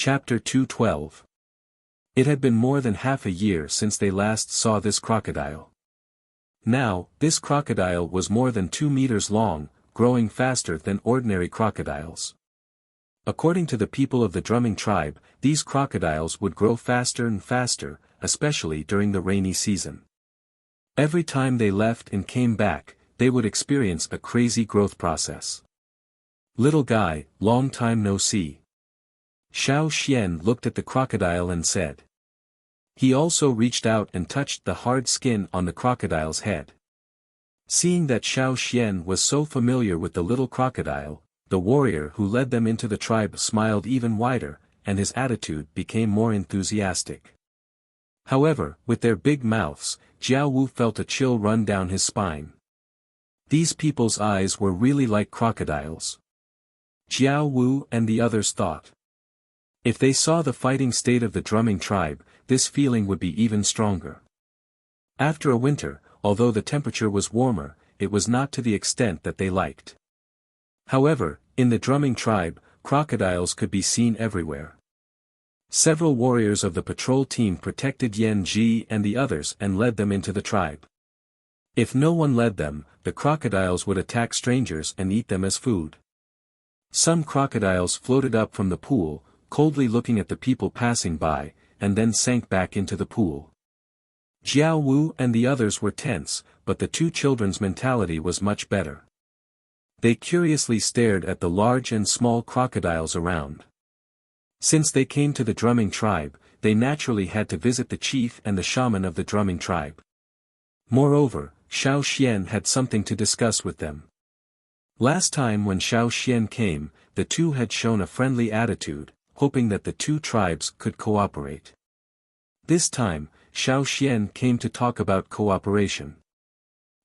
Chapter 212. It had been more than half a year since they last saw this crocodile. Now, this crocodile was more than 2 meters long, growing faster than ordinary crocodiles. According to the people of the drumming tribe, these crocodiles would grow faster and faster, especially during the rainy season. Every time they left and came back, they would experience a crazy growth process. "Little guy, long time no see." Xiao Xian looked at the crocodile and said. He also reached out and touched the hard skin on the crocodile's head. Seeing that Xiao Xian was so familiar with the little crocodile, the warrior who led them into the tribe smiled even wider, and his attitude became more enthusiastic. However, with their big mouths, Jiao Wu felt a chill run down his spine. These people's eyes were really like crocodiles. Jiao Wu and the others thought. If they saw the fighting state of the drumming tribe, this feeling would be even stronger. After a winter, although the temperature was warmer, it was not to the extent that they liked. However, in the drumming tribe, crocodiles could be seen everywhere. Several warriors of the patrol team protected Yan Ji and the others and led them into the tribe. If no one led them, the crocodiles would attack strangers and eat them as food. Some crocodiles floated up from the pool, coldly looking at the people passing by, and then sank back into the pool. Jiao Wu and the others were tense, but the two children's mentality was much better. They curiously stared at the large and small crocodiles around. Since they came to the drumming tribe, they naturally had to visit the chief and the shaman of the drumming tribe. Moreover, Xiao Xian had something to discuss with them. Last time when Xiao Xian came, the two had shown a friendly attitude, hoping that the two tribes could cooperate. This time, Xiao Xian came to talk about cooperation.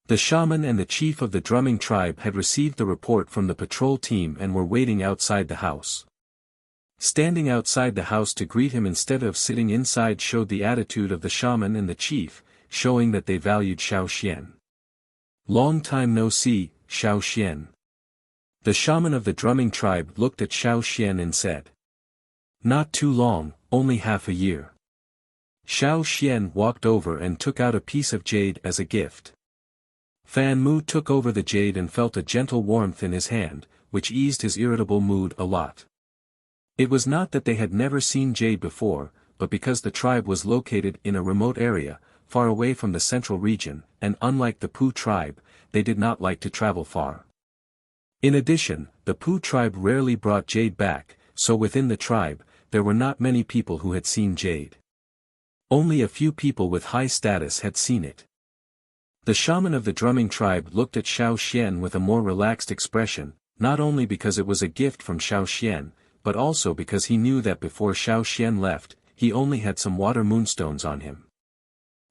The shaman and the chief of the drumming tribe had received the report from the patrol team and were waiting outside the house. Standing outside the house to greet him instead of sitting inside showed the attitude of the shaman and the chief, showing that they valued Xiao Xian. "Long time no see, Xiao Xian." The shaman of the drumming tribe looked at Xiao Xian and said. "Not too long, only half a year." Xiao Xian walked over and took out a piece of jade as a gift. Fan Mu took over the jade and felt a gentle warmth in his hand, which eased his irritable mood a lot. It was not that they had never seen jade before, but because the tribe was located in a remote area, far away from the central region, and unlike the Pu tribe, they did not like to travel far. In addition, the Pu tribe rarely brought jade back, so within the tribe, there were not many people who had seen jade. Only a few people with high status had seen it. The shaman of the drumming tribe looked at Xiao Xian with a more relaxed expression, not only because it was a gift from Xiao Xian, but also because he knew that before Xiao Xian left, he only had some water moonstones on him.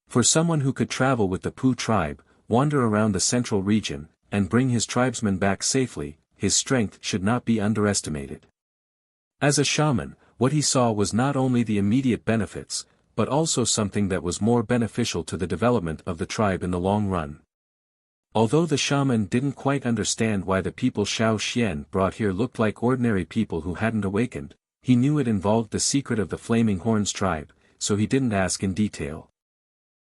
For someone who could travel with the Pu tribe, wander around the central region, and bring his tribesmen back safely, his strength should not be underestimated. As a shaman, what he saw was not only the immediate benefits, but also something that was more beneficial to the development of the tribe in the long run. Although the shaman didn't quite understand why the people Xiao Xian brought here looked like ordinary people who hadn't awakened, he knew it involved the secret of the Flaming Horns tribe, so he didn't ask in detail.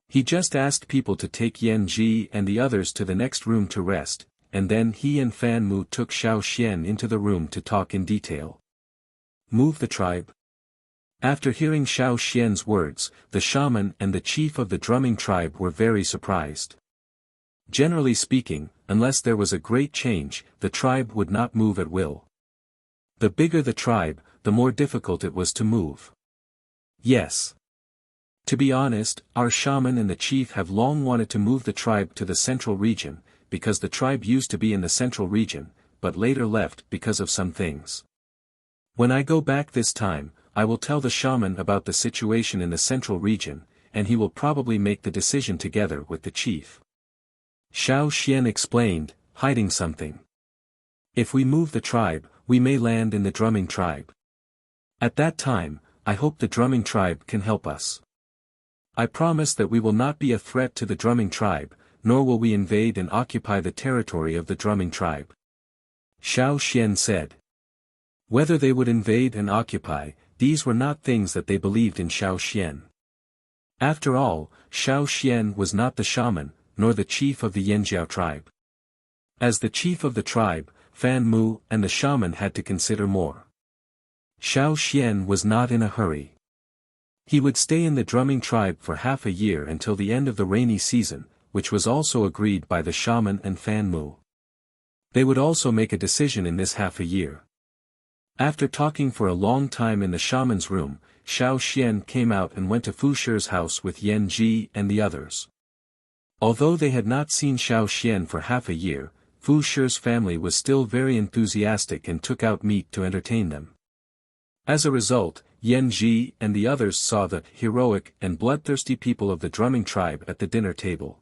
He just asked people to take Yan Ji and the others to the next room to rest, and then he and Fan Mu took Xiao Xian into the room to talk in detail. Move the tribe. After hearing Xiao Xian's words, the shaman and the chief of the drumming tribe were very surprised. Generally speaking, unless there was a great change, the tribe would not move at will. The bigger the tribe, the more difficult it was to move. Yes. To be honest, our shaman and the chief have long wanted to move the tribe to the central region, because the tribe used to be in the central region, but later left because of some things. When I go back this time, I will tell the shaman about the situation in the central region, and he will probably make the decision together with the chief. Xiao Xian explained, hiding something. If we move the tribe, we may land in the drumming tribe. At that time, I hope the drumming tribe can help us. I promise that we will not be a threat to the drumming tribe, nor will we invade and occupy the territory of the drumming tribe. Xiao Xian said. Whether they would invade and occupy, these were not things that they believed in Xiao Xian. After all, Xiao Xian was not the shaman, nor the chief of the Yanjiao tribe. As the chief of the tribe, Fan Mu and the shaman had to consider more. Xiao Xian was not in a hurry. He would stay in the drumming tribe for half a year until the end of the rainy season, which was also agreed by the shaman and Fan Mu. They would also make a decision in this half a year. After talking for a long time in the shaman's room, Xiao Xian came out and went to Fu Shi's house with Yan Ji and the others. Although they had not seen Xiao Xian for half a year, Fu Shi's family was still very enthusiastic and took out meat to entertain them. As a result, Yan Ji and the others saw the heroic and bloodthirsty people of the drumming tribe at the dinner table.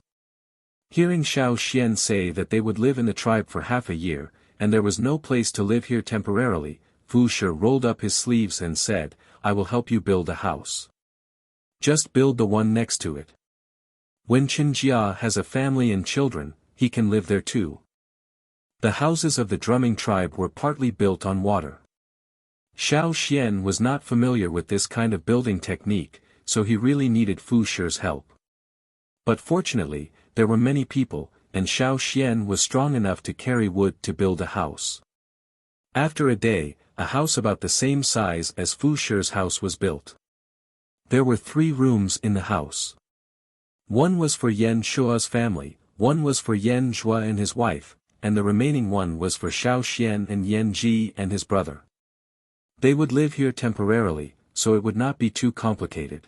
Hearing Xiao Xian say that they would live in the tribe for half a year, and there was no place to live here temporarily, Fu Shi rolled up his sleeves and said, "I will help you build a house. Just build the one next to it. When Chen Jia has a family and children, he can live there too." The houses of the drumming tribe were partly built on water. Xiao Xian was not familiar with this kind of building technique, so he really needed Fu Shi's help. But fortunately, there were many people, and Xiao Xian was strong enough to carry wood to build a house. After a day, a house about the same size as Fu Shi's house was built. There were 3 rooms in the house. One was for Yan Shua's family, one was for Yan Zhua and his wife, and the remaining one was for Xiao Xian and Yan Ji and his brother. They would live here temporarily, so it would not be too complicated.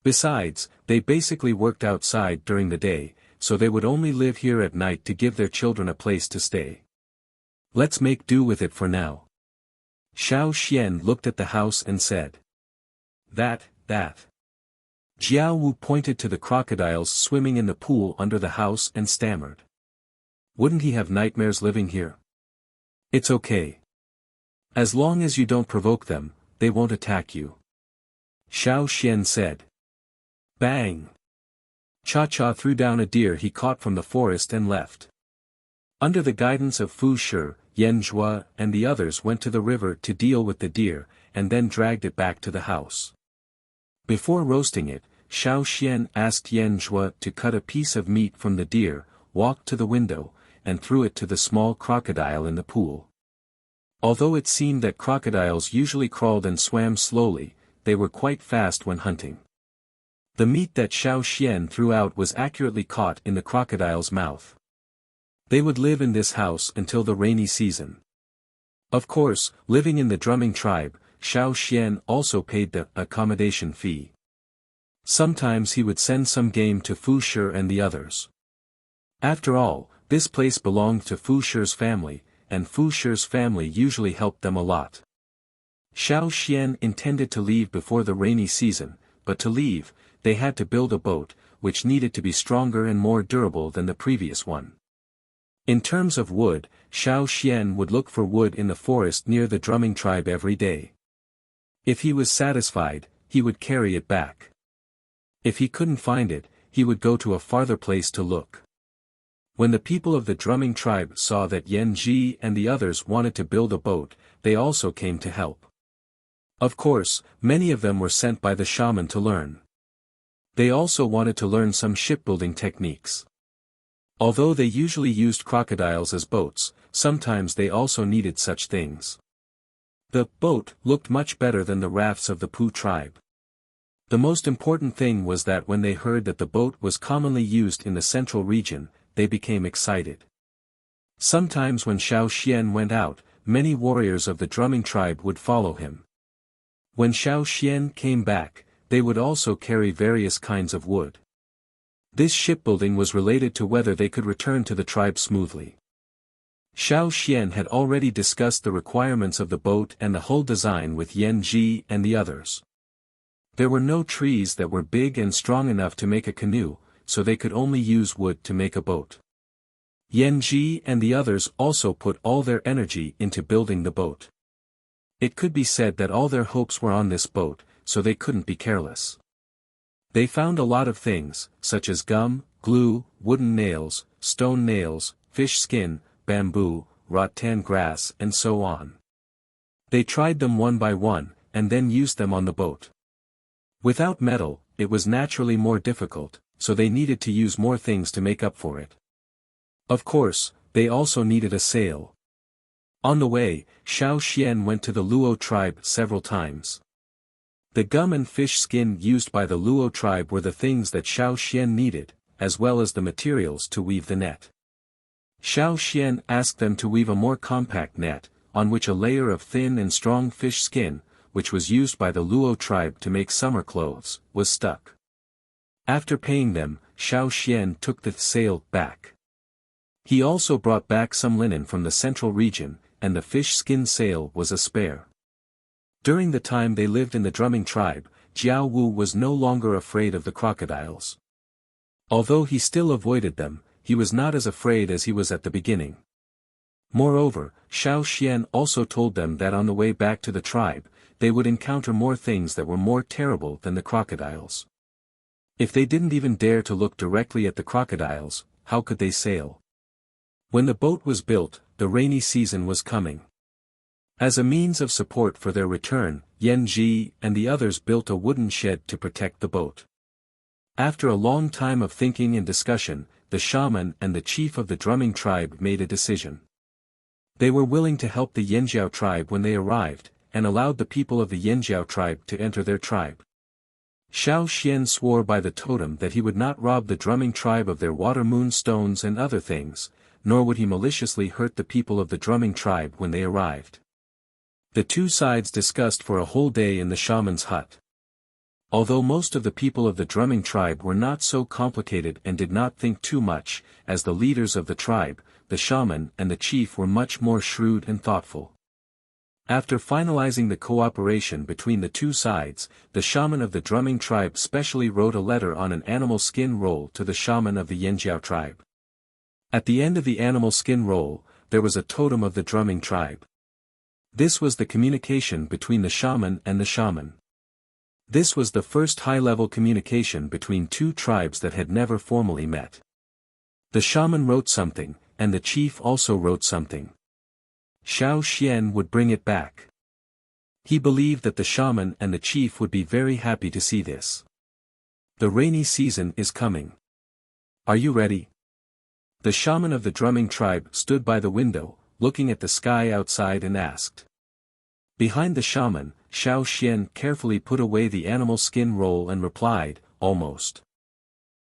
Besides, they basically worked outside during the day, so they would only live here at night to give their children a place to stay. Let's make do with it for now. Xiao Xian looked at the house and said. That. Jiao Wu pointed to the crocodiles swimming in the pool under the house and stammered. Wouldn't he have nightmares living here? It's okay. As long as you don't provoke them, they won't attack you. Xiao Xian said. Bang! Cha-Cha threw down a deer he caught from the forest and left. Under the guidance of Fu Shi, Yan Zhua and the others went to the river to deal with the deer, and then dragged it back to the house. Before roasting it, Xiao Xian asked Yan Zhua to cut a piece of meat from the deer, walked to the window, and threw it to the small crocodile in the pool. Although it seemed that crocodiles usually crawled and swam slowly, they were quite fast when hunting. The meat that Xiao Xian threw out was accurately caught in the crocodile's mouth. They would live in this house until the rainy season. Of course, living in the drumming tribe, Xiao Xian also paid the accommodation fee. Sometimes he would send some game to Fu Shi and the others. After all, this place belonged to Fu Shi's family, and Fu Shi's family usually helped them a lot. Xiao Xian intended to leave before the rainy season, but to leave, they had to build a boat, which needed to be stronger and more durable than the previous one. In terms of wood, Xiao Xian would look for wood in the forest near the drumming tribe every day. If he was satisfied, he would carry it back. If he couldn't find it, he would go to a farther place to look. When the people of the drumming tribe saw that Yan Ji and the others wanted to build a boat, they also came to help. Of course, many of them were sent by the shaman to learn. They also wanted to learn some shipbuilding techniques. Although they usually used crocodiles as boats, sometimes they also needed such things. The boat looked much better than the rafts of the Pu tribe. The most important thing was that when they heard that the boat was commonly used in the central region, they became excited. Sometimes when Xiao Xian went out, many warriors of the drumming tribe would follow him. When Xiao Xian came back, they would also carry various kinds of wood. This shipbuilding was related to whether they could return to the tribe smoothly. Xiao Xian had already discussed the requirements of the boat and the hull design with Yan Ji and the others. There were no trees that were big and strong enough to make a canoe, so they could only use wood to make a boat. Yan Ji and the others also put all their energy into building the boat. It could be said that all their hopes were on this boat, so they couldn't be careless. They found a lot of things, such as gum, glue, wooden nails, stone nails, fish skin, bamboo, rattan grass and so on. They tried them one by one, and then used them on the boat. Without metal, it was naturally more difficult, so they needed to use more things to make up for it. Of course, they also needed a sail. On the way, Xiao Xian went to the Luo tribe several times. The gum and fish skin used by the Luo tribe were the things that Xiao Xian needed, as well as the materials to weave the net. Xiao Xian asked them to weave a more compact net, on which a layer of thin and strong fish skin, which was used by the Luo tribe to make summer clothes, was stuck. After paying them, Xiao Xian took the sail back. He also brought back some linen from the central region, and the fish skin sail was a spare. During the time they lived in the drumming tribe, Jiao Wu was no longer afraid of the crocodiles. Although he still avoided them, he was not as afraid as he was at the beginning. Moreover, Xiao Xian also told them that on the way back to the tribe, they would encounter more things that were more terrible than the crocodiles. If they didn't even dare to look directly at the crocodiles, how could they sail? When the boat was built, the rainy season was coming. As a means of support for their return, Yan Ji and the others built a wooden shed to protect the boat. After a long time of thinking and discussion, the shaman and the chief of the drumming tribe made a decision. They were willing to help the Yanjiao tribe when they arrived, and allowed the people of the Yanjiao tribe to enter their tribe. Xiao Xian swore by the totem that he would not rob the drumming tribe of their water moon stones and other things, nor would he maliciously hurt the people of the drumming tribe when they arrived. The two sides discussed for a whole day in the shaman's hut. Although most of the people of the drumming tribe were not so complicated and did not think too much, as the leaders of the tribe, the shaman and the chief were much more shrewd and thoughtful. After finalizing the cooperation between the two sides, the shaman of the drumming tribe specially wrote a letter on an animal skin roll to the shaman of the Yanjiao tribe. At the end of the animal skin roll, there was a totem of the drumming tribe. This was the communication between the shaman and the shaman. This was the first high-level communication between two tribes that had never formally met. The shaman wrote something, and the chief also wrote something. Xiao Xian would bring it back. He believed that the shaman and the chief would be very happy to see this. The rainy season is coming. Are you ready? The shaman of the drumming tribe stood by the window, looking at the sky outside and asked. Behind the shaman, Xiao Xian carefully put away the animal skin roll and replied, almost.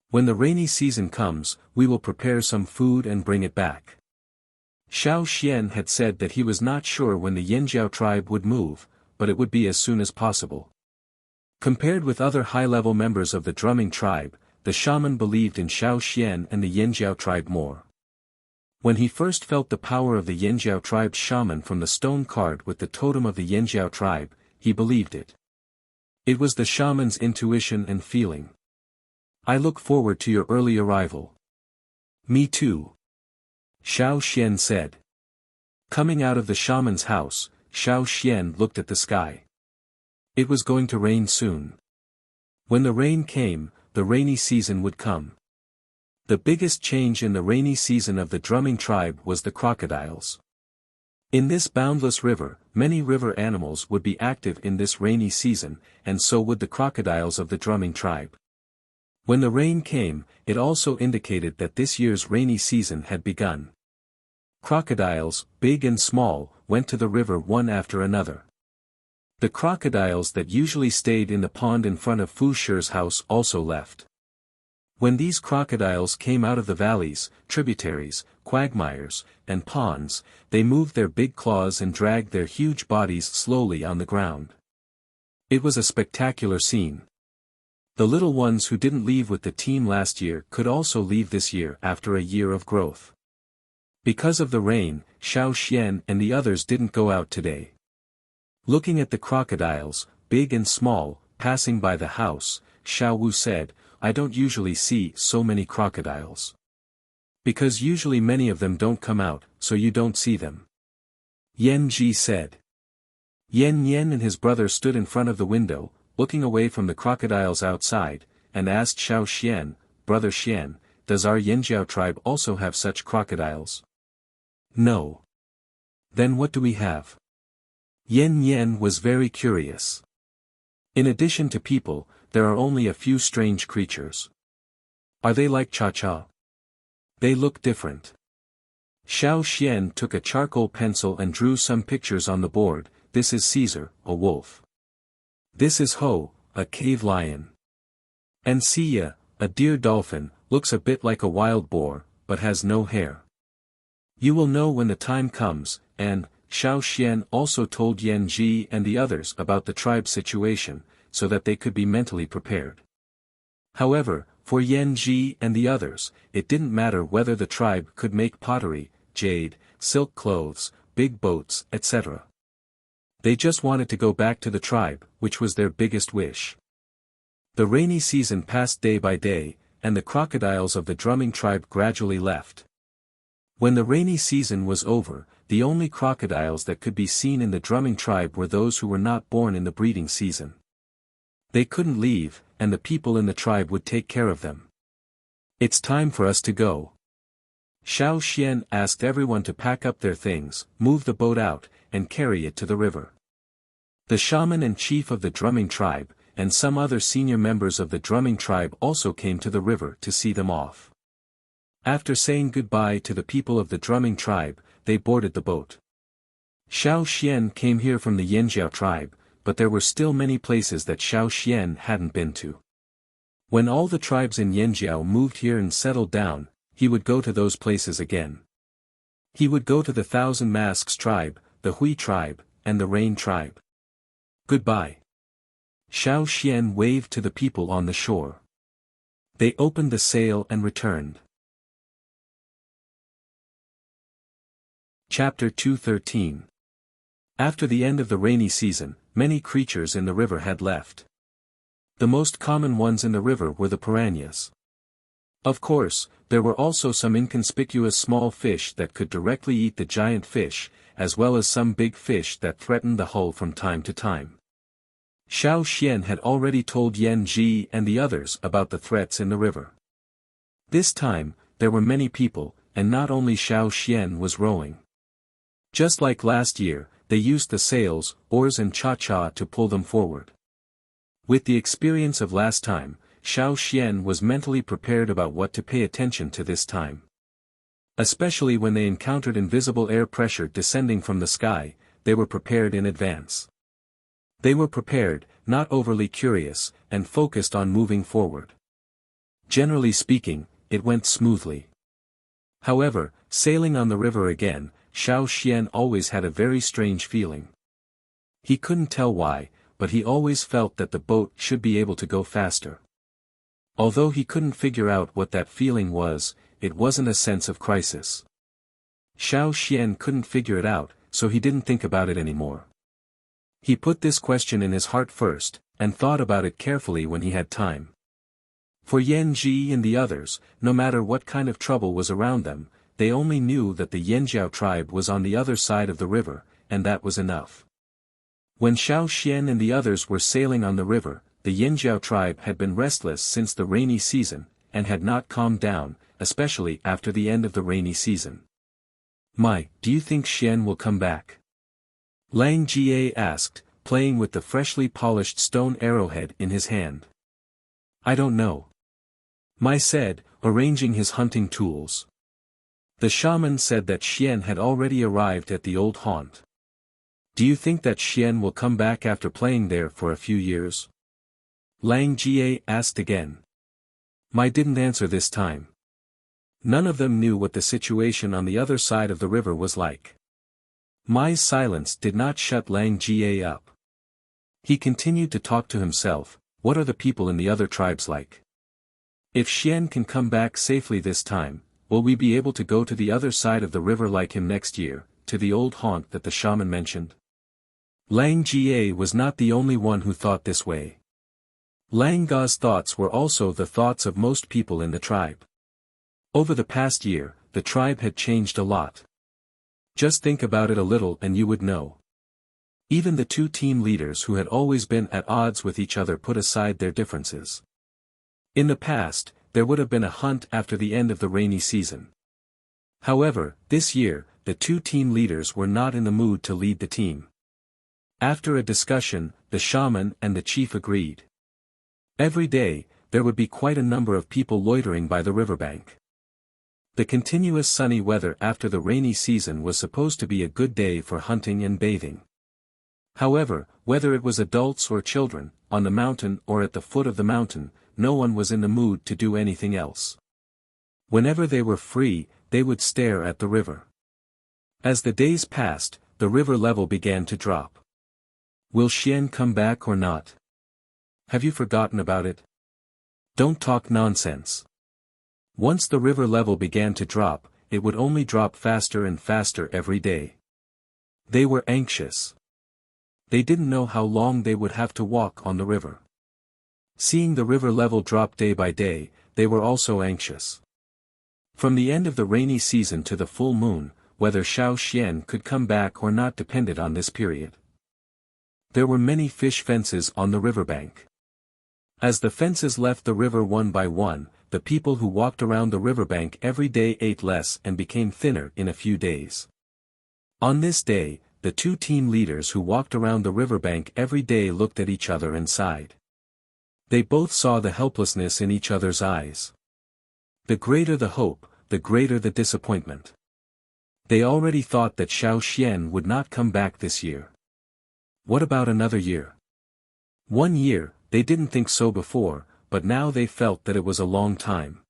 When the rainy season comes, we will prepare some food and bring it back. Xiao Xian had said that he was not sure when the Yanjiao tribe would move, but it would be as soon as possible. Compared with other high-level members of the drumming tribe, the shaman believed in Xiao Xian and the Yanjiao tribe more. When he first felt the power of the Yanjiao tribe's shaman from the stone card with the totem of the Yanjiao tribe, he believed it. It was the shaman's intuition and feeling. I look forward to your early arrival. Me too. Xiao Xian said. Coming out of the shaman's house, Xiao Xian looked at the sky. It was going to rain soon. When the rain came, the rainy season would come. The biggest change in the rainy season of the drumming tribe was the crocodiles. In this boundless river, many river animals would be active in this rainy season, and so would the crocodiles of the drumming tribe. When the rain came, it also indicated that this year's rainy season had begun. Crocodiles, big and small, went to the river one after another. The crocodiles that usually stayed in the pond in front of Fu Shi's house also left. When these crocodiles came out of the valleys, tributaries, quagmires, and ponds, they moved their big claws and dragged their huge bodies slowly on the ground. It was a spectacular scene. The little ones who didn't leave with the team last year could also leave this year after a year of growth. Because of the rain, Xiao Xian and the others didn't go out today. Looking at the crocodiles, big and small, passing by the house, Xiao Wu said, I don't usually see so many crocodiles. Because usually many of them don't come out, so you don't see them. Yan Ji said. Yan Yan and his brother stood in front of the window, looking away from the crocodiles outside, and asked Xiao Xian, Brother Xian, does our Yanjiao tribe also have such crocodiles? No. Then what do we have? Yen Yen was very curious. In addition to people, there are only a few strange creatures. Are they like Cha-Cha? They look different. Xiao Xian took a charcoal pencil and drew some pictures on the board. This is Caesar, a wolf. This is Ho, a cave lion. And Sia, a deer dolphin, looks a bit like a wild boar, but has no hair. You will know when the time comes, and Xiao Xian also told Yan Ji and the others about the tribe situation, so that they could be mentally prepared. However, for Yan Ji and the others, it didn't matter whether the tribe could make pottery, jade, silk clothes, big boats, etc. They just wanted to go back to the tribe, which was their biggest wish. The rainy season passed day by day, and the crocodiles of the drumming tribe gradually left. When the rainy season was over, the only crocodiles that could be seen in the drumming tribe were those who were not born in the breeding season. They couldn't leave, and the people in the tribe would take care of them. It's time for us to go. Xiao Xian asked everyone to pack up their things, move the boat out, and carry it to the river. The shaman and chief of the drumming tribe, and some other senior members of the drumming tribe also came to the river to see them off. After saying goodbye to the people of the drumming tribe, they boarded the boat. Xiao Xian came here from the Yanjiao tribe, but there were still many places that Xiao Xian hadn't been to. When all the tribes in Yanjiao moved here and settled down, he would go to those places again. He would go to the Thousand Masks tribe, the Hui tribe, and the Rain tribe. Goodbye. Xiao Xian waved to the people on the shore. They opened the sail and returned. Chapter 213. After the end of the rainy season, many creatures in the river had left. The most common ones in the river were the piranhas. Of course, there were also some inconspicuous small fish that could directly eat the giant fish, as well as some big fish that threatened the hull from time to time. Xiao Xian had already told Yan Ji and the others about the threats in the river. This time, there were many people, and not only Xiao Xian was rowing. Just like last year, they used the sails, oars and cha-cha to pull them forward. With the experience of last time, Xiao Xian was mentally prepared about what to pay attention to this time. Especially when they encountered invisible air pressure descending from the sky, they were prepared in advance. They were prepared, not overly curious, and focused on moving forward. Generally speaking, it went smoothly. However, sailing on the river again, Xiao Xian always had a very strange feeling. He couldn't tell why, but he always felt that the boat should be able to go faster. Although he couldn't figure out what that feeling was, it wasn't a sense of crisis. Xiao Xian couldn't figure it out, so he didn't think about it anymore. He put this question in his heart first, and thought about it carefully when he had time. For Yan Ji and the others, no matter what kind of trouble was around them, they only knew that the Yanjiao tribe was on the other side of the river, and that was enough. When Xiao Xian and the others were sailing on the river, the Yanjiao tribe had been restless since the rainy season, and had not calmed down, especially after the end of the rainy season. Do you think Xian will come back? Lang Jie asked, playing with the freshly polished stone arrowhead in his hand. I don't know. Mai said, arranging his hunting tools. The shaman said that Xian had already arrived at the old haunt. Do you think that Xian will come back after playing there for a few years? Lang Jie asked again. Mai didn't answer this time. None of them knew what the situation on the other side of the river was like. Mai's silence did not shut Lang Jie up. He continued to talk to himself, what are the people in the other tribes like? If Xian can come back safely this time, will we be able to go to the other side of the river like him next year, to the old haunt that the shaman mentioned? Lang Jie was not the only one who thought this way. Lang Ga's thoughts were also the thoughts of most people in the tribe. Over the past year, the tribe had changed a lot. Just think about it a little and you would know. Even the two team leaders who had always been at odds with each other put aside their differences. In the past, there would have been a hunt after the end of the rainy season. However, this year, the two team leaders were not in the mood to lead the team. After a discussion, the shaman and the chief agreed. Every day, there would be quite a number of people loitering by the riverbank. The continuous sunny weather after the rainy season was supposed to be a good day for hunting and bathing. However, whether it was adults or children, on the mountain or at the foot of the mountain, no one was in the mood to do anything else. Whenever they were free, they would stare at the river. As the days passed, the river level began to drop. Will Xian come back or not? Have you forgotten about it? Don't talk nonsense. Once the river level began to drop, it would only drop faster and faster every day. They were anxious. They didn't know how long they would have to walk on the river. Seeing the river level drop day by day, they were also anxious. From the end of the rainy season to the full moon, whether Xiao Xian could come back or not depended on this period. There were many fish fences on the riverbank. As the fences left the river one by one, the people who walked around the riverbank every day ate less and became thinner in a few days. On this day, the two team leaders who walked around the riverbank every day looked at each other and sighed. They both saw the helplessness in each other's eyes. The greater the hope, the greater the disappointment. They already thought that Xiao Xian would not come back this year. What about another year? 1 year, they didn't think so before, but now they felt that it was a long time.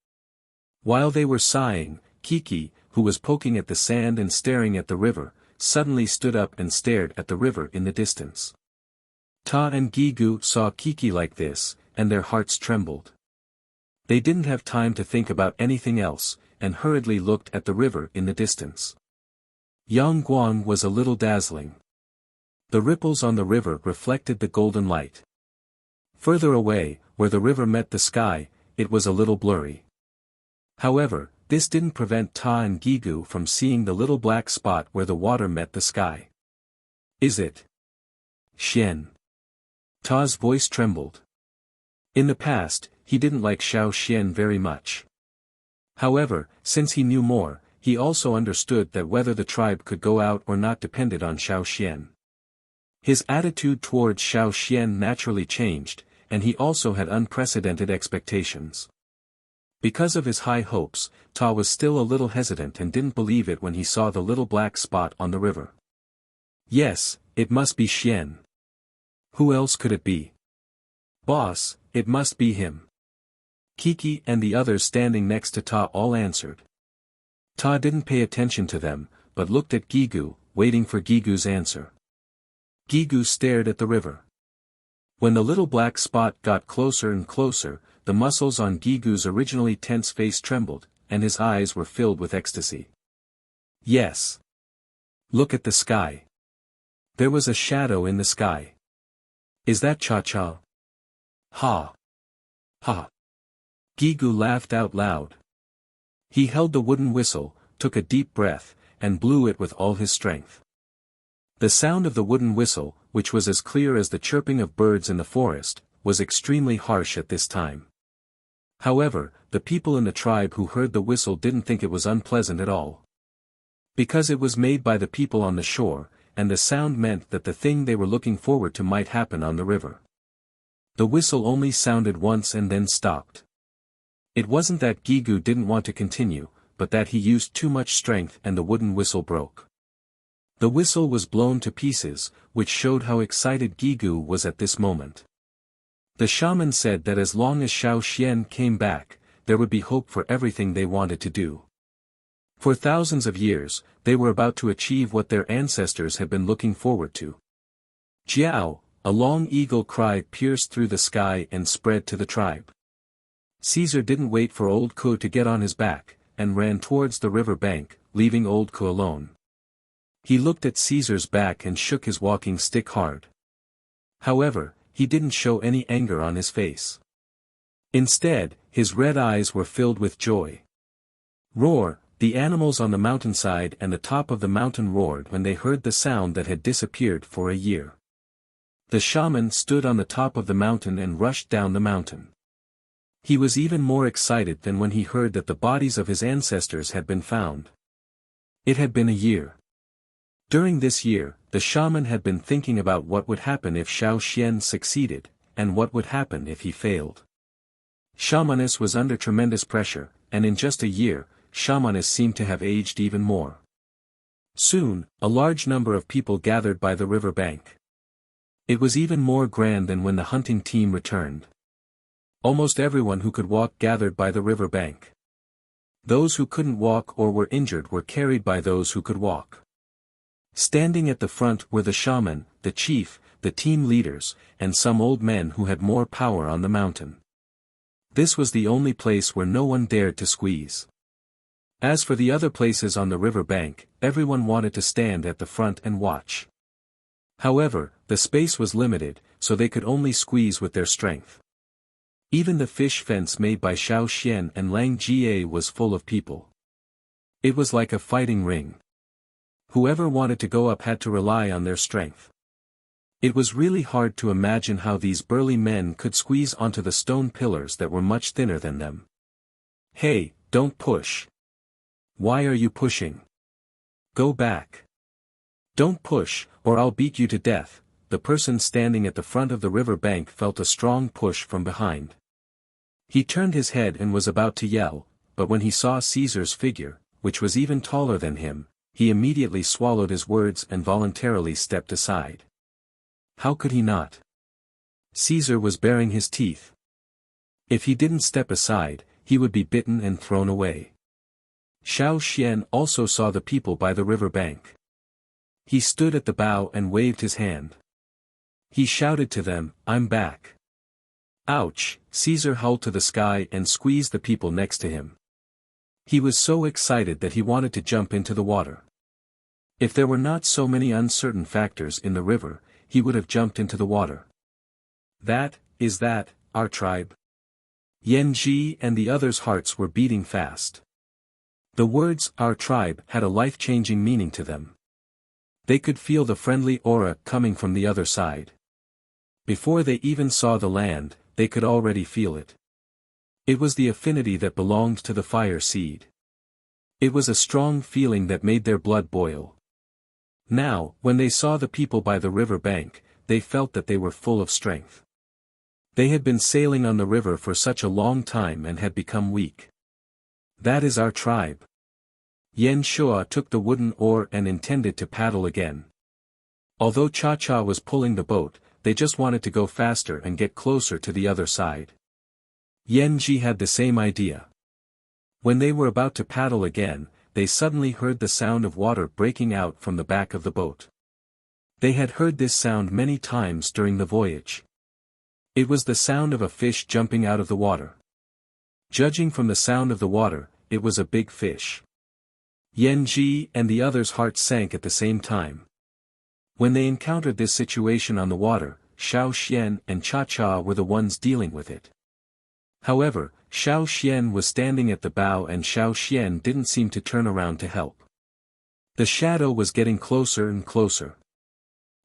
While they were sighing, Kiki, who was poking at the sand and staring at the river, suddenly stood up and stared at the river in the distance. Ta and Gigu saw Kiki like this, and their hearts trembled. They didn't have time to think about anything else, and hurriedly looked at the river in the distance. Yang Guang was a little dazzling. The ripples on the river reflected the golden light. Further away, where the river met the sky, it was a little blurry. However, this didn't prevent Ta and Gigu from seeing the little black spot where the water met the sky. Is it Xian? Ta's voice trembled. In the past, he didn't like Xiao Xian very much. However, since he knew more, he also understood that whether the tribe could go out or not depended on Xiao Xian. His attitude towards Xiao Xian naturally changed, and he also had unprecedented expectations. Because of his high hopes, Ta was still a little hesitant and didn't believe it when he saw the little black spot on the river. Yes, it must be Xian. Who else could it be? Boss, it must be him. Kiki and the others standing next to Ta all answered. Ta didn't pay attention to them, but looked at Gigu, waiting for Gigu's answer. Gigu stared at the river. When the little black spot got closer and closer, the muscles on Gigu's originally tense face trembled, and his eyes were filled with ecstasy. Yes. Look at the sky. There was a shadow in the sky. Is that Cha-Cha? Ha. Ha. Gigu laughed out loud. He held the wooden whistle, took a deep breath, and blew it with all his strength. The sound of the wooden whistle, which was as clear as the chirping of birds in the forest, was extremely harsh at this time. However, the people in the tribe who heard the whistle didn't think it was unpleasant at all. Because it was made by the people on the shore, and the sound meant that the thing they were looking forward to might happen on the river. The whistle only sounded once and then stopped. It wasn't that Gigu didn't want to continue, but that he used too much strength and the wooden whistle broke. The whistle was blown to pieces, which showed how excited Gigu was at this moment. The shaman said that as long as Xiao Xian came back, there would be hope for everything they wanted to do. For thousands of years, they were about to achieve what their ancestors had been looking forward to. Jiao, a long eagle cry pierced through the sky and spread to the tribe. Caesar didn't wait for old Ku to get on his back, and ran towards the river bank, leaving old Ku alone. He looked at Caesar's back and shook his walking stick hard. However, he didn't show any anger on his face. Instead, his red eyes were filled with joy. Roar, the animals on the mountainside and the top of the mountain roared when they heard the sound that had disappeared for a year. The shaman stood on the top of the mountain and rushed down the mountain. He was even more excited than when he heard that the bodies of his ancestors had been found. It had been a year. During this year, the shaman had been thinking about what would happen if Xiao Xian succeeded, and what would happen if he failed. Shamaness was under tremendous pressure, and in just a year, Shamaness seemed to have aged even more. Soon, a large number of people gathered by the river bank. It was even more grand than when the hunting team returned. Almost everyone who could walk gathered by the river bank. Those who couldn't walk or were injured were carried by those who could walk. Standing at the front were the shaman, the chief, the team leaders, and some old men who had more power on the mountain. This was the only place where no one dared to squeeze. As for the other places on the river bank, everyone wanted to stand at the front and watch. However, the space was limited, so they could only squeeze with their strength. Even the fish fence made by Xiao Xian and Lang Jie was full of people. It was like a fighting ring. Whoever wanted to go up had to rely on their strength. It was really hard to imagine how these burly men could squeeze onto the stone pillars that were much thinner than them. Hey, don't push. Why are you pushing? Go back. Don't push, or I'll beat you to death. The person standing at the front of the river bank felt a strong push from behind. He turned his head and was about to yell, but when he saw Caesar's figure, which was even taller than him, he immediately swallowed his words and voluntarily stepped aside. How could he not? Caesar was baring his teeth. If he didn't step aside, he would be bitten and thrown away. Xiao Xian also saw the people by the river bank. He stood at the bow and waved his hand. He shouted to them, "I'm back." Ouch! Caesar howled to the sky and squeezed the people next to him. He was so excited that he wanted to jump into the water. If there were not so many uncertain factors in the river, he would have jumped into the water. Is that, our tribe? Yan Ji and the others' hearts were beating fast. The words, our tribe, had a life-changing meaning to them. They could feel the friendly aura coming from the other side. Before they even saw the land, they could already feel it. It was the affinity that belonged to the fire seed. It was a strong feeling that made their blood boil. Now, when they saw the people by the river bank, they felt that they were full of strength. They had been sailing on the river for such a long time and had become weak. That is our tribe. Yen Shua took the wooden oar and intended to paddle again. Although Cha-Cha was pulling the boat, they just wanted to go faster and get closer to the other side. Yen Ji had the same idea. When they were about to paddle again, they suddenly heard the sound of water breaking out from the back of the boat. They had heard this sound many times during the voyage. It was the sound of a fish jumping out of the water. Judging from the sound of the water, it was a big fish. Yen Ji and the others' hearts sank at the same time. When they encountered this situation on the water, Xiao Xian and Cha-Cha were the ones dealing with it. However, Xiao Xian was standing at the bow and Xiao Xian didn't seem to turn around to help. The shadow was getting closer and closer.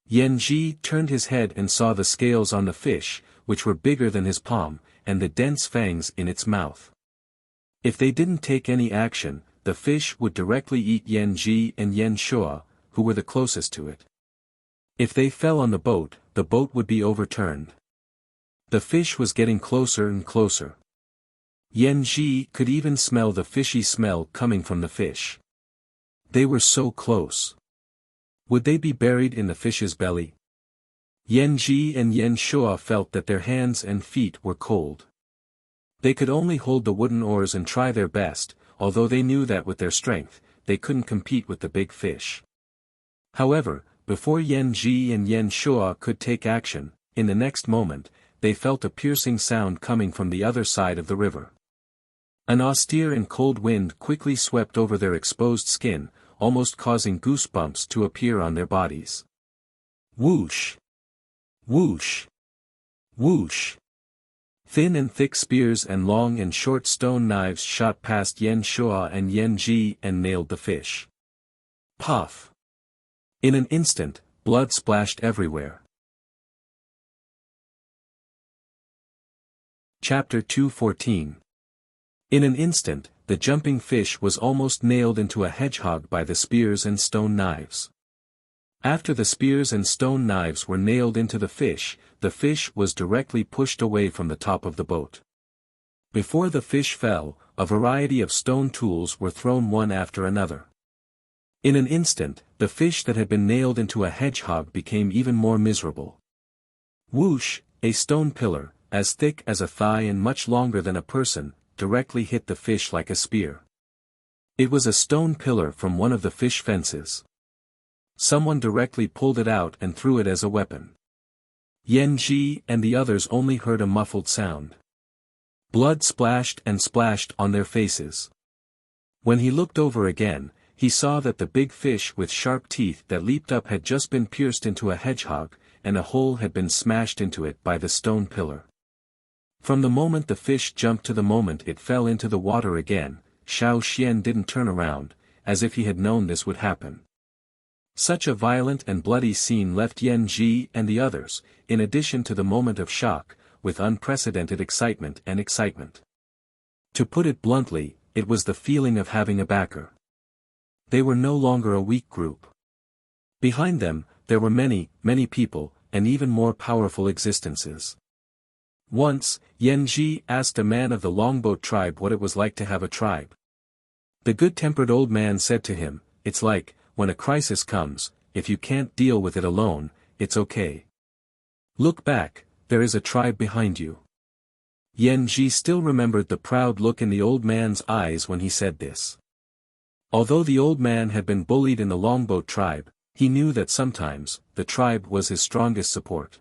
Yen Ji turned his head and saw the scales on the fish, which were bigger than his palm, and the dense fangs in its mouth. If they didn't take any action, the fish would directly eat Yen Ji and Yen Shua, who were the closest to it. If they fell on the boat would be overturned. The fish was getting closer and closer. Yen Ji could even smell the fishy smell coming from the fish. They were so close. Would they be buried in the fish's belly? Yen Ji and Yen Shua felt that their hands and feet were cold. They could only hold the wooden oars and try their best, although they knew that with their strength, they couldn't compete with the big fish. However, before Yen Ji and Yen Shua could take action, in the next moment, they felt a piercing sound coming from the other side of the river. An austere and cold wind quickly swept over their exposed skin, almost causing goosebumps to appear on their bodies. Whoosh! Whoosh! Whoosh! Thin and thick spears and long and short stone knives shot past Yen Shua and Yen Ji and nailed the fish. Puff! In an instant, blood splashed everywhere. Chapter 2:14. In an instant, the jumping fish was almost nailed into a hedgehog by the spears and stone knives. After the spears and stone knives were nailed into the fish was directly pushed away from the top of the boat. Before the fish fell, a variety of stone tools were thrown one after another. In an instant, the fish that had been nailed into a hedgehog became even more miserable. Whoosh, a stone pillar, as thick as a thigh and much longer than a person, directly hit the fish like a spear. It was a stone pillar from one of the fish fences. Someone directly pulled it out and threw it as a weapon. Yan Ji and the others only heard a muffled sound. Blood splashed and splashed on their faces. When he looked over again, he saw that the big fish with sharp teeth that leaped up had just been pierced into a hedgehog, and a hole had been smashed into it by the stone pillar. From the moment the fish jumped to the moment it fell into the water again, Xiao Xian didn't turn around, as if he had known this would happen. Such a violent and bloody scene left Yan Ji and the others, in addition to the moment of shock, with unprecedented excitement. To put it bluntly, it was the feeling of having a backer. They were no longer a weak group. Behind them, there were many, many people, and even more powerful existences. Once, Yan Ji asked a man of the longboat tribe what it was like to have a tribe. The good-tempered old man said to him, "It's like, when a crisis comes, if you can't deal with it alone, it's okay. Look back, there is a tribe behind you." Yan Ji still remembered the proud look in the old man's eyes when he said this. Although the old man had been bullied in the longboat tribe, he knew that sometimes, the tribe was his strongest support.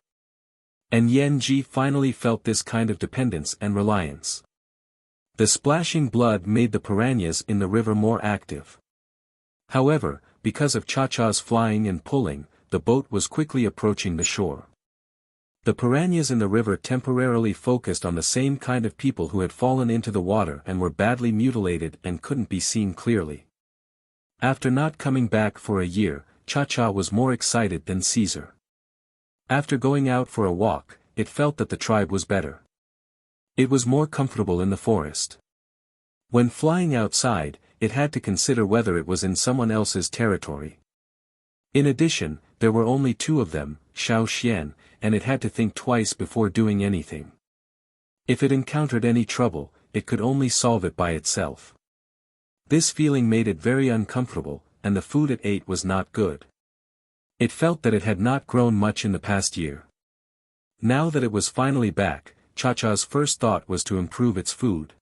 And Yan Ji finally felt this kind of dependence and reliance. The splashing blood made the piranhas in the river more active. However, because of Cha-Cha's flying and pulling, the boat was quickly approaching the shore. The piranhas in the river temporarily focused on the same kind of people who had fallen into the water and were badly mutilated and couldn't be seen clearly. After not coming back for a year, Cha-Cha was more excited than Caesar. After going out for a walk, it felt that the tribe was better. It was more comfortable in the forest. When flying outside, it had to consider whether it was in someone else's territory. In addition, there were only two of them, Xiao Xian, and it had to think twice before doing anything. If it encountered any trouble, it could only solve it by itself. This feeling made it very uncomfortable, and the food it ate was not good. It felt that it had not grown much in the past year. Now that it was finally back, Cha-Cha's first thought was to improve its food.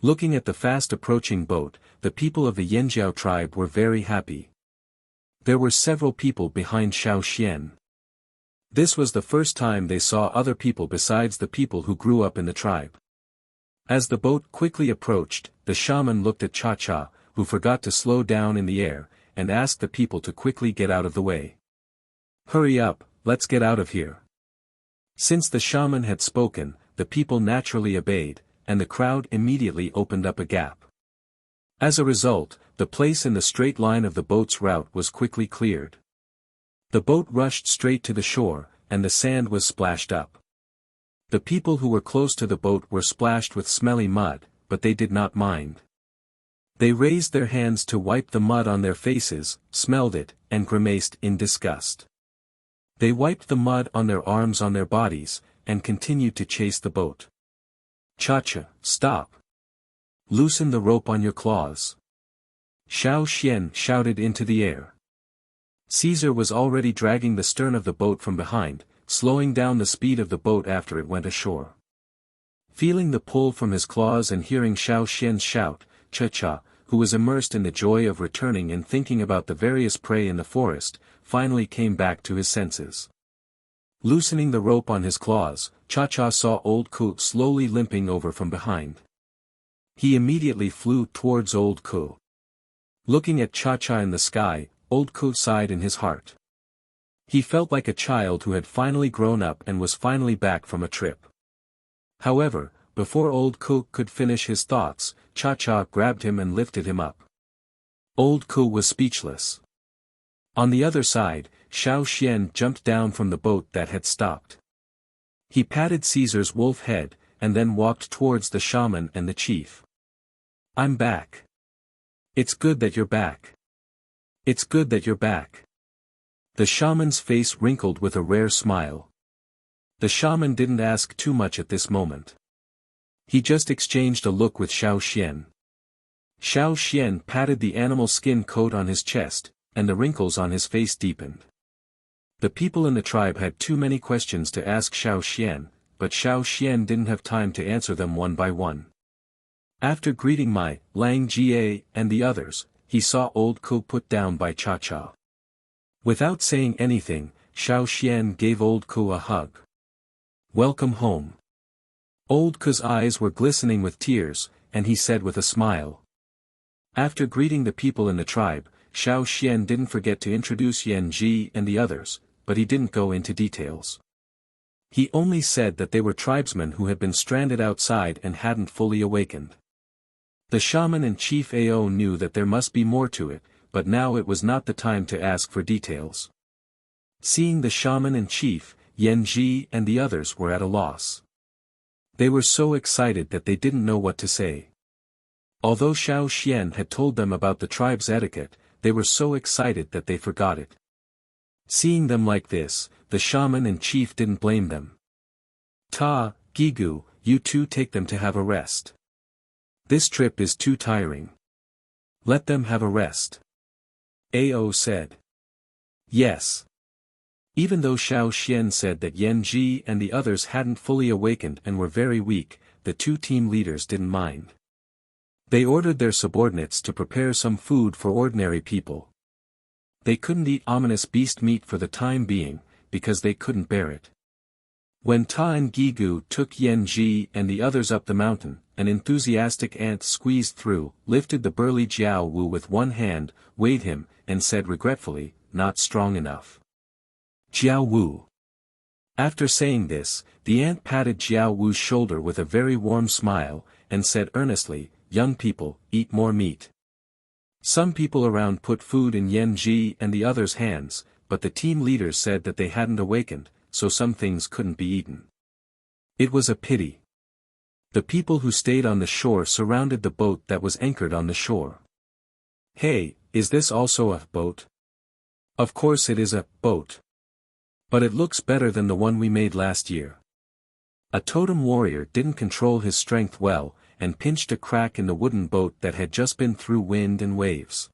Looking at the fast-approaching boat, the people of the Yanjiao tribe were very happy. There were several people behind Xiao Xian. This was the first time they saw other people besides the people who grew up in the tribe. As the boat quickly approached, the shaman looked at Cha-Cha, who forgot to slow down in the air, and asked the people to quickly get out of the way. "Hurry up, let's get out of here." Since the shaman had spoken, the people naturally obeyed, and the crowd immediately opened up a gap. As a result, the place in the straight line of the boat's route was quickly cleared. The boat rushed straight to the shore, and the sand was splashed up. The people who were close to the boat were splashed with smelly mud, but they did not mind. They raised their hands to wipe the mud on their faces, smelled it, and grimaced in disgust. They wiped the mud on their arms on their bodies, and continued to chase the boat. "Cha-Cha, stop! Loosen the rope on your claws!" Xiao Xian shouted into the air. Caesar was already dragging the stern of the boat from behind, slowing down the speed of the boat after it went ashore. Feeling the pull from his claws and hearing Xiao Xian's shout, Cha-Cha, who was immersed in the joy of returning and thinking about the various prey in the forest, finally came back to his senses. Loosening the rope on his claws, Cha-Cha saw Old Ku slowly limping over from behind. He immediately flew towards Old Ku. Looking at Cha-Cha in the sky, Old Ku sighed in his heart. He felt like a child who had finally grown up and was finally back from a trip. However, before Old Ku could finish his thoughts, Cha-Cha grabbed him and lifted him up. Old Ku was speechless. On the other side, Xiao Xian jumped down from the boat that had stopped. He patted Caesar's wolf head, and then walked towards the shaman and the chief. "I'm back. It's good that you're back. It's good that you're back." The shaman's face wrinkled with a rare smile. The shaman didn't ask too much at this moment. He just exchanged a look with Xiao Xian. Xiao Xian patted the animal skin coat on his chest, and the wrinkles on his face deepened. The people in the tribe had too many questions to ask Xiao Xian, but Xiao Xian didn't have time to answer them one by one. After greeting Mai, Lang Jie, and the others, he saw old Ko put down by Cha Cha. Without saying anything, Xiao Xian gave old Ko a hug. "Welcome home." Old Ko's eyes were glistening with tears, and he said with a smile. After greeting the people in the tribe, Xiao Xian didn't forget to introduce Yan Ji and the others, but he didn't go into details. He only said that they were tribesmen who had been stranded outside and hadn't fully awakened. The shaman and Chief Ao knew that there must be more to it, but now it was not the time to ask for details. Seeing the shaman and chief, Yan Ji and the others were at a loss. They were so excited that they didn't know what to say. Although Xiao Xian had told them about the tribe's etiquette, they were so excited that they forgot it. Seeing them like this, the shaman and chief didn't blame them. "Ta, Gigu, you two take them to have a rest. This trip is too tiring. Let them have a rest." Ao said. Yes. Even though Xiao Xian said that Yan Ji and the others hadn't fully awakened and were very weak, the two team leaders didn't mind. They ordered their subordinates to prepare some food for ordinary people. They couldn't eat ominous beast meat for the time being, because they couldn't bear it. When Ta and Gigu took Yan Ji and the others up the mountain, an enthusiastic ant squeezed through, lifted the burly Jiao Wu with one hand, weighed him, and said regretfully, "Not strong enough." Jiao Wu. After saying this, the ant patted Jiao Wu's shoulder with a very warm smile, and said earnestly, "Young people, eat more meat." Some people around put food in Yan Ji and the others' hands, but the team leaders said that they hadn't awakened, so some things couldn't be eaten. It was a pity. The people who stayed on the shore surrounded the boat that was anchored on the shore. "Hey, is this also a boat?" "Of course it is a boat. But it looks better than the one we made last year." A totem warrior didn't control his strength well, and pinched a crack in the wooden boat that had just been through wind and waves.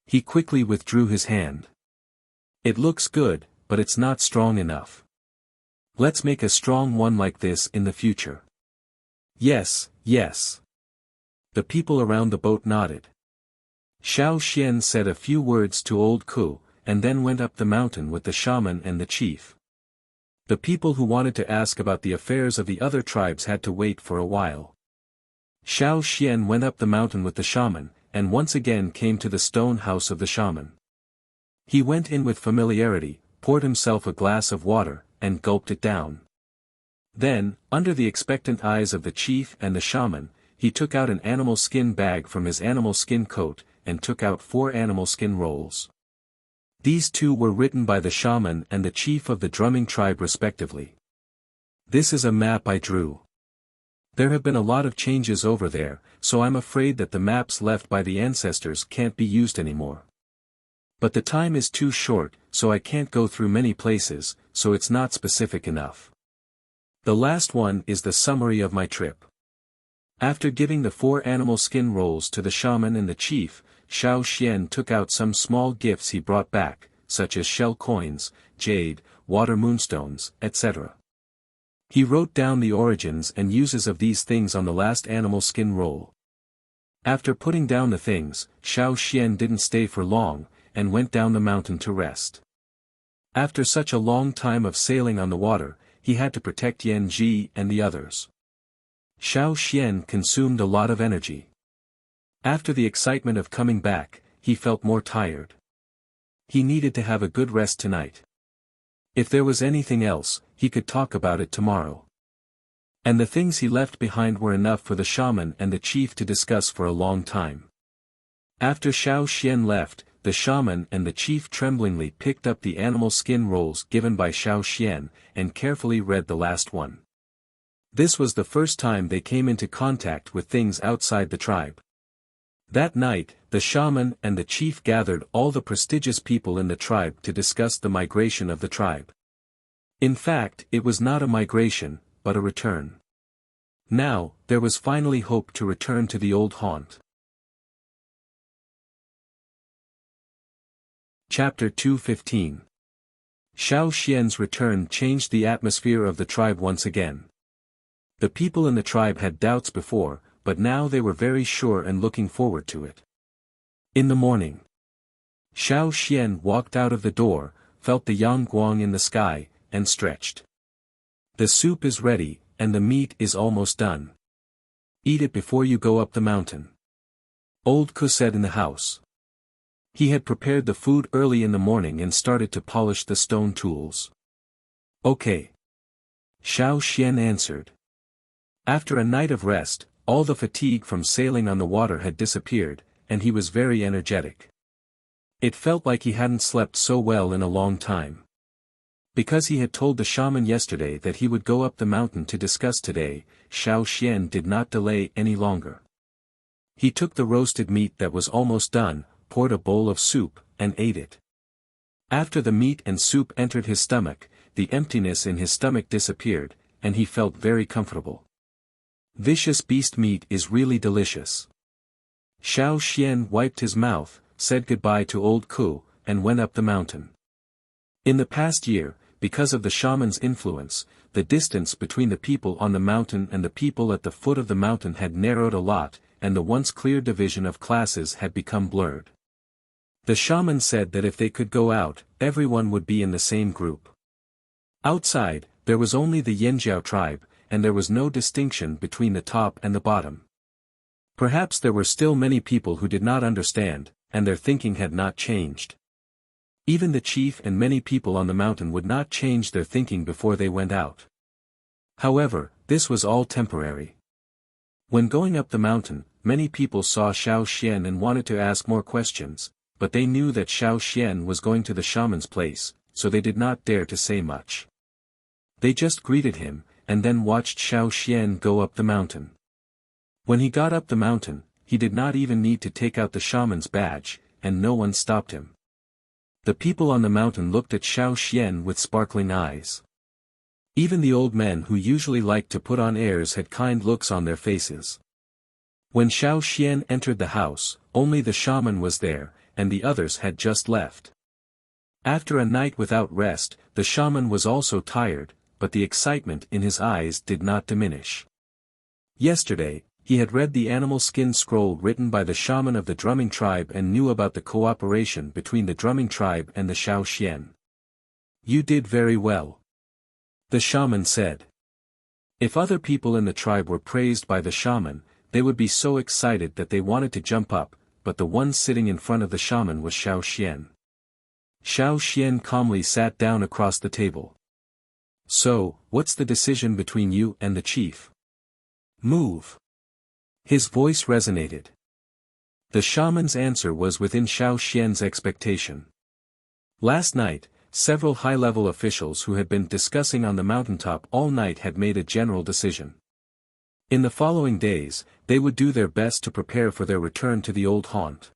He quickly withdrew his hand. "It looks good, but it's not strong enough. Let's make a strong one like this in the future." "Yes, yes." The people around the boat nodded. Xiao Xian said a few words to old Ku, and then went up the mountain with the shaman and the chief. The people who wanted to ask about the affairs of the other tribes had to wait for a while. Xiao Xian went up the mountain with the shaman, and once again came to the stone house of the shaman. He went in with familiarity, poured himself a glass of water, and gulped it down. Then, under the expectant eyes of the chief and the shaman, he took out an animal skin bag from his animal skin coat, and took out 4 animal skin rolls. These 2 were written by the shaman and the chief of the drumming tribe respectively. "This is a map I drew. There have been a lot of changes over there, so I'm afraid that the maps left by the ancestors can't be used anymore. But the time is too short, so I can't go through many places, so it's not specific enough. The last one is the summary of my trip." After giving the 4 animal skin rolls to the shaman and the chief, Xiao Xian took out some small gifts he brought back, such as shell coins, jade, water moonstones, etc. He wrote down the origins and uses of these things on the last animal skin roll. After putting down the things, Xiao Xian didn't stay for long, and went down the mountain to rest. After such a long time of sailing on the water, he had to protect Yan Ji and the others. Xiao Xian consumed a lot of energy. After the excitement of coming back, he felt more tired. He needed to have a good rest tonight. If there was anything else, he could talk about it tomorrow. And the things he left behind were enough for the shaman and the chief to discuss for a long time. After Xiao Xian left, the shaman and the chief tremblingly picked up the animal skin rolls given by Xiao Xian, and carefully read the last one. This was the first time they came into contact with things outside the tribe. That night, the shaman and the chief gathered all the prestigious people in the tribe to discuss the migration of the tribe. In fact, it was not a migration, but a return. Now, there was finally hope to return to the old haunt. Chapter 2:15. Xiao Xian's return changed the atmosphere of the tribe once again. The people in the tribe had doubts before, but now they were very sure and looking forward to it. In the morning, Xiao Xian walked out of the door, felt the yang guang in the sky, and stretched. The soup is ready, and the meat is almost done. Eat it before you go up the mountain. Old Ku said in the house. He had prepared the food early in the morning and started to polish the stone tools. Okay. Xiao Xian answered. After a night of rest, all the fatigue from sailing on the water had disappeared, and he was very energetic. It felt like he hadn't slept so well in a long time. Because he had told the shaman yesterday that he would go up the mountain to discuss today, Xiao Xian did not delay any longer. He took the roasted meat that was almost done, poured a bowl of soup, and ate it. After the meat and soup entered his stomach, the emptiness in his stomach disappeared, and he felt very comfortable. Vicious beast meat is really delicious. Xiao Xian wiped his mouth, said goodbye to old Ku, and went up the mountain. In the past year, because of the shaman's influence, the distance between the people on the mountain and the people at the foot of the mountain had narrowed a lot, and the once clear division of classes had become blurred. The shaman said that if they could go out, everyone would be in the same group. Outside, there was only the Yanjiao tribe, and there was no distinction between the top and the bottom. Perhaps there were still many people who did not understand, and their thinking had not changed. Even the chief and many people on the mountain would not change their thinking before they went out. However, this was all temporary. When going up the mountain, many people saw Xiao Xian and wanted to ask more questions, but they knew that Xiao Xian was going to the shaman's place, so they did not dare to say much. They just greeted him, and then watched Xiao Xian go up the mountain. When he got up the mountain, he did not even need to take out the shaman's badge, and no one stopped him. The people on the mountain looked at Xiao Xian with sparkling eyes. Even the old men who usually liked to put on airs had kind looks on their faces. When Xiao Xian entered the house, only the shaman was there, and the others had just left. After a night without rest, the shaman was also tired, but the excitement in his eyes did not diminish. Yesterday, he had read the animal skin scroll written by the shaman of the drumming tribe and knew about the cooperation between the drumming tribe and the Xiao Xian. You did very well. The shaman said. If other people in the tribe were praised by the shaman, they would be so excited that they wanted to jump up, but the one sitting in front of the shaman was Xiao Xian. Xiao Xian calmly sat down across the table. So, what's the decision between you and the chief? Move. His voice resonated. The shaman's answer was within Xiao Xian's expectation. Last night, several high-level officials who had been discussing on the mountaintop all night had made a general decision. In the following days, they would do their best to prepare for their return to the old haunt.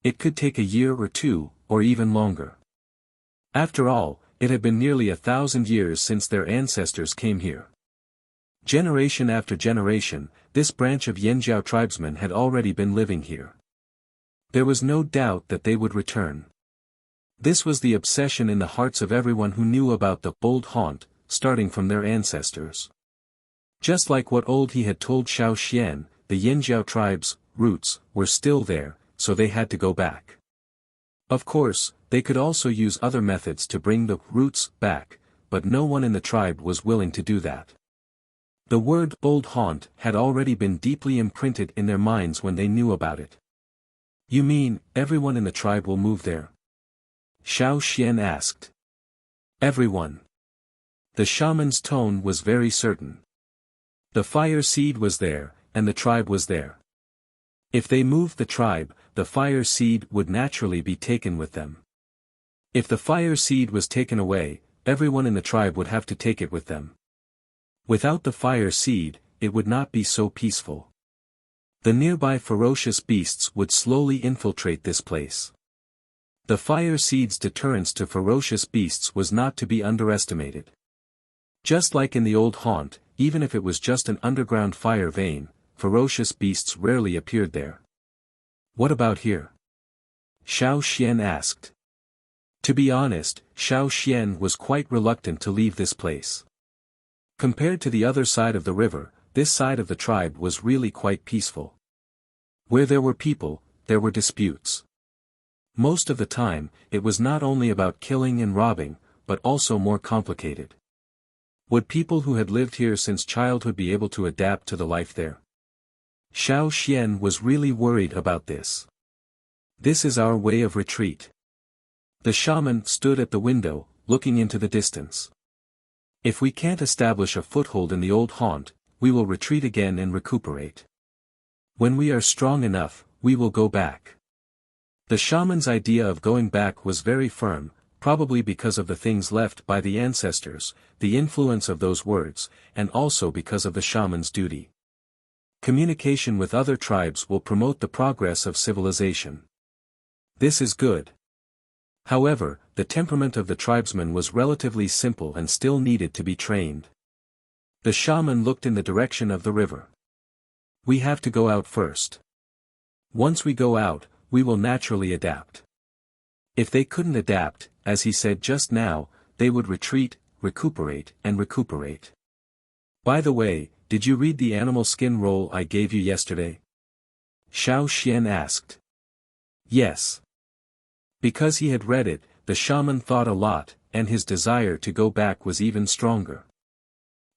It could take a year or two, or even longer. After all, it had been nearly 1,000 years since their ancestors came here. Generation after generation, this branch of Yanjiao tribesmen had already been living here. There was no doubt that they would return. This was the obsession in the hearts of everyone who knew about the old haunt, starting from their ancestors. Just like what old he had told Xiao Xian, the Yanjiao tribe's roots were still there, so they had to go back. Of course, they could also use other methods to bring the roots back, but no one in the tribe was willing to do that. The word old haunt had already been deeply imprinted in their minds when they knew about it. You mean, everyone in the tribe will move there? Xiao Xian asked. Everyone. The shaman's tone was very certain. The fire seed was there, and the tribe was there. If they moved the tribe, the fire seed would naturally be taken with them. If the fire seed was taken away, everyone in the tribe would have to take it with them. Without the fire seed, it would not be so peaceful. The nearby ferocious beasts would slowly infiltrate this place. The fire seed's deterrence to ferocious beasts was not to be underestimated. Just like in the old haunt, even if it was just an underground fire vein, ferocious beasts rarely appeared there. What about here? Xiao Xian asked. To be honest, Xiao Xian was quite reluctant to leave this place. Compared to the other side of the river, this side of the tribe was really quite peaceful. Where there were people, there were disputes. Most of the time, it was not only about killing and robbing, but also more complicated. Would people who had lived here since childhood be able to adapt to the life there? Xiao Xian was really worried about this. This is our way of retreat. The shaman stood at the window, looking into the distance. If we can't establish a foothold in the old haunt, we will retreat again and recuperate. When we are strong enough, we will go back. The shaman's idea of going back was very firm, probably because of the things left by the ancestors, the influence of those words, and also because of the shaman's duty. Communication with other tribes will promote the progress of civilization. This is good. However, the temperament of the tribesmen was relatively simple and still needed to be trained. The shaman looked in the direction of the river. We have to go out first. Once we go out, we will naturally adapt. If they couldn't adapt, as he said just now, they would retreat, recuperate, and recuperate. By the way, did you read the animal skin roll I gave you yesterday? Xiao Xian asked. Yes. Because he had read it, the shaman thought a lot, and his desire to go back was even stronger.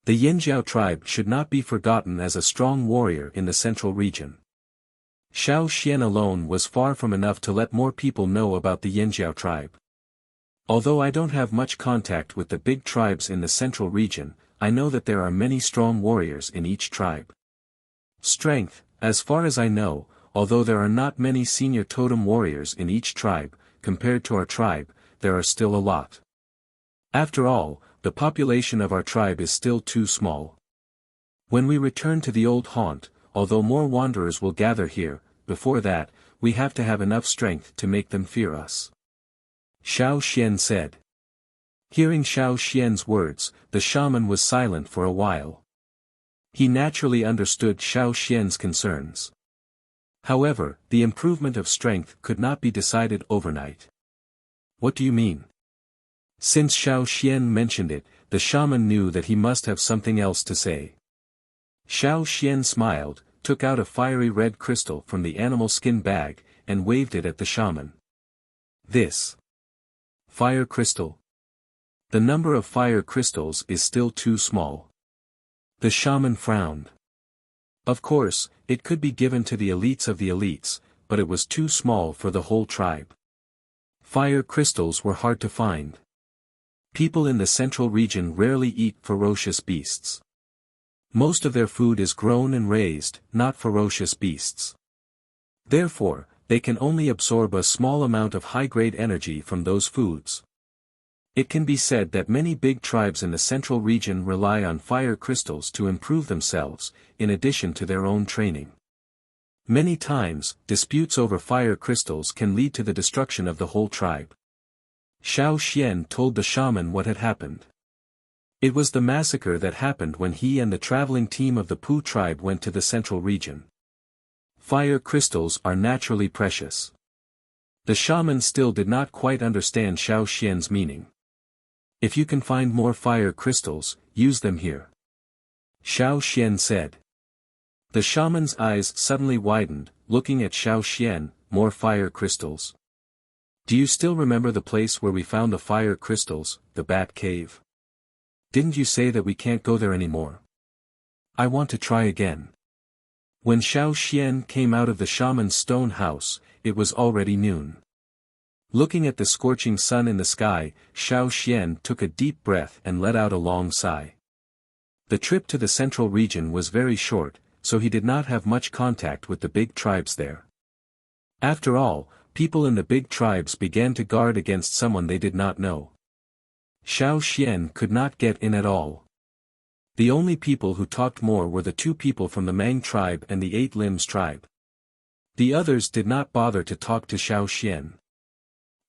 The Yinjiao tribe should not be forgotten as a strong warrior in the central region. Xiao Xian alone was far from enough to let more people know about the Yinjiao tribe. Although I don't have much contact with the big tribes in the central region, I know that there are many strong warriors in each tribe. Strength, as far as I know, although there are not many senior totem warriors in each tribe, compared to our tribe, there are still a lot. After all, the population of our tribe is still too small. When we return to the old haunt, although more wanderers will gather here, before that, we have to have enough strength to make them fear us. Xiao Xian said. Hearing Xiao Xian's words, the shaman was silent for a while. He naturally understood Xiao Xian's concerns. However, the improvement of strength could not be decided overnight. What do you mean? Since Xiao Xian mentioned it, the shaman knew that he must have something else to say. Xiao Xian smiled, took out a fiery red crystal from the animal skin bag, and waved it at the shaman. This fire crystal. The number of fire crystals is still too small. The shaman frowned. Of course, it could be given to the elites of the elites, but it was too small for the whole tribe. Fire crystals were hard to find. People in the central region rarely eat ferocious beasts. Most of their food is grown and raised, not ferocious beasts. Therefore, they can only absorb a small amount of high-grade energy from those foods. It can be said that many big tribes in the central region rely on fire crystals to improve themselves, in addition to their own training. Many times, disputes over fire crystals can lead to the destruction of the whole tribe. Xiao Xian told the shaman what had happened. It was the massacre that happened when he and the traveling team of the Pu tribe went to the central region. Fire crystals are naturally precious. The shaman still did not quite understand Xiao Xian's meaning. If you can find more fire crystals, use them here. Xiao Xian said. The shaman's eyes suddenly widened, looking at Xiao Xian. More fire crystals. Do you still remember the place where we found the fire crystals, the bat cave? Didn't you say that we can't go there anymore? I want to try again. When Xiao Xian came out of the shaman's stone house, it was already noon. Looking at the scorching sun in the sky, Xiao Xian took a deep breath and let out a long sigh. The trip to the central region was very short, so he did not have much contact with the big tribes there. After all, people in the big tribes began to guard against someone they did not know. Xiao Xian could not get in at all. The only people who talked more were the 2 people from the Mang tribe and the 8 Limbs tribe. The others did not bother to talk to Xiao Xian.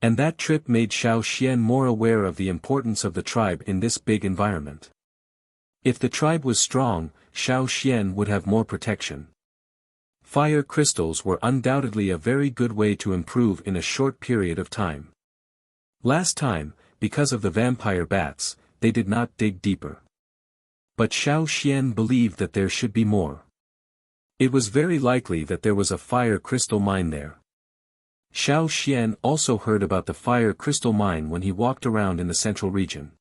And that trip made Xiao Xian more aware of the importance of the tribe in this big environment. If the tribe was strong, Xiao Xian would have more protection. Fire crystals were undoubtedly a very good way to improve in a short period of time. Last time, because of the vampire bats, they did not dig deeper. But Xiao Xian believed that there should be more. It was very likely that there was a fire crystal mine there. Xiao Xian also heard about the fire crystal mine when he walked around in the central region.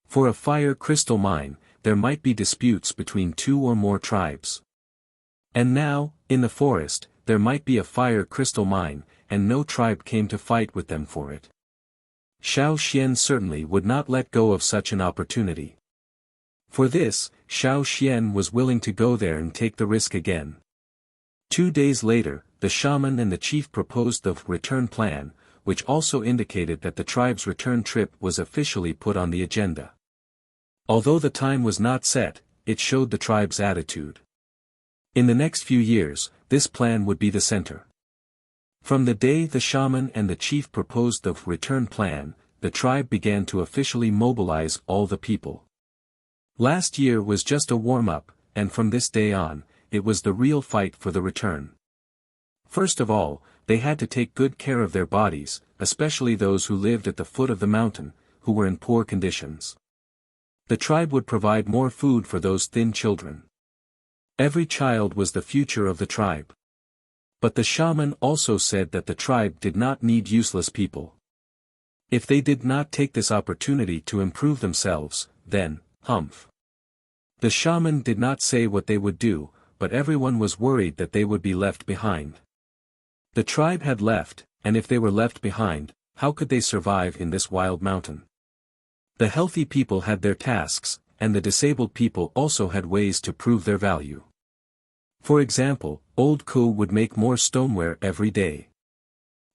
For a fire crystal mine, there might be disputes between 2 or more tribes. And now, in the forest, there might be a fire crystal mine, and no tribe came to fight with them for it. Xiao Xian certainly would not let go of such an opportunity. For this, Xiao Xian was willing to go there and take the risk again. 2 days later, the shaman and the chief proposed the return plan, which also indicated that the tribe's return trip was officially put on the agenda. Although the time was not set, it showed the tribe's attitude. In the next few years, this plan would be the center. From the day the shaman and the chief proposed the return plan, the tribe began to officially mobilize all the people. Last year was just a warm-up, and from this day on, it was the real fight for the return. First of all, they had to take good care of their bodies, especially those who lived at the foot of the mountain, who were in poor conditions. The tribe would provide more food for those thin children. Every child was the future of the tribe. But the shaman also said that the tribe did not need useless people. If they did not take this opportunity to improve themselves, then, humph. The shaman did not say what they would do, but everyone was worried that they would be left behind. The tribe had left, and if they were left behind, how could they survive in this wild mountain? The healthy people had their tasks, and the disabled people also had ways to prove their value. For example, Old Ku would make more stoneware every day.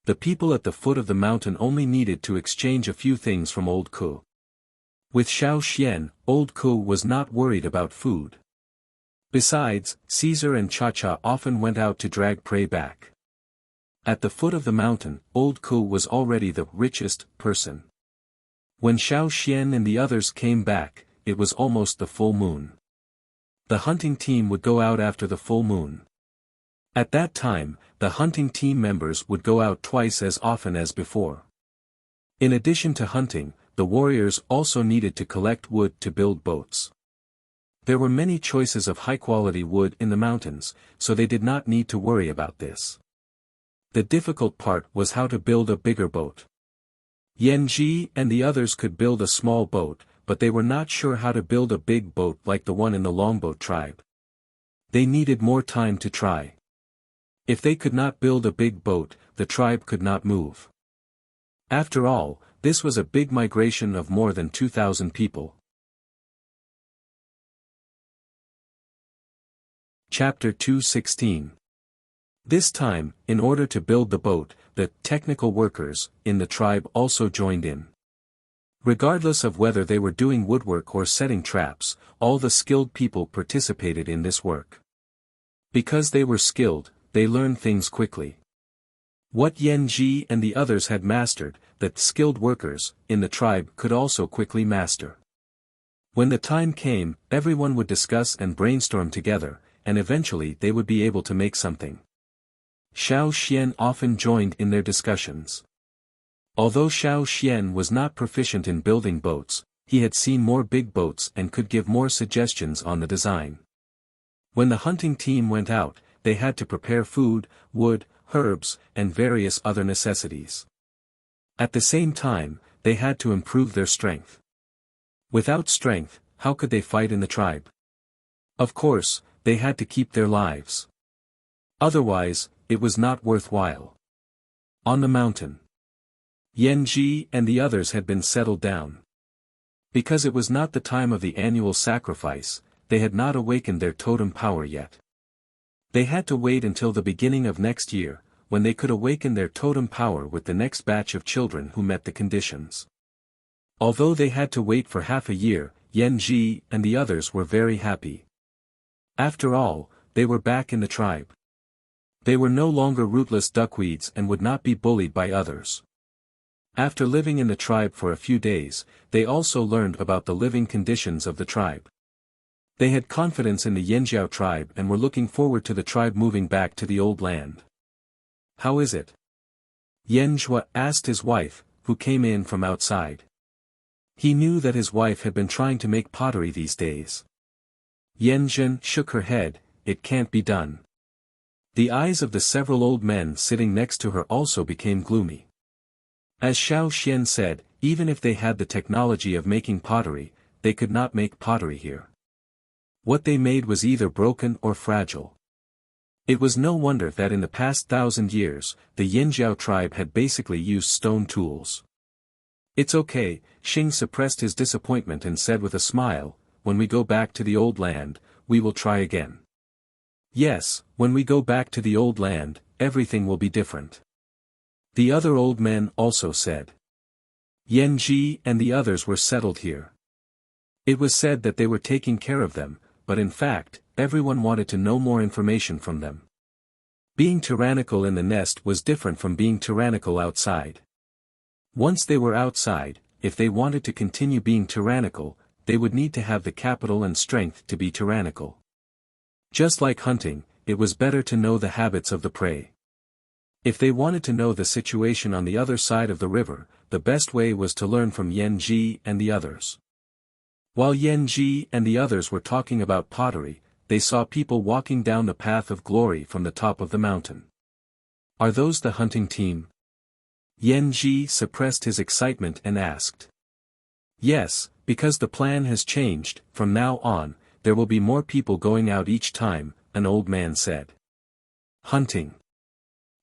The people at the foot of the mountain only needed to exchange a few things from Old Ku. With Xiao Xian, Old Ku was not worried about food. Besides, Caesar and Cha-Cha often went out to drag prey back. At the foot of the mountain, Old Ku was already the richest person. When Xiao Xian and the others came back, it was almost the full moon. The hunting team would go out after the full moon. At that time, the hunting team members would go out twice as often as before. In addition to hunting, the warriors also needed to collect wood to build boats. There were many choices of high-quality wood in the mountains, so they did not need to worry about this. The difficult part was how to build a bigger boat. Yan Ji and the others could build a small boat, but they were not sure how to build a big boat like the one in the longboat tribe. They needed more time to try. If they could not build a big boat, the tribe could not move. After all, this was a big migration of more than 2,000 people. Chapter 2:16. This time, in order to build the boat, the technical workers in the tribe also joined in. Regardless of whether they were doing woodwork or setting traps, all the skilled people participated in this work. Because they were skilled, they learned things quickly. What Yan Ji and the others had mastered, that skilled workers in the tribe could also quickly master. When the time came, everyone would discuss and brainstorm together, and eventually they would be able to make something. Xiao Xian often joined in their discussions. Although Xiao Xian was not proficient in building boats, he had seen more big boats and could give more suggestions on the design. When the hunting team went out, they had to prepare food, wood, herbs, and various other necessities. At the same time, they had to improve their strength. Without strength, how could they fight in the tribe? Of course, they had to keep their lives. Otherwise, it was not worthwhile. On the mountain, Yan Ji and the others had been settled down. Because it was not the time of the annual sacrifice, they had not awakened their totem power yet. They had to wait until the beginning of next year, when they could awaken their totem power with the next batch of children who met the conditions. Although they had to wait for half a year, Yan Ji and the others were very happy. After all, they were back in the tribe. They were no longer rootless duckweeds and would not be bullied by others. After living in the tribe for a few days, they also learned about the living conditions of the tribe. They had confidence in the Yanjiao tribe and were looking forward to the tribe moving back to the old land. "How is it?" Yan Zhua asked his wife, who came in from outside. He knew that his wife had been trying to make pottery these days. Yan Zhen shook her head. "It can't be done." The eyes of the several old men sitting next to her also became gloomy. As Xiao Xian said, even if they had the technology of making pottery, they could not make pottery here. What they made was either broken or fragile. It was no wonder that in the past 1,000 years, the Yanjiao tribe had basically used stone tools. "It's okay," Xing suppressed his disappointment and said with a smile, "When we go back to the old land, we will try again." "Yes, when we go back to the old land, everything will be different." The other old men also said. Yan Ji and the others were settled here. It was said that they were taking care of them, but in fact, everyone wanted to know more information from them. Being tyrannical in the nest was different from being tyrannical outside. Once they were outside, if they wanted to continue being tyrannical, they would need to have the capital and strength to be tyrannical. Just like hunting, it was better to know the habits of the prey. If they wanted to know the situation on the other side of the river, the best way was to learn from Yan Ji and the others. While Yan Ji and the others were talking about pottery, they saw people walking down the path of glory from the top of the mountain. "Are those the hunting team?" Yan Ji suppressed his excitement and asked. "Yes, because the plan has changed. From now on, there will be more people going out each time," an old man said. "Hunting.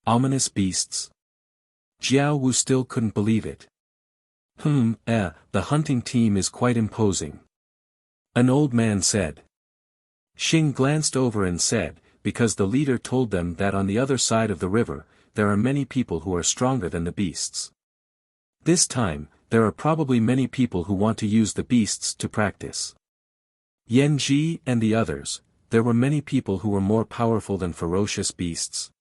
Ominous beasts." Jiao Wu still couldn't believe it. The hunting team is quite imposing," an old man said. Xing glanced over and said, "Because the leader told them that on the other side of the river, there are many people who are stronger than the beasts. This time, there are probably many people who want to use the beasts to practice." Yan Ji and the others, there were many people who were more powerful than ferocious beasts.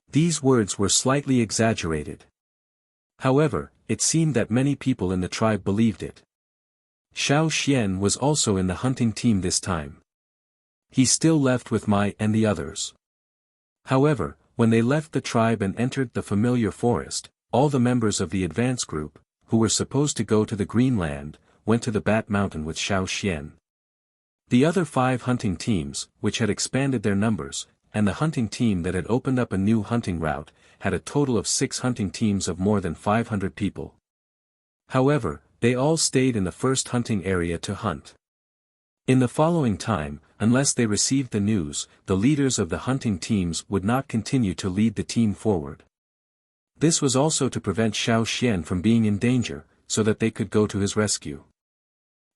These words were slightly exaggerated. However, it seemed that many people in the tribe believed it. Xiao Xian was also in the hunting team this time. He still left with Mai and the others. However, when they left the tribe and entered the familiar forest, all the members of the advance group, who were supposed to go to the Green Land, went to the Bat Mountain with Xiao Xian. The other 5 hunting teams, which had expanded their numbers, and the hunting team that had opened up a new hunting route, had a total of 6 hunting teams of more than 500 people. However, they all stayed in the first hunting area to hunt. In the following time, unless they received the news, the leaders of the hunting teams would not continue to lead the team forward. This was also to prevent Xiao Xian from being in danger, so that they could go to his rescue.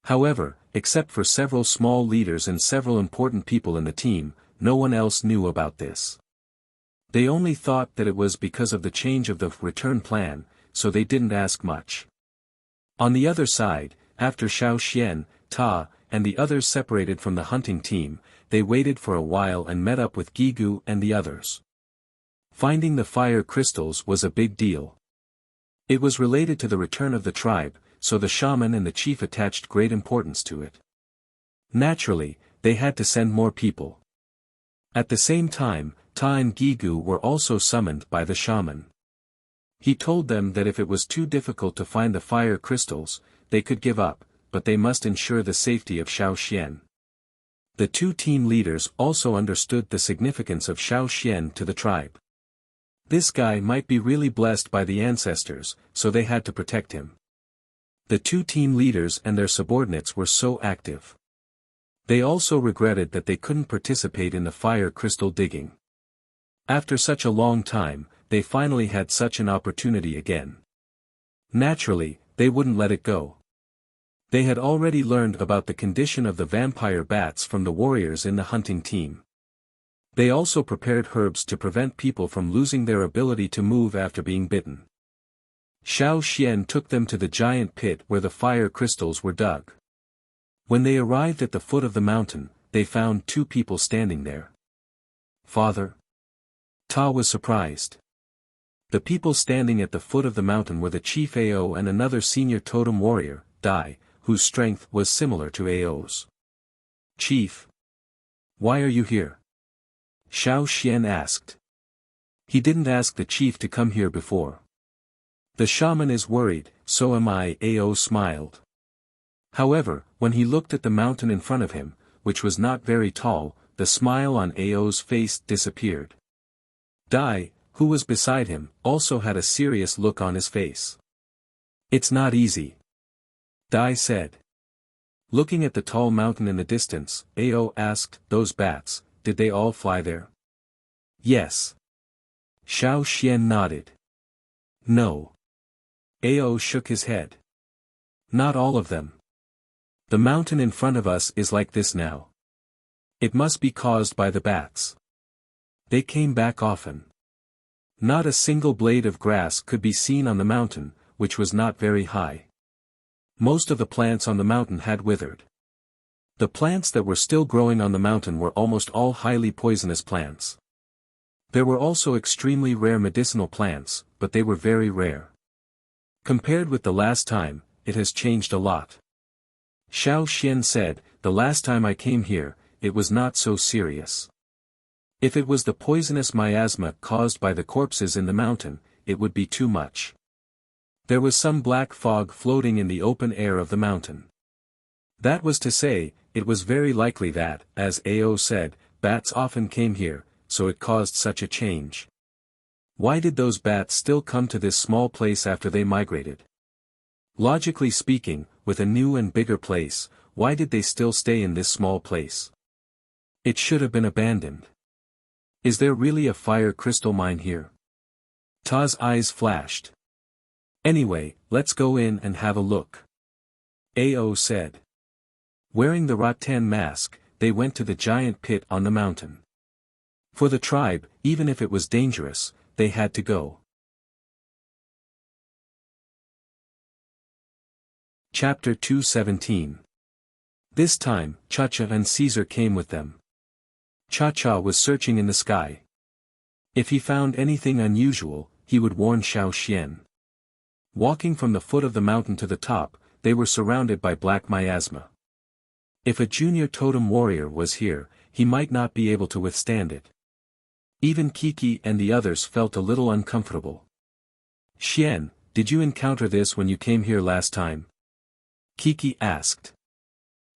However, except for several small leaders and several important people in the team, no one else knew about this. They only thought that it was because of the change of the return plan, so they didn't ask much. On the other side, after Xiao Xian, Ta, and the others separated from the hunting team, they waited for a while and met up with Gigu and the others. Finding the fire crystals was a big deal. It was related to the return of the tribe, so the shaman and the chief attached great importance to it. Naturally, they had to send more people. At the same time, Ta and Gigu were also summoned by the shaman. He told them that if it was too difficult to find the fire crystals, they could give up, but they must ensure the safety of Xiao Xian. The 2 team leaders also understood the significance of Xiao Xian to the tribe. This guy might be really blessed by the ancestors, so they had to protect him. The 2 team leaders and their subordinates were so active. They also regretted that they couldn't participate in the fire crystal digging. After such a long time, they finally had such an opportunity again. Naturally, they wouldn't let it go. They had already learned about the condition of the vampire bats from the warriors in the hunting team. They also prepared herbs to prevent people from losing their ability to move after being bitten. Xiao Xian took them to the giant pit where the fire crystals were dug. When they arrived at the foot of the mountain, they found two people standing there. Father? Ta was surprised. The people standing at the foot of the mountain were the chief Ao and another senior totem warrior, Dai, whose strength was similar to Ao's. Chief? Why are you here? Xiao Xian asked. He didn't ask the chief to come here before. The shaman is worried, so am I, Ao smiled. However, when he looked at the mountain in front of him, which was not very tall, the smile on Ao's face disappeared. Dai, who was beside him, also had a serious look on his face. It's not easy. Dai said. Looking at the tall mountain in the distance, Ao asked, those bats, did they all fly there? Yes. Xiao Xian nodded. No. Ao shook his head. Not all of them. The mountain in front of us is like this now. It must be caused by the bats. They came back often. Not a single blade of grass could be seen on the mountain, which was not very high. Most of the plants on the mountain had withered. The plants that were still growing on the mountain were almost all highly poisonous plants. There were also extremely rare medicinal plants, but they were very rare. Compared with the last time, it has changed a lot. Xiao Xian said, the last time I came here, it was not so serious. If it was the poisonous miasma caused by the corpses in the mountain, it would be too much. There was some black fog floating in the open air of the mountain. That was to say, it was very likely that, as Ao said, bats often came here, so it caused such a change. Why did those bats still come to this small place after they migrated? Logically speaking, with a new and bigger place, why did they still stay in this small place? It should have been abandoned. Is there really a fire crystal mine here? Ta's eyes flashed. Anyway, let's go in and have a look. Ao said. Wearing the rattan mask, they went to the giant pit on the mountain. For the tribe, even if it was dangerous, they had to go. Chapter 217. This time, Cha-Cha and Caesar came with them. Cha-Cha was searching in the sky. If he found anything unusual, he would warn Xiao Xian. Walking from the foot of the mountain to the top, they were surrounded by black miasma. If a junior totem warrior was here, he might not be able to withstand it. Even Kiki and the others felt a little uncomfortable. Xian, did you encounter this when you came here last time? Kiki asked.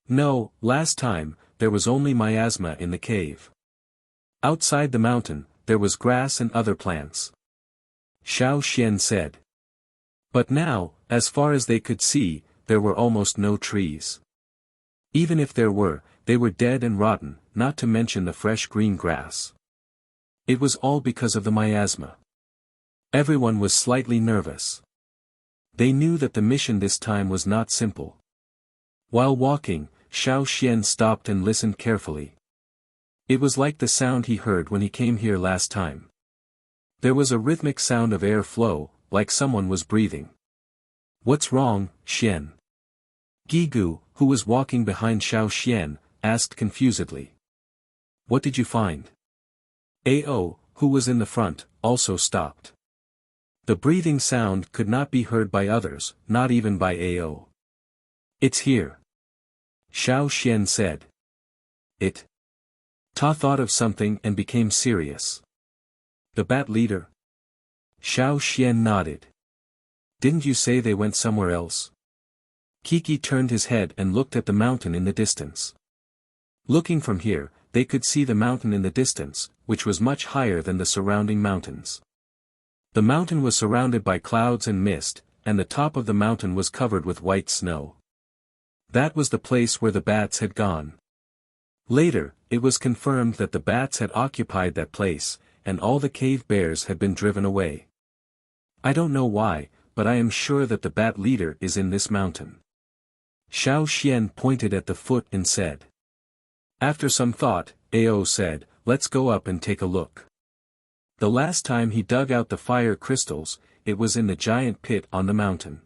No, last time, there was only miasma in the cave. Outside the mountain, there was grass and other plants. Xiao Xian said. But now, as far as they could see, there were almost no trees. Even if there were, they were dead and rotten, not to mention the fresh green grass. It was all because of the miasma. Everyone was slightly nervous. They knew that the mission this time was not simple. While walking, Xiao Xian stopped and listened carefully. It was like the sound he heard when he came here last time. There was a rhythmic sound of air flow, like someone was breathing. What's wrong, Xian? Gigu, who was walking behind Xiao Xian, asked confusedly. What did you find? Ao, who was in the front, also stopped. The breathing sound could not be heard by others, not even by Ao. It's here. Xiao Xian said. It. Ta thought of something and became serious. The bat leader? Xiao Xian nodded. Didn't you say they went somewhere else? Kiki turned his head and looked at the mountain in the distance. Looking from here, they could see the mountain in the distance, which was much higher than the surrounding mountains. The mountain was surrounded by clouds and mist, and the top of the mountain was covered with white snow. That was the place where the bats had gone. Later, it was confirmed that the bats had occupied that place, and all the cave bears had been driven away. I don't know why, but I am sure that the bat leader is in this mountain. Xiao Xian pointed at the foot and said. After some thought, Ao said, let's go up and take a look. The last time he dug out the fire crystals, it was in the giant pit on the mountain.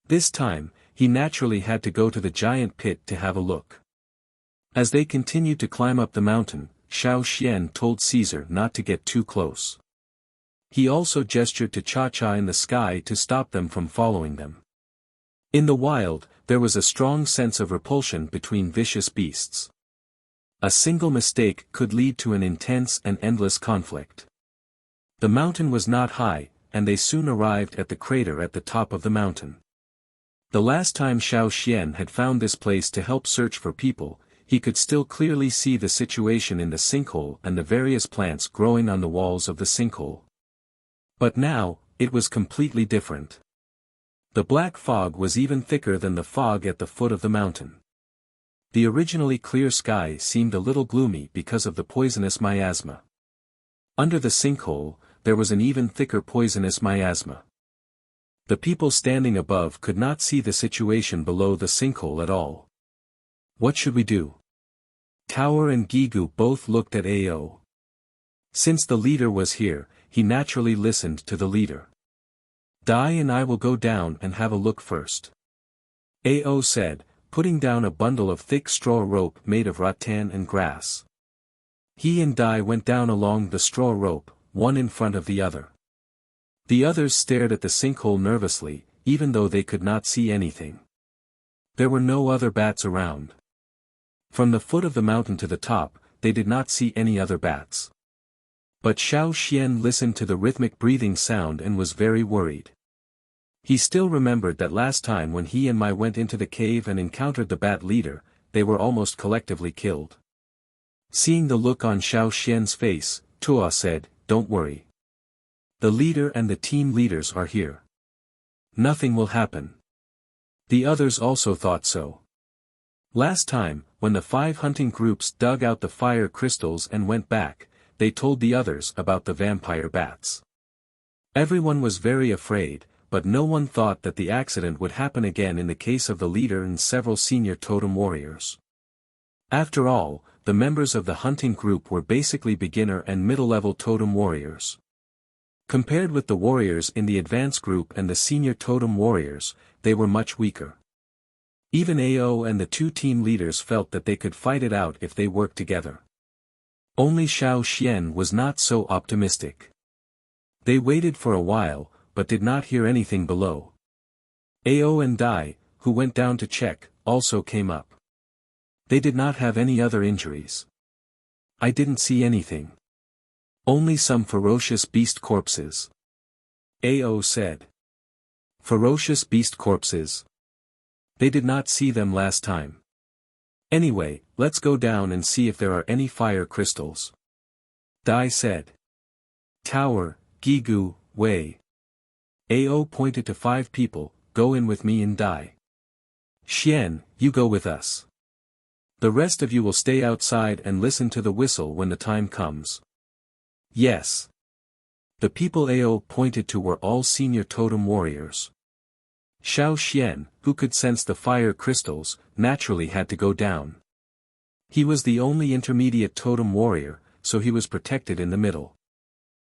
This time, he naturally had to go to the giant pit to have a look. As they continued to climb up the mountain, Xiao Xian told Caesar not to get too close. He also gestured to Cha-Cha in the sky to stop them from following them. In the wild, there was a strong sense of repulsion between vicious beasts. A single mistake could lead to an intense and endless conflict. The mountain was not high, and they soon arrived at the crater at the top of the mountain. The last time Xiao Xian had found this place to help search for people, he could still clearly see the situation in the sinkhole and the various plants growing on the walls of the sinkhole. But now, it was completely different. The black fog was even thicker than the fog at the foot of the mountain. The originally clear sky seemed a little gloomy because of the poisonous miasma. Under the sinkhole, there was an even thicker poisonous miasma. The people standing above could not see the situation below the sinkhole at all. What should we do? Tower and Gigu both looked at Ao. Since the leader was here, he naturally listened to the leader. Dai and I will go down and have a look first. Ao said, putting down a bundle of thick straw rope made of rattan and grass. He and Dai went down along the straw rope, one in front of the other. The others stared at the sinkhole nervously, even though they could not see anything. There were no other bats around. From the foot of the mountain to the top, they did not see any other bats. But Xiao Xian listened to the rhythmic breathing sound and was very worried. He still remembered that last time when he and Mai went into the cave and encountered the bat leader, they were almost collectively killed. Seeing the look on Xiao Xian's face, Tua said, "Don't worry. The leader and the team leaders are here. Nothing will happen." The others also thought so. Last time, when the 5 hunting groups dug out the fire crystals and went back, they told the others about the vampire bats. Everyone was very afraid, but no one thought that the accident would happen again in the case of the leader and several senior totem warriors. After all, the members of the hunting group were basically beginner and middle-level totem warriors. Compared with the warriors in the advanced group and the senior totem warriors, they were much weaker. Even Ao and the 2 team leaders felt that they could fight it out if they worked together. Only Xiao Xian was not so optimistic. They waited for a while, but did not hear anything below. Ao and Dai, who went down to check, also came up. They did not have any other injuries. I didn't see anything. Only some ferocious beast corpses. Ao said. Ferocious beast corpses. They did not see them last time. Anyway, let's go down and see if there are any fire crystals. Dai said. Tower, Gigu, Wei. Ao pointed to 5 people, go in with me and Dai. Xian, you go with us. The rest of you will stay outside and listen to the whistle when the time comes. Yes. The people Ao pointed to were all senior totem warriors. Xiao Xian, who could sense the fire crystals, naturally had to go down. He was the only intermediate totem warrior, so he was protected in the middle.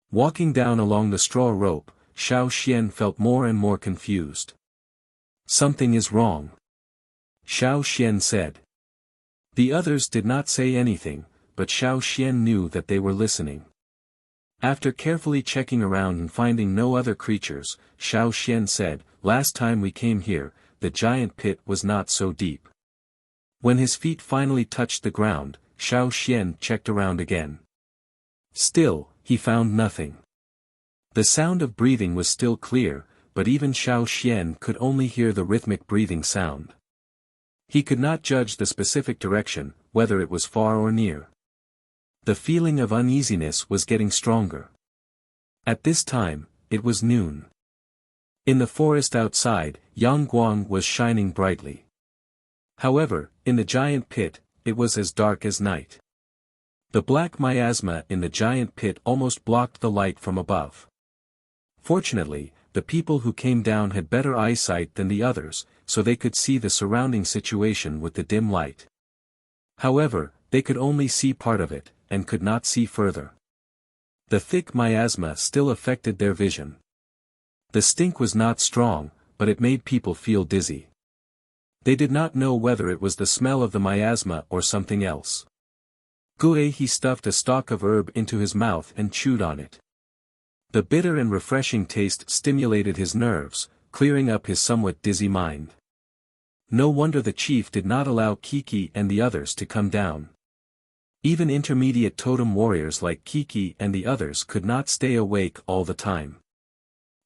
Walking down along the straw rope, Xiao Xian felt more and more confused. Something is wrong. Xiao Xian said. The others did not say anything, but Xiao Xian knew that they were listening. After carefully checking around and finding no other creatures, Xiao Xian said, last time we came here, the giant pit was not so deep. When his feet finally touched the ground, Xiao Xian checked around again. Still, he found nothing. The sound of breathing was still clear, but even Xiao Xian could only hear the rhythmic breathing sound. He could not judge the specific direction, whether it was far or near. The feeling of uneasiness was getting stronger. At this time, it was noon. In the forest outside, Yangguang was shining brightly. However, in the giant pit, it was as dark as night. The black miasma in the giant pit almost blocked the light from above. Fortunately, the people who came down had better eyesight than the others, so they could see the surrounding situation with the dim light. However, they could only see part of it, and could not see further. The thick miasma still affected their vision. The stink was not strong, but it made people feel dizzy. They did not know whether it was the smell of the miasma or something else. He stuffed a stalk of herb into his mouth and chewed on it. The bitter and refreshing taste stimulated his nerves, clearing up his somewhat dizzy mind. No wonder the chief did not allow Kiki and the others to come down. Even intermediate totem warriors like Kiki and the others could not stay awake all the time.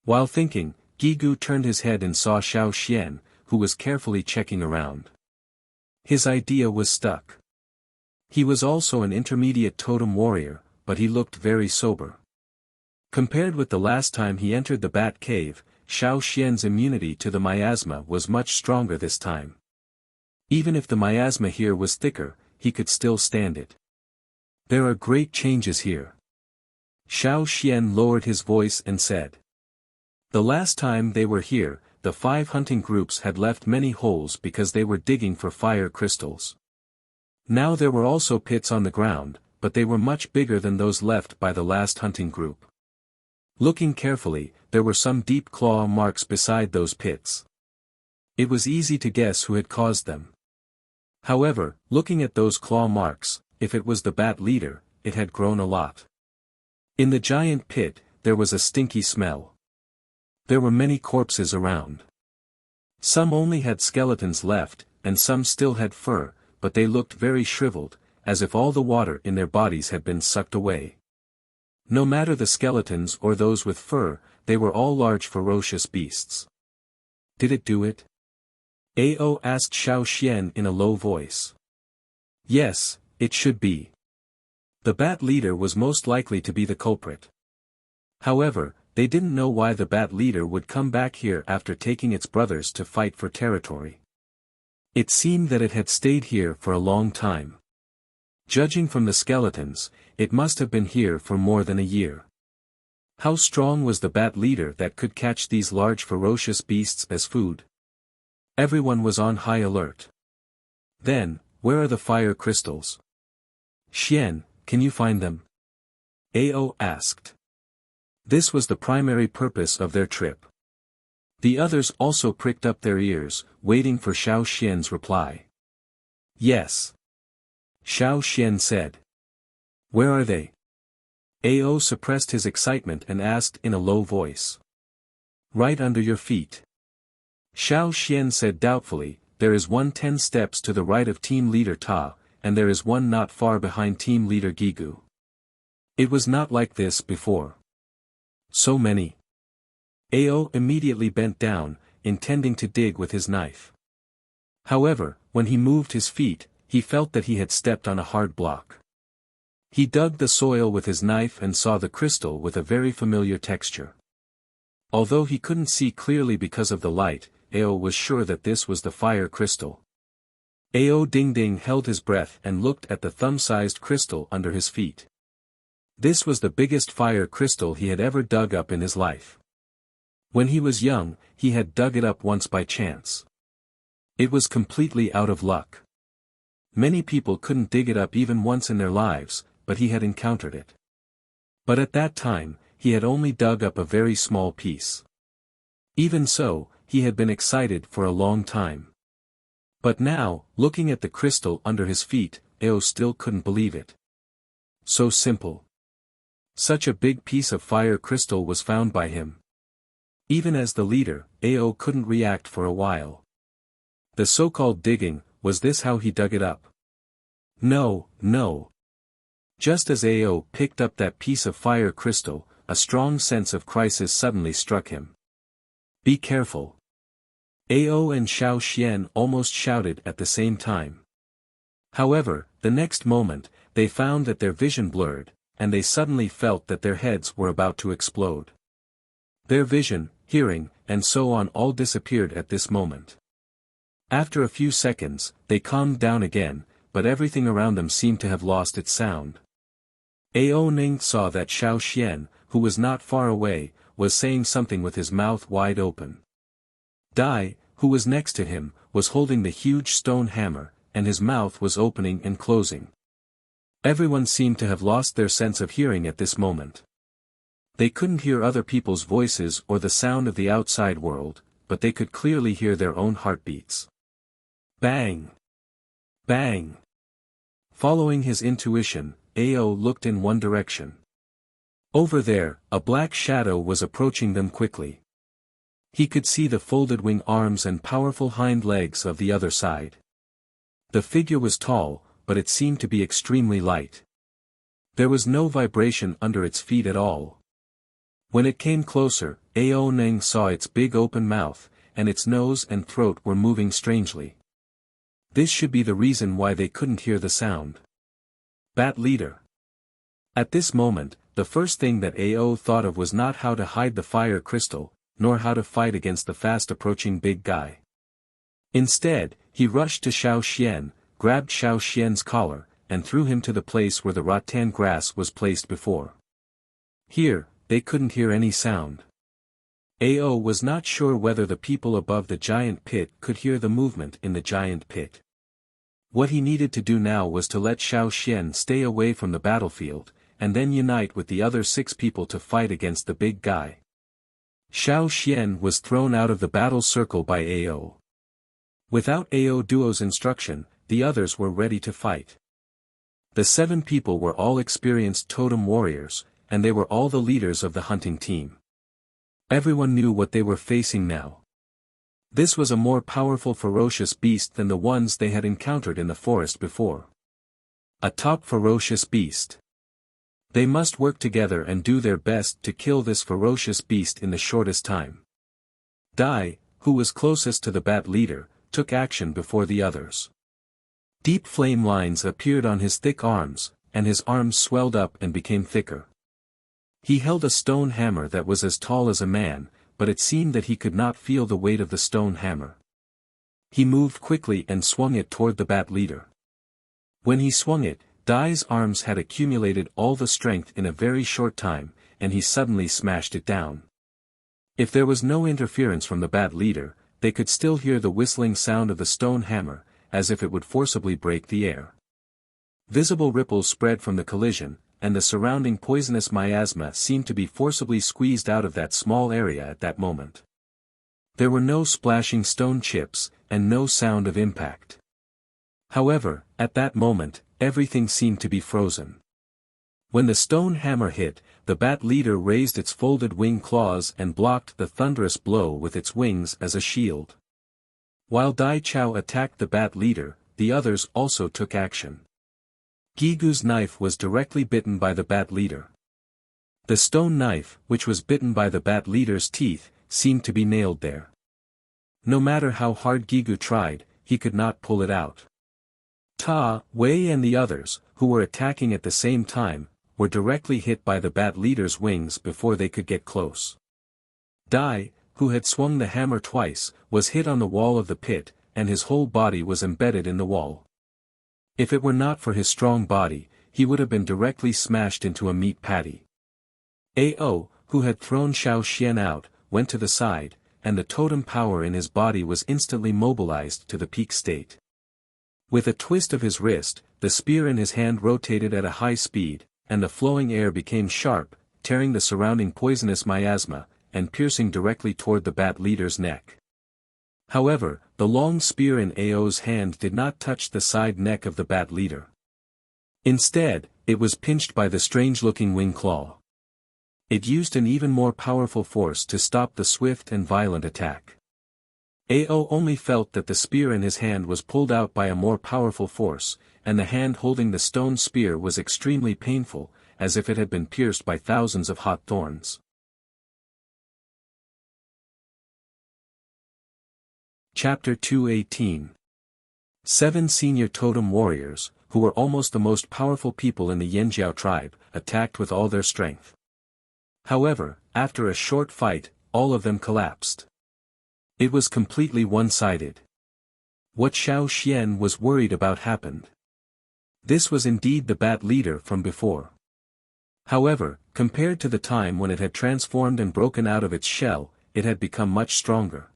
While thinking, Gigu turned his head and saw Xiao Xian, who was carefully checking around. His idea was stuck. He was also an intermediate totem warrior, but he looked very sober. Compared with the last time he entered the bat cave, Xiao Xian's immunity to the miasma was much stronger this time. Even if the miasma here was thicker, he could still stand it. There are great changes here. Xiao Xian lowered his voice and said. The last time they were here, the 5 hunting groups had left many holes because they were digging for fire crystals. Now there were also pits on the ground, but they were much bigger than those left by the last hunting group. Looking carefully, there were some deep claw marks beside those pits. It was easy to guess who had caused them. However, looking at those claw marks, if it was the bat leader, it had grown a lot. In the giant pit, there was a stinky smell. There were many corpses around. Some only had skeletons left, and some still had fur, but they looked very shriveled, as if all the water in their bodies had been sucked away. No matter the skeletons or those with fur, they were all large ferocious beasts. Did it do it? Ao asked Xiao Xian in a low voice. Yes, it should be. The bat leader was most likely to be the culprit. However, they didn't know why the bat leader would come back here after taking its brothers to fight for territory. It seemed that it had stayed here for a long time. Judging from the skeletons, it must have been here for more than a year. How strong was the bat leader that could catch these large ferocious beasts as food? Everyone was on high alert. Then, where are the fire crystals? Xian, can you find them? Ao asked. This was the primary purpose of their trip. The others also pricked up their ears, waiting for Xiao Xian's reply. Yes. Xiao Xian said. Where are they? Ao suppressed his excitement and asked in a low voice. Right under your feet. Xiao Xian said doubtfully, there is one 10 steps to the right of team leader Ta, and there is one not far behind team leader Gigu. It was not like this before. So many. Ao immediately bent down, intending to dig with his knife. However, when he moved his feet, he felt that he had stepped on a hard block. He dug the soil with his knife and saw the crystal with a very familiar texture. Although he couldn't see clearly because of the light, Ao was sure that this was the fire crystal. Ao Ding Ding held his breath and looked at the thumb-sized crystal under his feet. This was the biggest fire crystal he had ever dug up in his life. When he was young, he had dug it up once by chance. It was completely out of luck. Many people couldn't dig it up even once in their lives, but he had encountered it. But at that time, he had only dug up a very small piece. Even so, he had been excited for a long time. But now, looking at the crystal under his feet, Ao still couldn't believe it. So simple. Such a big piece of fire crystal was found by him. Even as the leader, Ao couldn't react for a while. The so-called digging, was this how he dug it up? No, no. Just as Ao picked up that piece of fire crystal, a strong sense of crisis suddenly struck him. Be careful. Ao and Xiao Xian almost shouted at the same time. However, the next moment, they found that their vision blurred, and they suddenly felt that their heads were about to explode. Their vision, hearing, and so on all disappeared at this moment. After a few seconds, they calmed down again, but everything around them seemed to have lost its sound. Ao Ning saw that Xiao Xian, who was not far away, was saying something with his mouth wide open. Dai, who was next to him, was holding the huge stone hammer, and his mouth was opening and closing. Everyone seemed to have lost their sense of hearing at this moment. They couldn't hear other people's voices or the sound of the outside world, but they could clearly hear their own heartbeats. Bang! Bang! Following his intuition, Ao looked in one direction. Over there, a black shadow was approaching them quickly. He could see the folded wing arms and powerful hind legs of the other side. The figure was tall, but it seemed to be extremely light. There was no vibration under its feet at all. When it came closer, Ao Neng saw its big open mouth, and its nose and throat were moving strangely. This should be the reason why they couldn't hear the sound. Bat leader. At this moment, the first thing that Ao thought of was not how to hide the fire crystal, nor how to fight against the fast-approaching big guy. Instead, he rushed to Xiao Xian, grabbed Xiao Xian's collar, and threw him to the place where the rattan grass was placed before. Here, they couldn't hear any sound. Ao was not sure whether the people above the giant pit could hear the movement in the giant pit. What he needed to do now was to let Xiao Xian stay away from the battlefield, and then unite with the other 6 people to fight against the big guy. Xiao Xian was thrown out of the battle circle by Ao. Without Ao Duo's instruction, the others were ready to fight. The 7 people were all experienced totem warriors, and they were all the leaders of the hunting team. Everyone knew what they were facing now. This was a more powerful ferocious beast than the ones they had encountered in the forest before. A top ferocious beast. They must work together and do their best to kill this ferocious beast in the shortest time. Dai, who was closest to the bat leader, took action before the others. Deep flame lines appeared on his thick arms, and his arms swelled up and became thicker. He held a stone hammer that was as tall as a man, but it seemed that he could not feel the weight of the stone hammer. He moved quickly and swung it toward the bat leader. When he swung it, Dai's arms had accumulated all the strength in a very short time, and he suddenly smashed it down. If there was no interference from the bat leader, they could still hear the whistling sound of the stone hammer, as if it would forcibly break the air. Visible ripples spread from the collision, and the surrounding poisonous miasma seemed to be forcibly squeezed out of that small area at that moment. There were no splashing stone chips, and no sound of impact. However, at that moment, everything seemed to be frozen. When the stone hammer hit, the bat leader raised its folded wing claws and blocked the thunderous blow with its wings as a shield. While Dai Chao attacked the bat leader, the others also took action. Gigu's knife was directly bitten by the bat leader. The stone knife, which was bitten by the bat leader's teeth, seemed to be nailed there. No matter how hard Gigu tried, he could not pull it out. Ta, Wei and the others, who were attacking at the same time, were directly hit by the bat leader's wings before they could get close. Dai, who had swung the hammer twice, was hit on the wall of the pit, and his whole body was embedded in the wall. If it were not for his strong body, he would have been directly smashed into a meat patty. Ao, who had thrown Xiao Xian out, went to the side, and the totem power in his body was instantly mobilized to the peak state. With a twist of his wrist, the spear in his hand rotated at a high speed, and the flowing air became sharp, tearing the surrounding poisonous miasma, and piercing directly toward the bat leader's neck. However, the long spear in Ao's hand did not touch the side neck of the bat leader. Instead, it was pinched by the strange-looking wing claw. It used an even more powerful force to stop the swift and violent attack. Ao only felt that the spear in his hand was pulled out by a more powerful force, and the hand holding the stone spear was extremely painful, as if it had been pierced by thousands of hot thorns. Chapter 218. 7 senior totem warriors, who were almost the most powerful people in the Yanjiao tribe, attacked with all their strength. However, after a short fight, all of them collapsed. It was completely one-sided. What Xiao Xian was worried about happened. This was indeed the bat leader from before. However, compared to the time when it had transformed and broken out of its shell, it had become much stronger.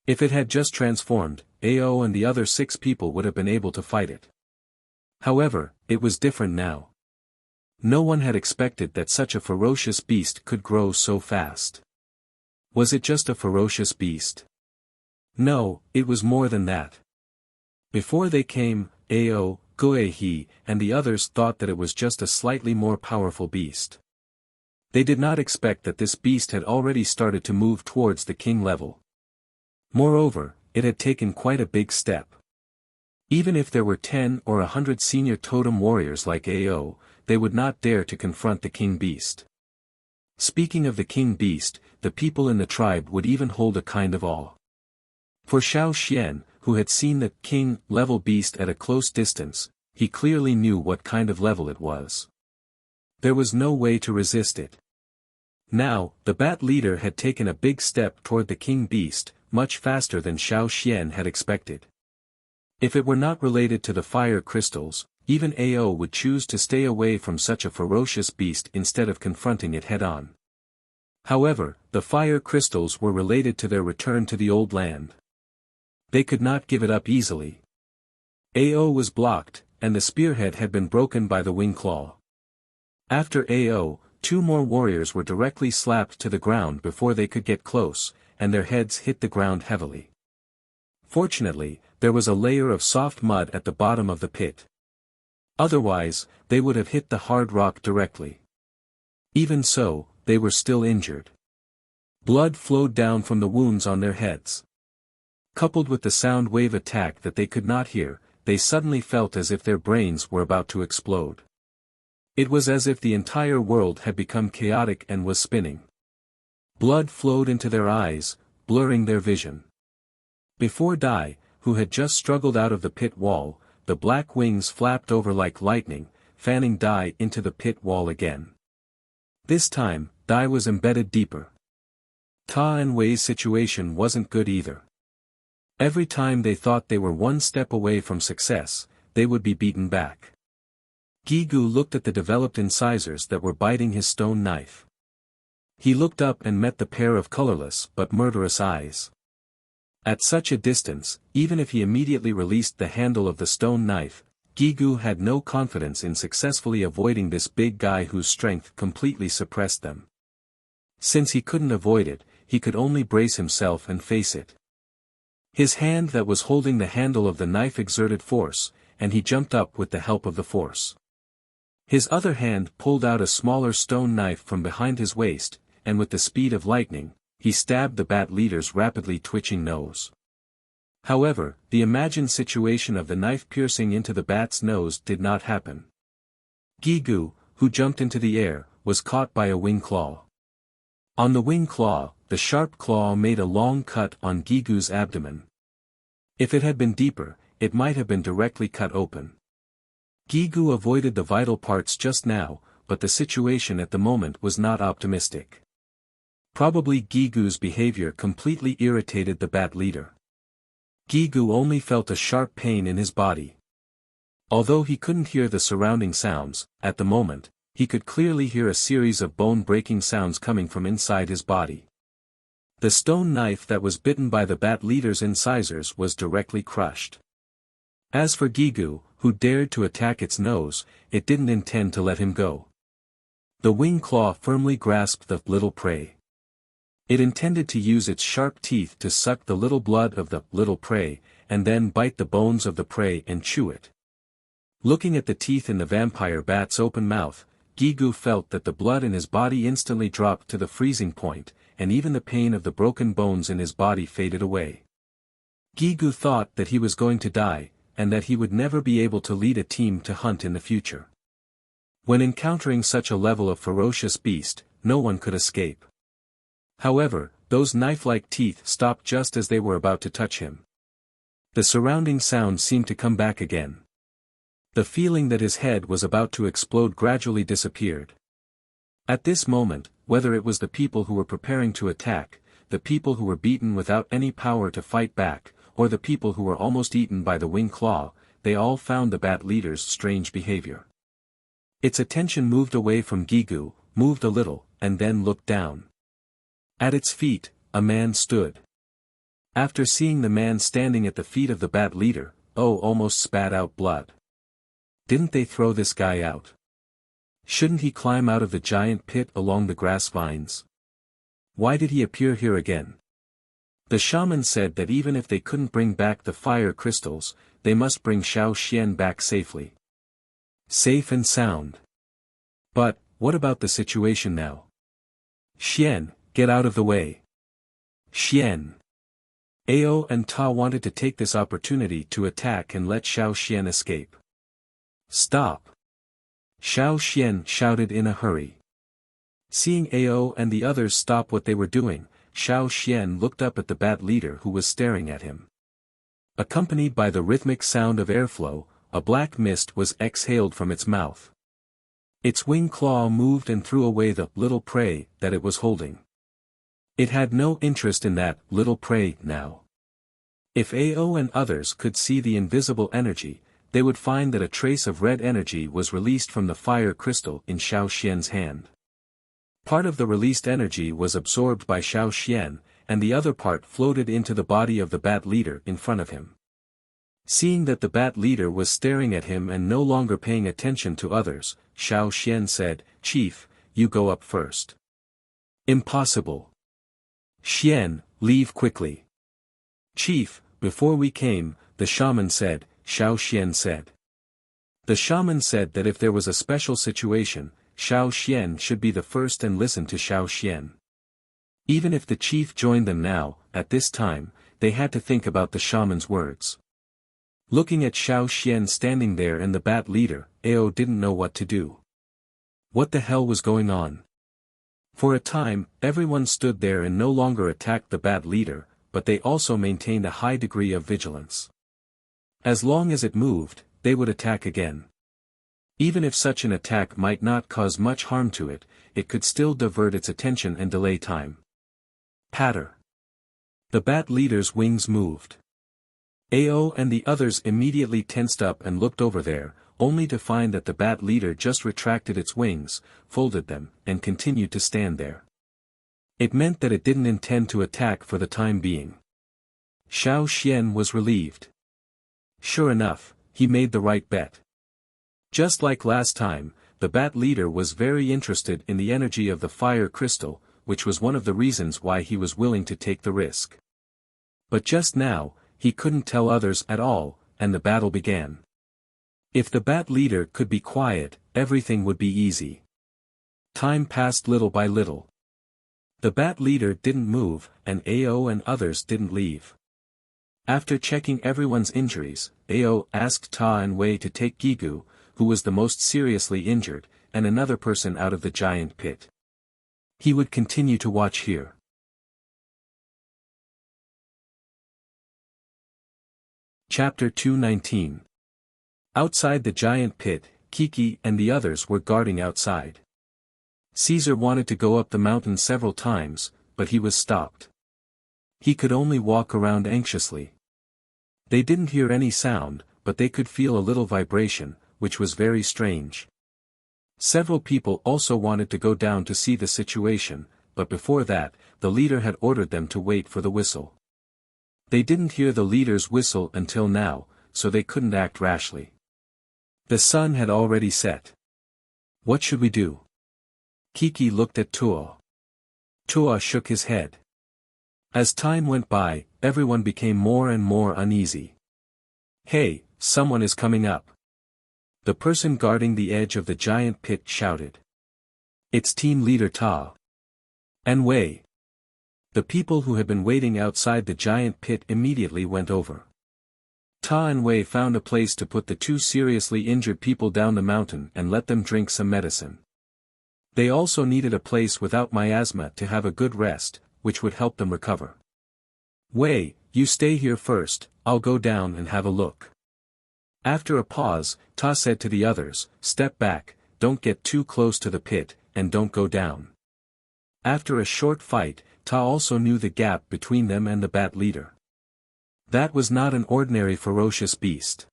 If it had just transformed, Ao and the other 6 people would have been able to fight it. However, it was different now. No one had expected that such a ferocious beast could grow so fast. Was it just a ferocious beast? No, it was more than that. Before they came, Ao, Goehi, and the others thought that it was just a slightly more powerful beast. They did not expect that this beast had already started to move towards the king level. Moreover, it had taken quite a big step. Even if there were 10 or 100 senior totem warriors like Ao, they would not dare to confront the king beast. Speaking of the king beast, the people in the tribe would even hold a kind of awe. For Xiao Xian, who had seen the king-level beast at a close distance, he clearly knew what kind of level it was. There was no way to resist it. Now, the bat leader had taken a big step toward the king beast, much faster than Xiao Xian had expected. If it were not related to the fire crystals, even Ao would choose to stay away from such a ferocious beast instead of confronting it head-on. However, the fire crystals were related to their return to the old land. They could not give it up easily. Ao was blocked, and the spearhead had been broken by the wing claw. After Ao, 2 more warriors were directly slapped to the ground before they could get close, and their heads hit the ground heavily. Fortunately, there was a layer of soft mud at the bottom of the pit. Otherwise, they would have hit the hard rock directly. Even so, they were still injured. Blood flowed down from the wounds on their heads. Coupled with the sound wave attack that they could not hear, they suddenly felt as if their brains were about to explode. It was as if the entire world had become chaotic and was spinning. Blood flowed into their eyes, blurring their vision. Before Dai, who had just struggled out of the pit wall, the black wings flapped over like lightning, fanning Dai into the pit wall again. This time, Dai was embedded deeper. Ta and Wei's situation wasn't good either. Every time they thought they were one step away from success, they would be beaten back. Gigu looked at the developed incisors that were biting his stone knife. He looked up and met the pair of colorless but murderous eyes. At such a distance, even if he immediately released the handle of the stone knife, Gigu had no confidence in successfully avoiding this big guy whose strength completely suppressed them. Since he couldn't avoid it, he could only brace himself and face it. His hand that was holding the handle of the knife exerted force, and he jumped up with the help of the force. His other hand pulled out a smaller stone knife from behind his waist, and with the speed of lightning, he stabbed the bat leader's rapidly twitching nose. However, the imagined situation of the knife piercing into the bat's nose did not happen. Gigu, who jumped into the air, was caught by a wing claw. On the wing claw, the sharp claw made a long cut on Gigu's abdomen. If it had been deeper, it might have been directly cut open. Gigu avoided the vital parts just now, but the situation at the moment was not optimistic. Probably Gigu's behavior completely irritated the bat leader. Gigu only felt a sharp pain in his body. Although he couldn't hear the surrounding sounds, at the moment, he could clearly hear a series of bone-breaking sounds coming from inside his body. The stone knife that was bitten by the bat leader's incisors was directly crushed. As for Gigu, who dared to attack its nose, it didn't intend to let him go. The wing claw firmly grasped the little prey. It intended to use its sharp teeth to suck the little blood of the little prey, and then bite the bones of the prey and chew it. Looking at the teeth in the vampire bat's open mouth, Gigu felt that the blood in his body instantly dropped to the freezing point, and even the pain of the broken bones in his body faded away. Gigu thought that he was going to die, and that he would never be able to lead a team to hunt in the future. When encountering such a level of ferocious beast, no one could escape. However, those knife-like teeth stopped just as they were about to touch him. The surrounding sound seemed to come back again. The feeling that his head was about to explode gradually disappeared. At this moment, whether it was the people who were preparing to attack, the people who were beaten without any power to fight back, or the people who were almost eaten by the wing claw, they all found the bat leader's strange behavior. Its attention moved away from Gigu, moved a little, and then looked down. At its feet, a man stood. After seeing the man standing at the feet of the bat leader, almost spat out blood. Didn't they throw this guy out? Shouldn't he climb out of the giant pit along the grass vines? Why did he appear here again? The shaman said that even if they couldn't bring back the fire crystals, they must bring Xiao Xian back safely. Safe and sound. But, what about the situation now? Xian, get out of the way. Xian. Ao and Ta wanted to take this opportunity to attack and let Xiao Xian escape. Stop! Xiao Xian shouted in a hurry. Seeing Ao and the others stop what they were doing, Xiao Xian looked up at the bat leader who was staring at him. Accompanied by the rhythmic sound of airflow, a black mist was exhaled from its mouth. Its wing claw moved and threw away the little prey that it was holding. It had no interest in that little prey now. If Ao and others could see the invisible energy, they would find that a trace of red energy was released from the fire crystal in Xiao Xian's hand. Part of the released energy was absorbed by Xiao Xian, and the other part floated into the body of the bat leader in front of him. Seeing that the bat leader was staring at him and no longer paying attention to others, Xiao Xian said, "Chief, you go up first." "Impossible. Xian, leave quickly." "Chief, before we came," the shaman said, Xiao Xian said. The shaman said that if there was a special situation, Xiao Xian should be the first and listen to Xiao Xian. Even if the chief joined them now, at this time, they had to think about the shaman's words. Looking at Xiao Xian standing there and the bat leader, Ao didn't know what to do. What the hell was going on? For a time, everyone stood there and no longer attacked the bat leader, but they also maintained a high degree of vigilance. As long as it moved, they would attack again. Even if such an attack might not cause much harm to it, it could still divert its attention and delay time. Patter. The bat leader's wings moved. Ao and the others immediately tensed up and looked over there, only to find that the bat leader just retracted its wings, folded them, and continued to stand there. It meant that it didn't intend to attack for the time being. Xiao Xian was relieved. Sure enough, he made the right bet. Just like last time, the bat leader was very interested in the energy of the fire crystal, which was one of the reasons why he was willing to take the risk. But just now, he couldn't tell others at all, and the battle began. If the bat leader could be quiet, everything would be easy. Time passed little by little. The bat leader didn't move, and Ao and others didn't leave. After checking everyone's injuries, Ao asked Ta and Wei to take Gigu, who was the most seriously injured, and another person out of the giant pit. He would continue to watch here. Chapter 219. Outside the giant pit, Kiki and the others were guarding outside. Caesar wanted to go up the mountain several times, but he was stopped. He could only walk around anxiously. They didn't hear any sound, but they could feel a little vibration, which was very strange. Several people also wanted to go down to see the situation, but before that, the leader had ordered them to wait for the whistle. They didn't hear the leader's whistle until now, so they couldn't act rashly. The sun had already set. What should we do? Kiki looked at Tuo. Tuo shook his head. As time went by, everyone became more and more uneasy. Hey, someone is coming up. The person guarding the edge of the giant pit shouted. It's team leader Ta. And Wei. The people who had been waiting outside the giant pit immediately went over. Ta and Wei found a place to put the two seriously injured people down the mountain and let them drink some medicine. They also needed a place without miasma to have a good rest, which would help them recover. Wei, you stay here first, I'll go down and have a look. After a pause, Ta said to the others, step back, don't get too close to the pit, and don't go down. After a short fight, Ta also knew the gap between them and the bat leader. That was not an ordinary ferocious beast.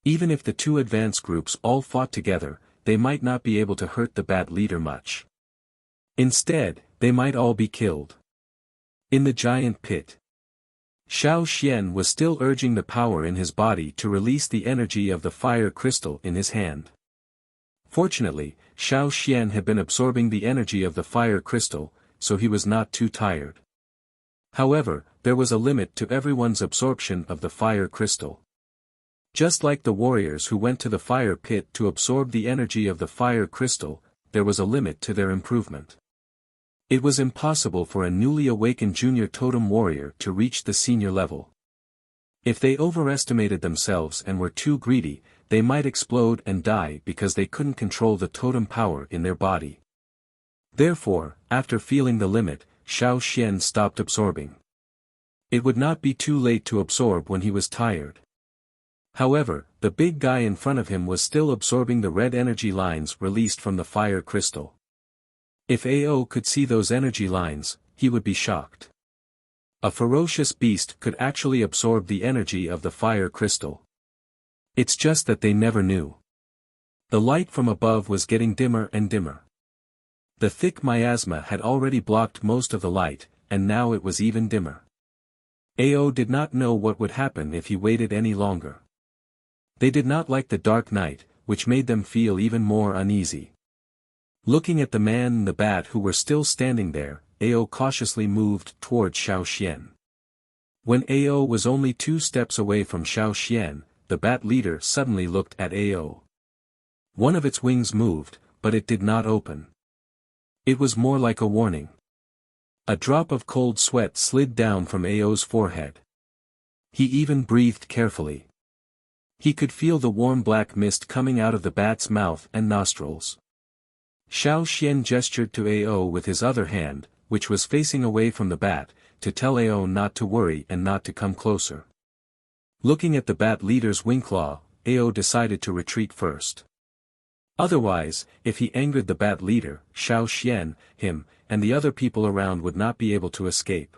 Even if the two advance groups all fought together, they might not be able to hurt the bat leader much. Instead, they might all be killed. In the giant pit, Xiao Xian was still urging the power in his body to release the energy of the fire crystal in his hand. Fortunately, Xiao Xian had been absorbing the energy of the fire crystal, so he was not too tired. However, there was a limit to everyone's absorption of the fire crystal. Just like the warriors who went to the fire pit to absorb the energy of the fire crystal, there was a limit to their improvement. It was impossible for a newly awakened junior totem warrior to reach the senior level. If they overestimated themselves and were too greedy, they might explode and die because they couldn't control the totem power in their body. Therefore, after feeling the limit, Xiao Xian stopped absorbing. It would not be too late to absorb when he was tired. However, the big guy in front of him was still absorbing the red energy lines released from the fire crystal. If Ao could see those energy lines, he would be shocked. A ferocious beast could actually absorb the energy of the fire crystal. It's just that they never knew. The light from above was getting dimmer and dimmer. The thick miasma had already blocked most of the light, and now it was even dimmer. Ao did not know what would happen if he waited any longer. They did not like the dark night, which made them feel even more uneasy. Looking at the man and the bat who were still standing there, Ao cautiously moved toward Xiao Xian. When Ao was only 2 steps away from Xiao Xian, the bat leader suddenly looked at Ao. One of its wings moved, but it did not open. It was more like a warning. A drop of cold sweat slid down from Ao's forehead. He even breathed carefully. He could feel the warm black mist coming out of the bat's mouth and nostrils. Xiao Xian gestured to Ao with his other hand, which was facing away from the bat, to tell Ao not to worry and not to come closer. Looking at the bat leader's wing claw, Ao decided to retreat first. Otherwise, if he angered the bat leader, Xiao Xian, him, and the other people around would not be able to escape.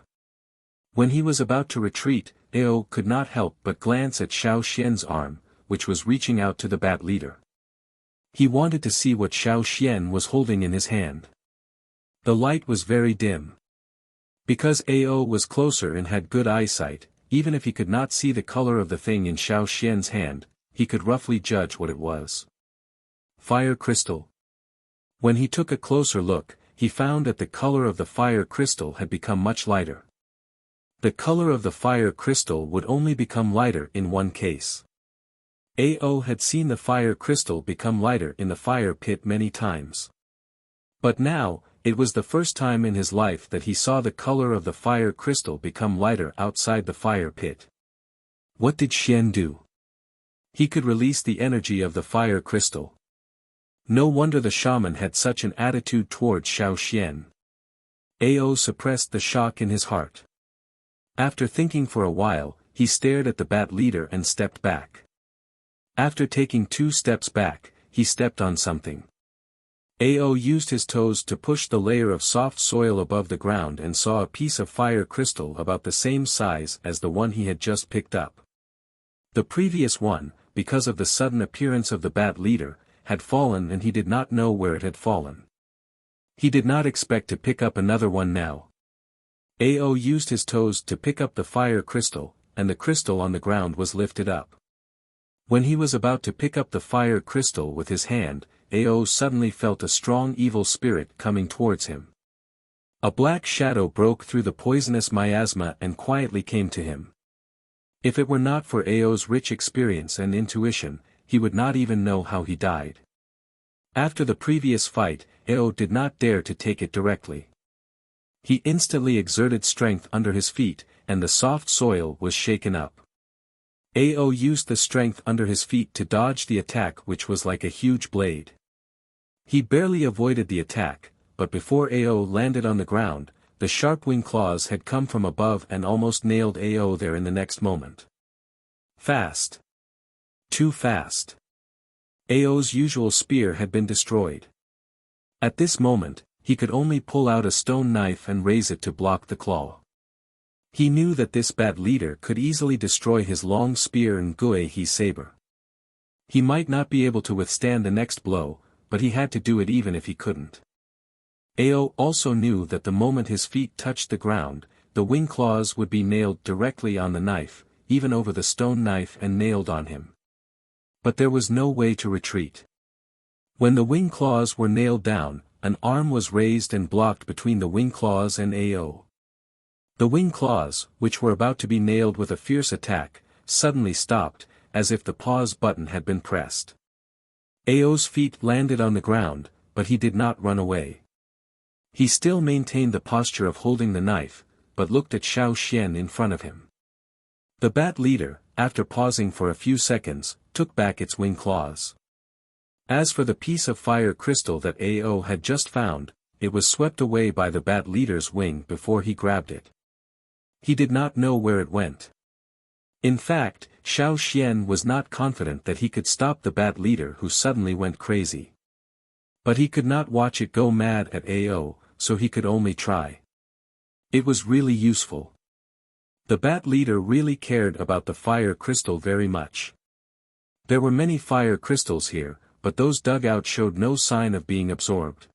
When he was about to retreat, Ao could not help but glance at Xiao Xian's arm, which was reaching out to the bat leader. He wanted to see what Xiao Xian was holding in his hand. The light was very dim. Because Ao was closer and had good eyesight, even if he could not see the color of the thing in Xiao Xian's hand, he could roughly judge what it was. Fire crystal. When he took a closer look, he found that the color of the fire crystal had become much lighter. The color of the fire crystal would only become lighter in one case. Ao had seen the fire crystal become lighter in the fire pit many times. But now, it was the first time in his life that he saw the color of the fire crystal become lighter outside the fire pit. What did Xian do? He could release the energy of the fire crystal. No wonder the shaman had such an attitude toward Xiao Xian. Ao suppressed the shock in his heart. After thinking for a while, he stared at the bat leader and stepped back. After taking 2 steps back, he stepped on something. Ao used his toes to push the layer of soft soil above the ground and saw a piece of fire crystal about the same size as the one he had just picked up. The previous one, because of the sudden appearance of the bat leader, had fallen and he did not know where it had fallen. He did not expect to pick up another one now. Ao used his toes to pick up the fire crystal, and the crystal on the ground was lifted up. When he was about to pick up the fire crystal with his hand, Ao suddenly felt a strong evil spirit coming towards him. A black shadow broke through the poisonous miasma and quietly came to him. If it were not for Ao's rich experience and intuition, he would not even know how he died. After the previous fight, Ao did not dare to take it directly. He instantly exerted strength under his feet, and the soft soil was shaken up. Ao used the strength under his feet to dodge the attack, which was like a huge blade. He barely avoided the attack, but before Ao landed on the ground, the sharp wing claws had come from above and almost nailed Ao there in the next moment. Fast. Too fast. Ao's usual spear had been destroyed. At this moment, he could only pull out a stone knife and raise it to block the claw. He knew that this bat leader could easily destroy his long spear and Guei saber. He might not be able to withstand the next blow, but he had to do it even if he couldn't. Ao also knew that the moment his feet touched the ground, the wing claws would be nailed directly on the knife, even over the stone knife and nailed on him. But there was no way to retreat. When the wing claws were nailed down, an arm was raised and blocked between the wing claws and Ao. The wing claws, which were about to be nailed with a fierce attack, suddenly stopped, as if the pause button had been pressed. Ao's feet landed on the ground, but he did not run away. He still maintained the posture of holding the knife, but looked at Xiao Xian in front of him. The bat leader, after pausing for a few seconds, took back its wing claws. As for the piece of fire crystal that Ao had just found, it was swept away by the bat leader's wing before he grabbed it. He did not know where it went. In fact, Xiao Xian was not confident that he could stop the bat leader who suddenly went crazy. But he could not watch it go mad at Ao, so he could only try. It was really useful. The bat leader really cared about the fire crystal very much. There were many fire crystals here, but those dug out showed no sign of being absorbed.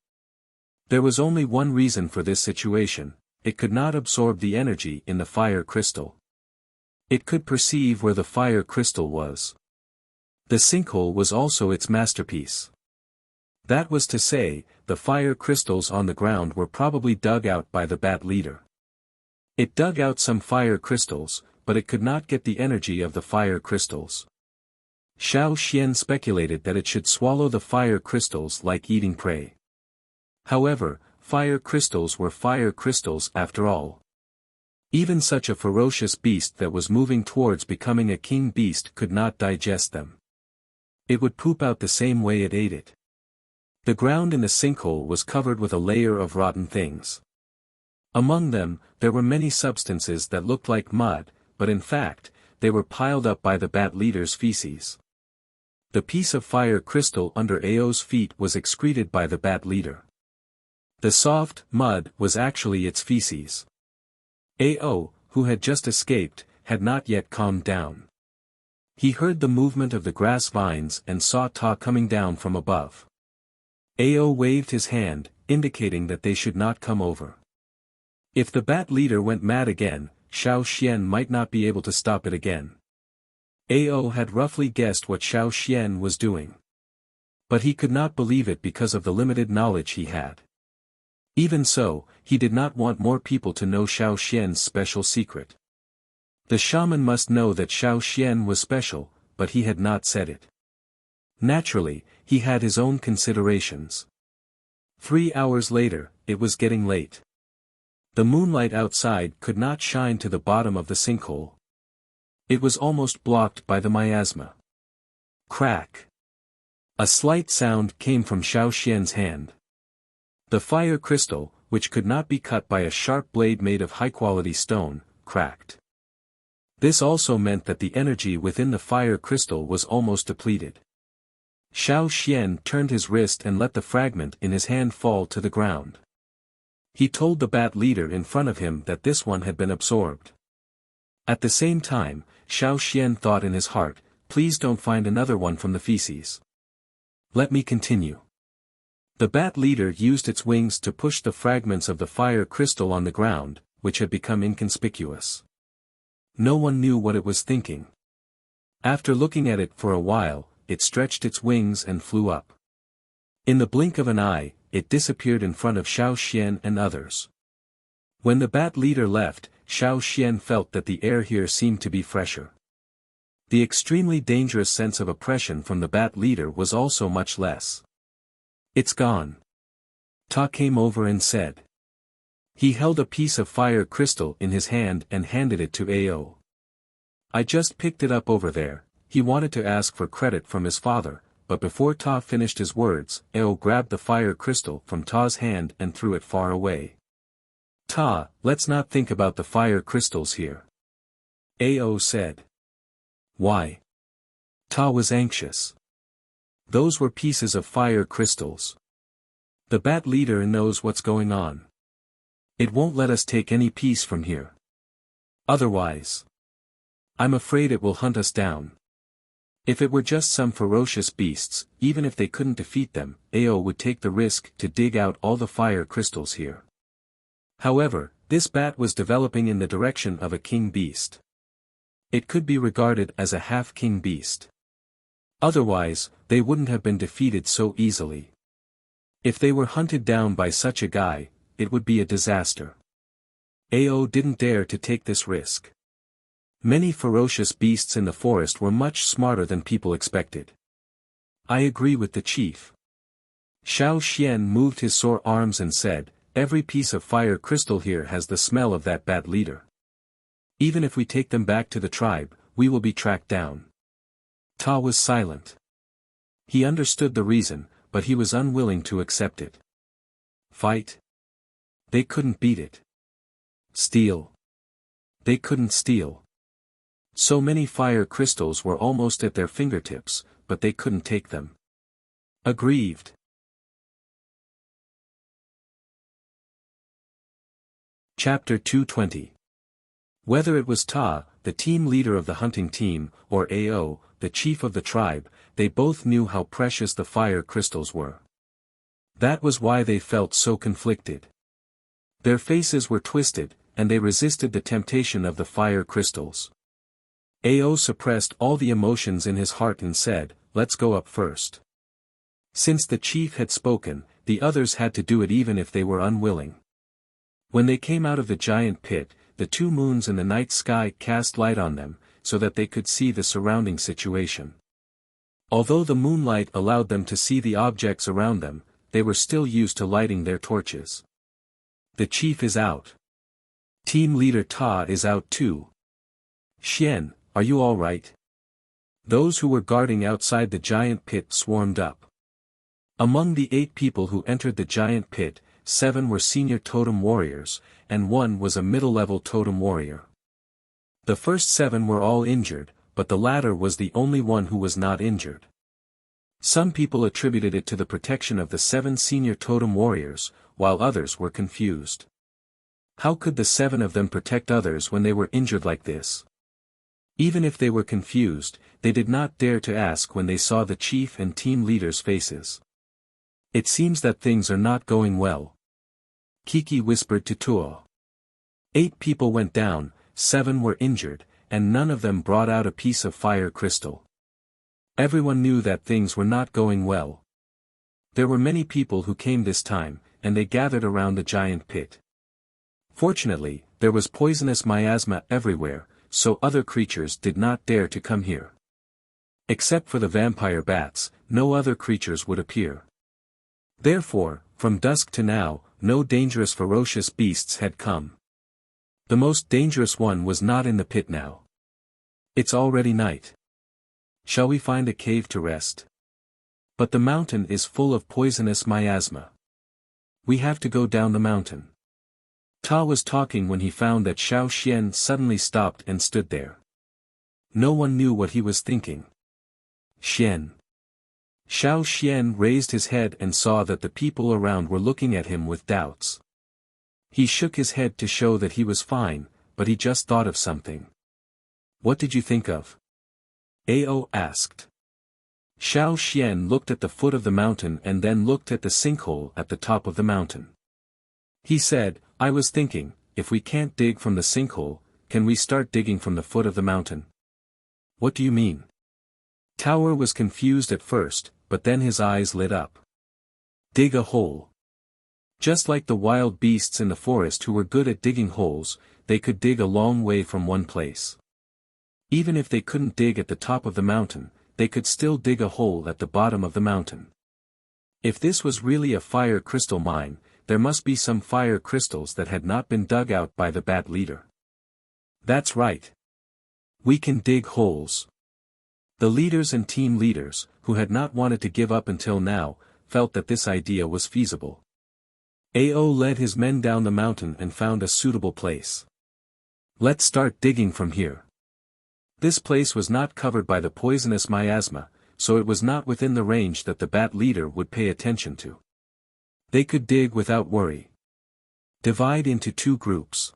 There was only one reason for this situation: it could not absorb the energy in the fire crystal. It could perceive where the fire crystal was. The sinkhole was also its masterpiece. That was to say, the fire crystals on the ground were probably dug out by the bat leader. It dug out some fire crystals, but it could not get the energy of the fire crystals. Xiao Xian speculated that it should swallow the fire crystals like eating prey. However, fire crystals were fire crystals after all. Even such a ferocious beast that was moving towards becoming a king beast could not digest them. It would poop out the same way it ate it. The ground in the sinkhole was covered with a layer of rotten things. Among them, there were many substances that looked like mud, but in fact, they were piled up by the bat leader's feces. The piece of fire crystal under Ao's feet was excreted by the bat leader. The soft mud was actually its feces. Ao, who had just escaped, had not yet calmed down. He heard the movement of the grass vines and saw Ta coming down from above. Ao waved his hand, indicating that they should not come over. If the bat leader went mad again, Xiao Xian might not be able to stop it again. Ao had roughly guessed what Xiao Xian was doing. But he could not believe it because of the limited knowledge he had. Even so, he did not want more people to know Xiao Xian's special secret. The shaman must know that Xiao Xian was special, but he had not said it. Naturally, he had his own considerations. 3 hours later, it was getting late. The moonlight outside could not shine to the bottom of the sinkhole. It was almost blocked by the miasma. Crack! A slight sound came from Xiao Xian's hand. The fire crystal, which could not be cut by a sharp blade made of high-quality stone, cracked. This also meant that the energy within the fire crystal was almost depleted. Xiao Xian turned his wrist and let the fragment in his hand fall to the ground. He told the bat leader in front of him that this one had been absorbed. At the same time, Xiao Xian thought in his heart, "Please don't find another one from the feces. Let me continue." The bat leader used its wings to push the fragments of the fire crystal on the ground, which had become inconspicuous. No one knew what it was thinking. After looking at it for a while, it stretched its wings and flew up. In the blink of an eye, it disappeared in front of Xiao Xian and others. When the bat leader left, Xiao Xian felt that the air here seemed to be fresher. The extremely dangerous sense of oppression from the bat leader was also much less. "It's gone." Ta came over and said. He held a piece of fire crystal in his hand and handed it to Ao. "I just picked it up over there." He wanted to ask for credit from his father, but before Ta finished his words, Ao grabbed the fire crystal from Ta's hand and threw it far away. "Ta, let's not think about the fire crystals here," Ao said. "Why?" Ta was anxious. Those were pieces of fire crystals. The bat leader knows what's going on. It won't let us take any piece from here. Otherwise, I'm afraid it will hunt us down. If it were just some ferocious beasts, even if they couldn't defeat them, Ao would take the risk to dig out all the fire crystals here. However, this bat was developing in the direction of a king beast. It could be regarded as a half-king beast. Otherwise, they wouldn't have been defeated so easily. If they were hunted down by such a guy, it would be a disaster. Ao didn't dare to take this risk. Many ferocious beasts in the forest were much smarter than people expected. I agree with the chief. Xiao Xian moved his sore arms and said, every piece of fire crystal here has the smell of that bad leader. Even if we take them back to the tribe, we will be tracked down. Ta was silent. He understood the reason, but he was unwilling to accept it. Fight? They couldn't beat it. Steal? They couldn't steal. So many fire crystals were almost at their fingertips, but they couldn't take them. Aggrieved. Chapter 220. Whether it was Ta, the team leader of the hunting team, or Ao, the chief of the tribe, they both knew how precious the fire crystals were. That was why they felt so conflicted. Their faces were twisted, and they resisted the temptation of the fire crystals. Ao suppressed all the emotions in his heart and said, let's go up first. Since the chief had spoken, the others had to do it even if they were unwilling. When they came out of the giant pit, the two moons in the night sky cast light on them, so that they could see the surrounding situation. Although the moonlight allowed them to see the objects around them, they were still used to lighting their torches. The chief is out. Team leader Ta is out too. Xian, are you all right? Those who were guarding outside the giant pit swarmed up. Among the 8 people who entered the giant pit, 7 were senior totem warriors, and 1 was a middle-level totem warrior. The first 7 were all injured, but the latter was the only one who was not injured. Some people attributed it to the protection of the 7 senior totem warriors, while others were confused. How could the 7 of them protect others when they were injured like this? Even if they were confused, they did not dare to ask when they saw the chief and team leaders' faces. It seems that things are not going well. Kiki whispered to Tuo. 8 people went down, 7 were injured, and none of them brought out a piece of fire crystal. Everyone knew that things were not going well. There were many people who came this time, and they gathered around the giant pit. Fortunately, there was poisonous miasma everywhere, so other creatures did not dare to come here. Except for the vampire bats, no other creatures would appear. Therefore, from dusk to now, no dangerous ferocious beasts had come. The most dangerous one was not in the pit now. It's already night. Shall we find a cave to rest? But the mountain is full of poisonous miasma. We have to go down the mountain. Ta was talking when he found that Xiao Xian suddenly stopped and stood there. No one knew what he was thinking. Xian. Xiao Xian raised his head and saw that the people around were looking at him with doubts. He shook his head to show that he was fine, but he just thought of something. What did you think of? Ao asked. Xiao Xian looked at the foot of the mountain and then looked at the sinkhole at the top of the mountain. He said, I was thinking, if we can't dig from the sinkhole, can we start digging from the foot of the mountain? What do you mean? Tower was confused at first, but then his eyes lit up. Dig a hole. Just like the wild beasts in the forest who were good at digging holes, they could dig a long way from one place. Even if they couldn't dig at the top of the mountain, they could still dig a hole at the bottom of the mountain. If this was really a fire crystal mine, there must be some fire crystals that had not been dug out by the bat leader. That's right. We can dig holes. The leaders and team leaders, who had not wanted to give up until now, felt that this idea was feasible. Ao led his men down the mountain and found a suitable place. Let's start digging from here. This place was not covered by the poisonous miasma, so it was not within the range that the bat leader would pay attention to. They could dig without worry. Divide into 2 groups.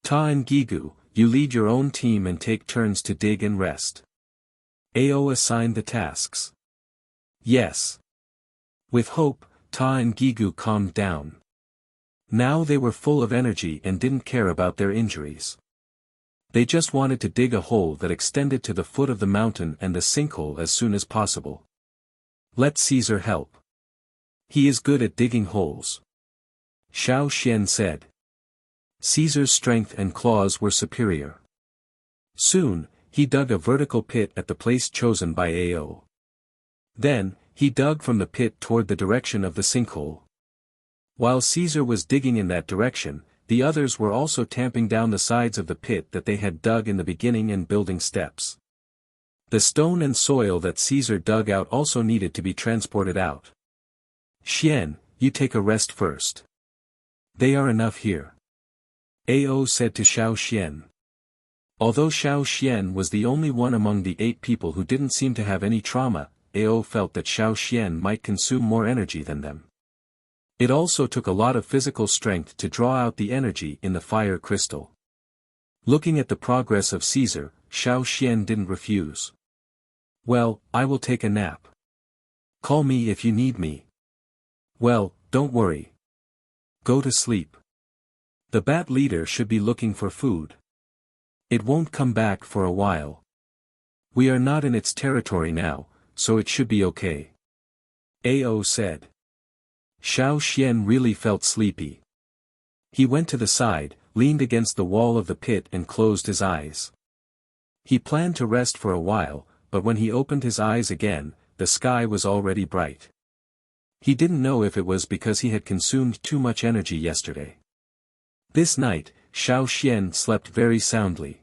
Ta and Gigu, you lead your own team and take turns to dig and rest. Ao assigned the tasks. Yes. With hope, Ta and Gigu calmed down. Now they were full of energy and didn't care about their injuries. They just wanted to dig a hole that extended to the foot of the mountain and the sinkhole as soon as possible. Let Caesar help. He is good at digging holes. Xiao Xian said. Caesar's strength and claws were superior. Soon, he dug a vertical pit at the place chosen by Ao. Then, he dug from the pit toward the direction of the sinkhole. While Caesar was digging in that direction, the others were also tamping down the sides of the pit that they had dug in the beginning and building steps. The stone and soil that Caesar dug out also needed to be transported out. Xian, you take a rest first. They are enough here. Ao said to Xiao Xian. Although Xiao Xian was the only one among the 8 people who didn't seem to have any trauma, Ao felt that Xiao Xian might consume more energy than them. It also took a lot of physical strength to draw out the energy in the fire crystal. Looking at the progress of Caesar, Xiao Xian didn't refuse. Well, I will take a nap. Call me if you need me. Well, don't worry. Go to sleep. The bat leader should be looking for food. It won't come back for a while. We are not in its territory now, so it should be okay. Ao said. Xiao Xian really felt sleepy. He went to the side, leaned against the wall of the pit and closed his eyes. He planned to rest for a while, but when he opened his eyes again, the sky was already bright. He didn't know if it was because he had consumed too much energy yesterday. This night, Xiao Xian slept very soundly.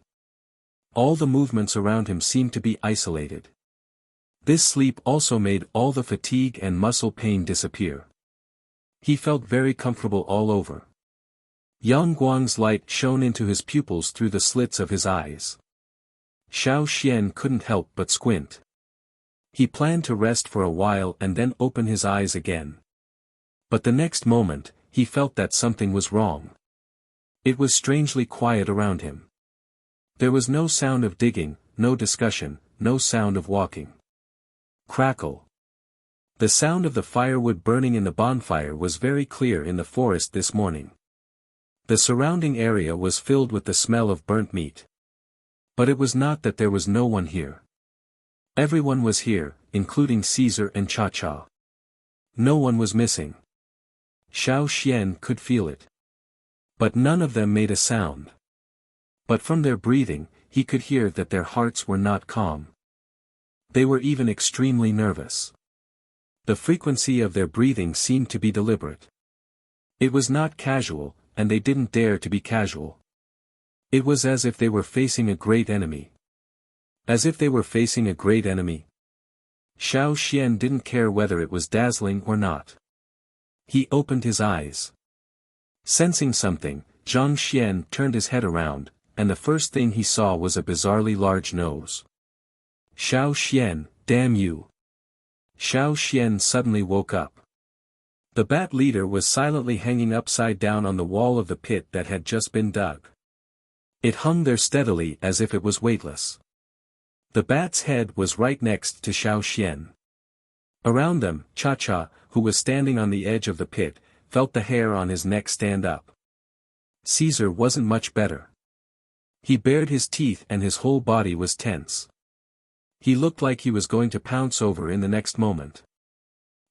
All the movements around him seemed to be isolated. This sleep also made all the fatigue and muscle pain disappear. He felt very comfortable all over. Yang Guang's light shone into his pupils through the slits of his eyes. Xiao Xian couldn't help but squint. He planned to rest for a while and then open his eyes again. But the next moment, he felt that something was wrong. It was strangely quiet around him. There was no sound of digging, no discussion, no sound of walking. Crackle. The sound of the firewood burning in the bonfire was very clear in the forest this morning. The surrounding area was filled with the smell of burnt meat. But it was not that there was no one here. Everyone was here, including Caesar and Cha-Cha. No one was missing. Xiao Xian could feel it. But none of them made a sound. But from their breathing, he could hear that their hearts were not calm. They were even extremely nervous. The frequency of their breathing seemed to be deliberate. It was not casual, and they didn't dare to be casual. It was as if they were facing a great enemy. As if they were facing a great enemy. Xiao Xian didn't care whether it was dazzling or not. He opened his eyes. Sensing something, Zhang Xian turned his head around, and the first thing he saw was a bizarrely large nose. Xiao Xian, damn you! Xiao Xian suddenly woke up. The bat leader was silently hanging upside down on the wall of the pit that had just been dug. It hung there steadily as if it was weightless. The bat's head was right next to Xiao Xian. Around them, Cha-Cha, who was standing on the edge of the pit, felt the hair on his neck stand up. Caesar wasn't much better. He bared his teeth and his whole body was tense. He looked like he was going to pounce over in the next moment.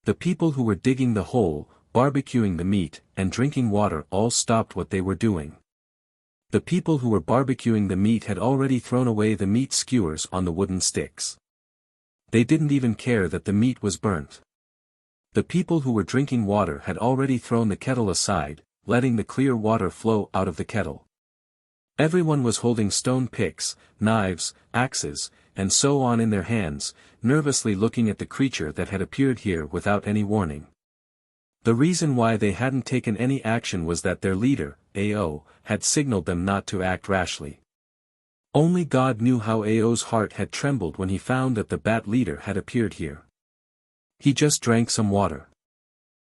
The people who were digging the hole, barbecuing the meat, and drinking water all stopped what they were doing. The people who were barbecuing the meat had already thrown away the meat skewers on the wooden sticks. They didn't even care that the meat was burnt. The people who were drinking water had already thrown the kettle aside, letting the clear water flow out of the kettle. Everyone was holding stone picks, knives, axes, and so on in their hands, nervously looking at the creature that had appeared here without any warning. The reason why they hadn't taken any action was that their leader, Ao, had signaled them not to act rashly. Only God knew how Ao's heart had trembled when he found that the bat leader had appeared here. He just drank some water.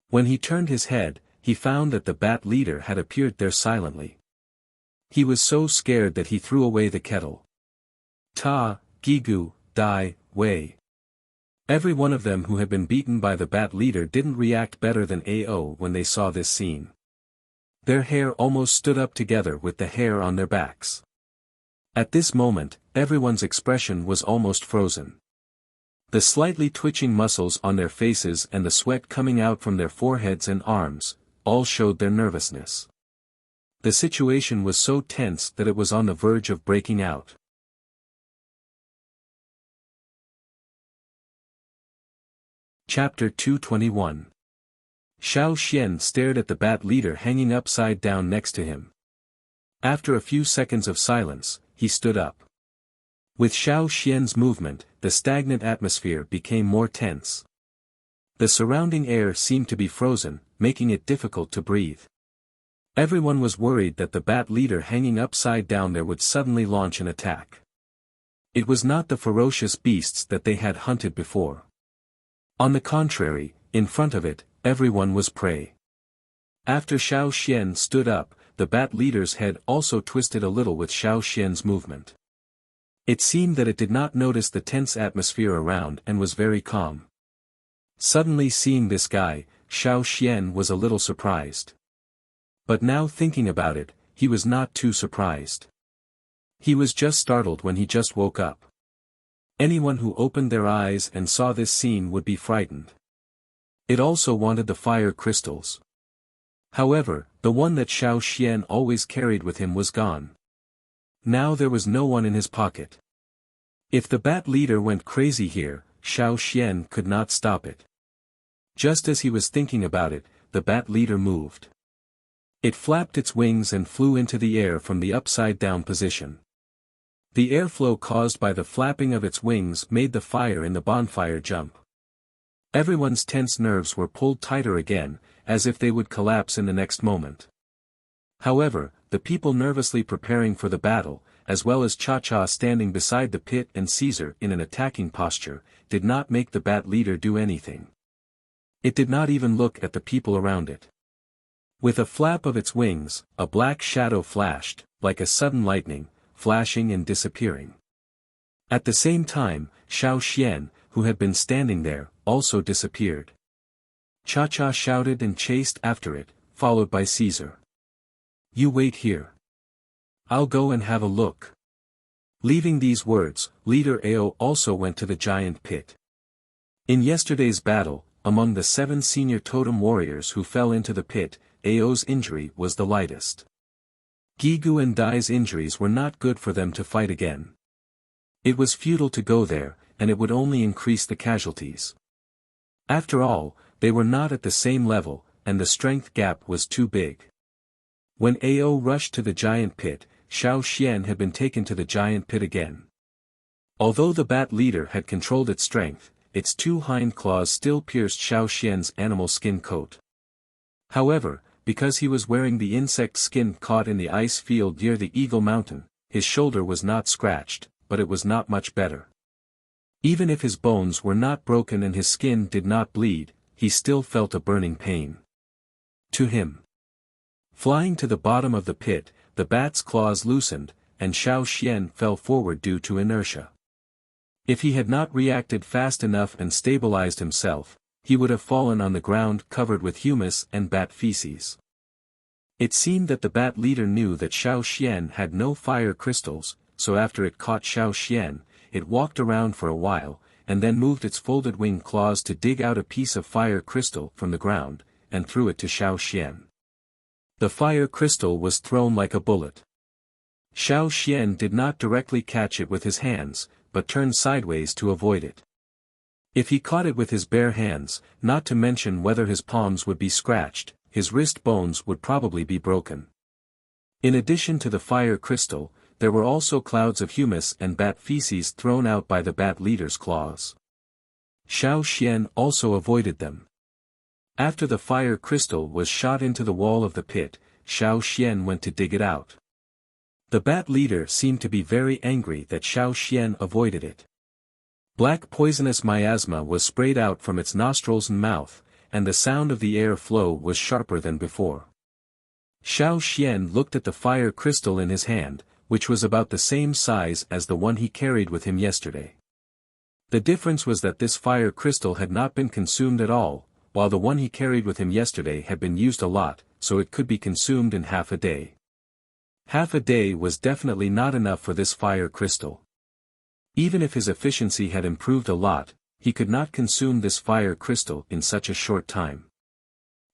When he turned his head, he found that the bat leader had appeared there silently. He was so scared that he threw away the kettle. Ta, Gigu, Dai, Wei. Every one of them who had been beaten by the bat leader didn't react better than Ao when they saw this scene. Their hair almost stood up together with the hair on their backs. At this moment, everyone's expression was almost frozen. The slightly twitching muscles on their faces and the sweat coming out from their foreheads and arms, all showed their nervousness. The situation was so tense that it was on the verge of breaking out. Chapter 221. Xiao Xian stared at the bat leader hanging upside down next to him. After a few seconds of silence, he stood up. With Xiao Xian's movement, the stagnant atmosphere became more tense. The surrounding air seemed to be frozen, making it difficult to breathe. Everyone was worried that the bat leader hanging upside down there would suddenly launch an attack. It was not the ferocious beasts that they had hunted before. On the contrary, in front of it, everyone was prey. After Xiao Xian stood up, the bat leader's head also twisted a little with Xiao Xian's movement. It seemed that it did not notice the tense atmosphere around and was very calm. Suddenly seeing this guy, Xiao Xian was a little surprised. But now thinking about it, he was not too surprised. He was just startled when he just woke up. Anyone who opened their eyes and saw this scene would be frightened. It also wanted the fire crystals. However, the one that Xiao Xian always carried with him was gone. Now there was no one in his pocket. If the bat leader went crazy here, Xiao Xian could not stop it. Just as he was thinking about it, the bat leader moved. It flapped its wings and flew into the air from the upside-down position. The airflow caused by the flapping of its wings made the fire in the bonfire jump. Everyone's tense nerves were pulled tighter again, as if they would collapse in the next moment. However, the people nervously preparing for the battle, as well as Cha-Cha standing beside the pit and Caesar in an attacking posture, did not make the bat leader do anything. It did not even look at the people around it. With a flap of its wings, a black shadow flashed, like a sudden lightning, flashing and disappearing. At the same time, Xiao Xian, who had been standing there, also disappeared. Cha-Cha shouted and chased after it, followed by Caesar. "You wait here. I'll go and have a look." Leaving these words, leader Ao also went to the giant pit. In yesterday's battle, among the 7 senior totem warriors who fell into the pit, Ao's injury was the lightest. Gigu and Dai's injuries were not good for them to fight again. It was futile to go there, and it would only increase the casualties. After all, they were not at the same level, and the strength gap was too big. When Ao rushed to the giant pit, Xiao Xian had been taken to the giant pit again. Although the bat leader had controlled its strength, its 2 hind claws still pierced Xiao Xian's animal skin coat. However, because he was wearing the insect skin caught in the ice field near the Eagle Mountain, his shoulder was not scratched, but it was not much better. Even if his bones were not broken and his skin did not bleed, he still felt a burning pain. To him. Flying to the bottom of the pit, the bat's claws loosened, and Xiao Xian fell forward due to inertia. If he had not reacted fast enough and stabilized himself, he would have fallen on the ground covered with humus and bat feces. It seemed that the bat leader knew that Xiao Xian had no fire crystals, so after it caught Xiao Xian, it walked around for a while, and then moved its folded wing claws to dig out a piece of fire crystal from the ground, and threw it to Xiao Xian. The fire crystal was thrown like a bullet. Xiao Xian did not directly catch it with his hands, but turned sideways to avoid it. If he caught it with his bare hands, not to mention whether his palms would be scratched, his wrist bones would probably be broken. In addition to the fire crystal, there were also clouds of humus and bat feces thrown out by the bat leader's claws. Xiao Xian also avoided them. After the fire crystal was shot into the wall of the pit, Xiao Xian went to dig it out. The bat leader seemed to be very angry that Xiao Xian avoided it. Black poisonous miasma was sprayed out from its nostrils and mouth, and the sound of the air flow was sharper than before. Xiao Xian looked at the fire crystal in his hand, which was about the same size as the one he carried with him yesterday. The difference was that this fire crystal had not been consumed at all, while the one he carried with him yesterday had been used a lot, so it could be consumed in half a day. Half a day was definitely not enough for this fire crystal. Even if his efficiency had improved a lot, he could not consume this fire crystal in such a short time.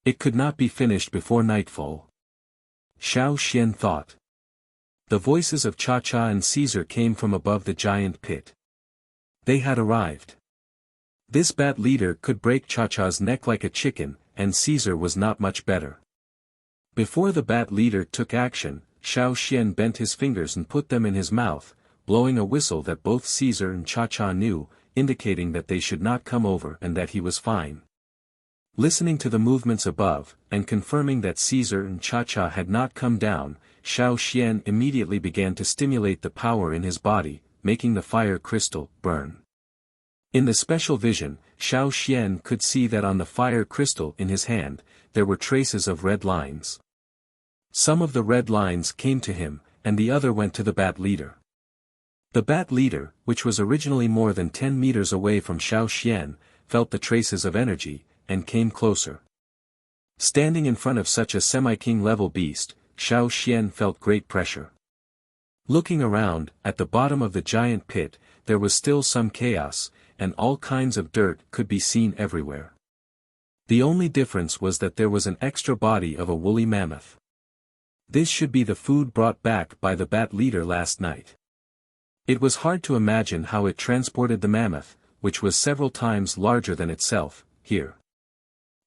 It could not be finished before nightfall. Xiao Xian thought. The voices of Cha-Cha and Caesar came from above the giant pit. They had arrived. This bat leader could break Cha-Cha's neck like a chicken, and Caesar was not much better. Before the bat leader took action, Xiao Xian bent his fingers and put them in his mouth, blowing a whistle that both Caesar and Cha-Cha knew, indicating that they should not come over and that he was fine. Listening to the movements above, and confirming that Caesar and Cha-Cha had not come down, Xiao Xian immediately began to stimulate the power in his body, making the fire crystal burn. In the special vision, Xiao Xian could see that on the fire crystal in his hand, there were traces of red lines. Some of the red lines came to him, and the other went to the bat leader. The bat leader, which was originally more than 10 meters away from Xiao Xian, felt the traces of energy, and came closer. Standing in front of such a semi-king level beast, Xiao Xian felt great pressure. Looking around, at the bottom of the giant pit, there was still some chaos, and all kinds of dirt could be seen everywhere. The only difference was that there was an extra body of a woolly mammoth. This should be the food brought back by the bat leader last night. It was hard to imagine how it transported the mammoth, which was several times larger than itself, here.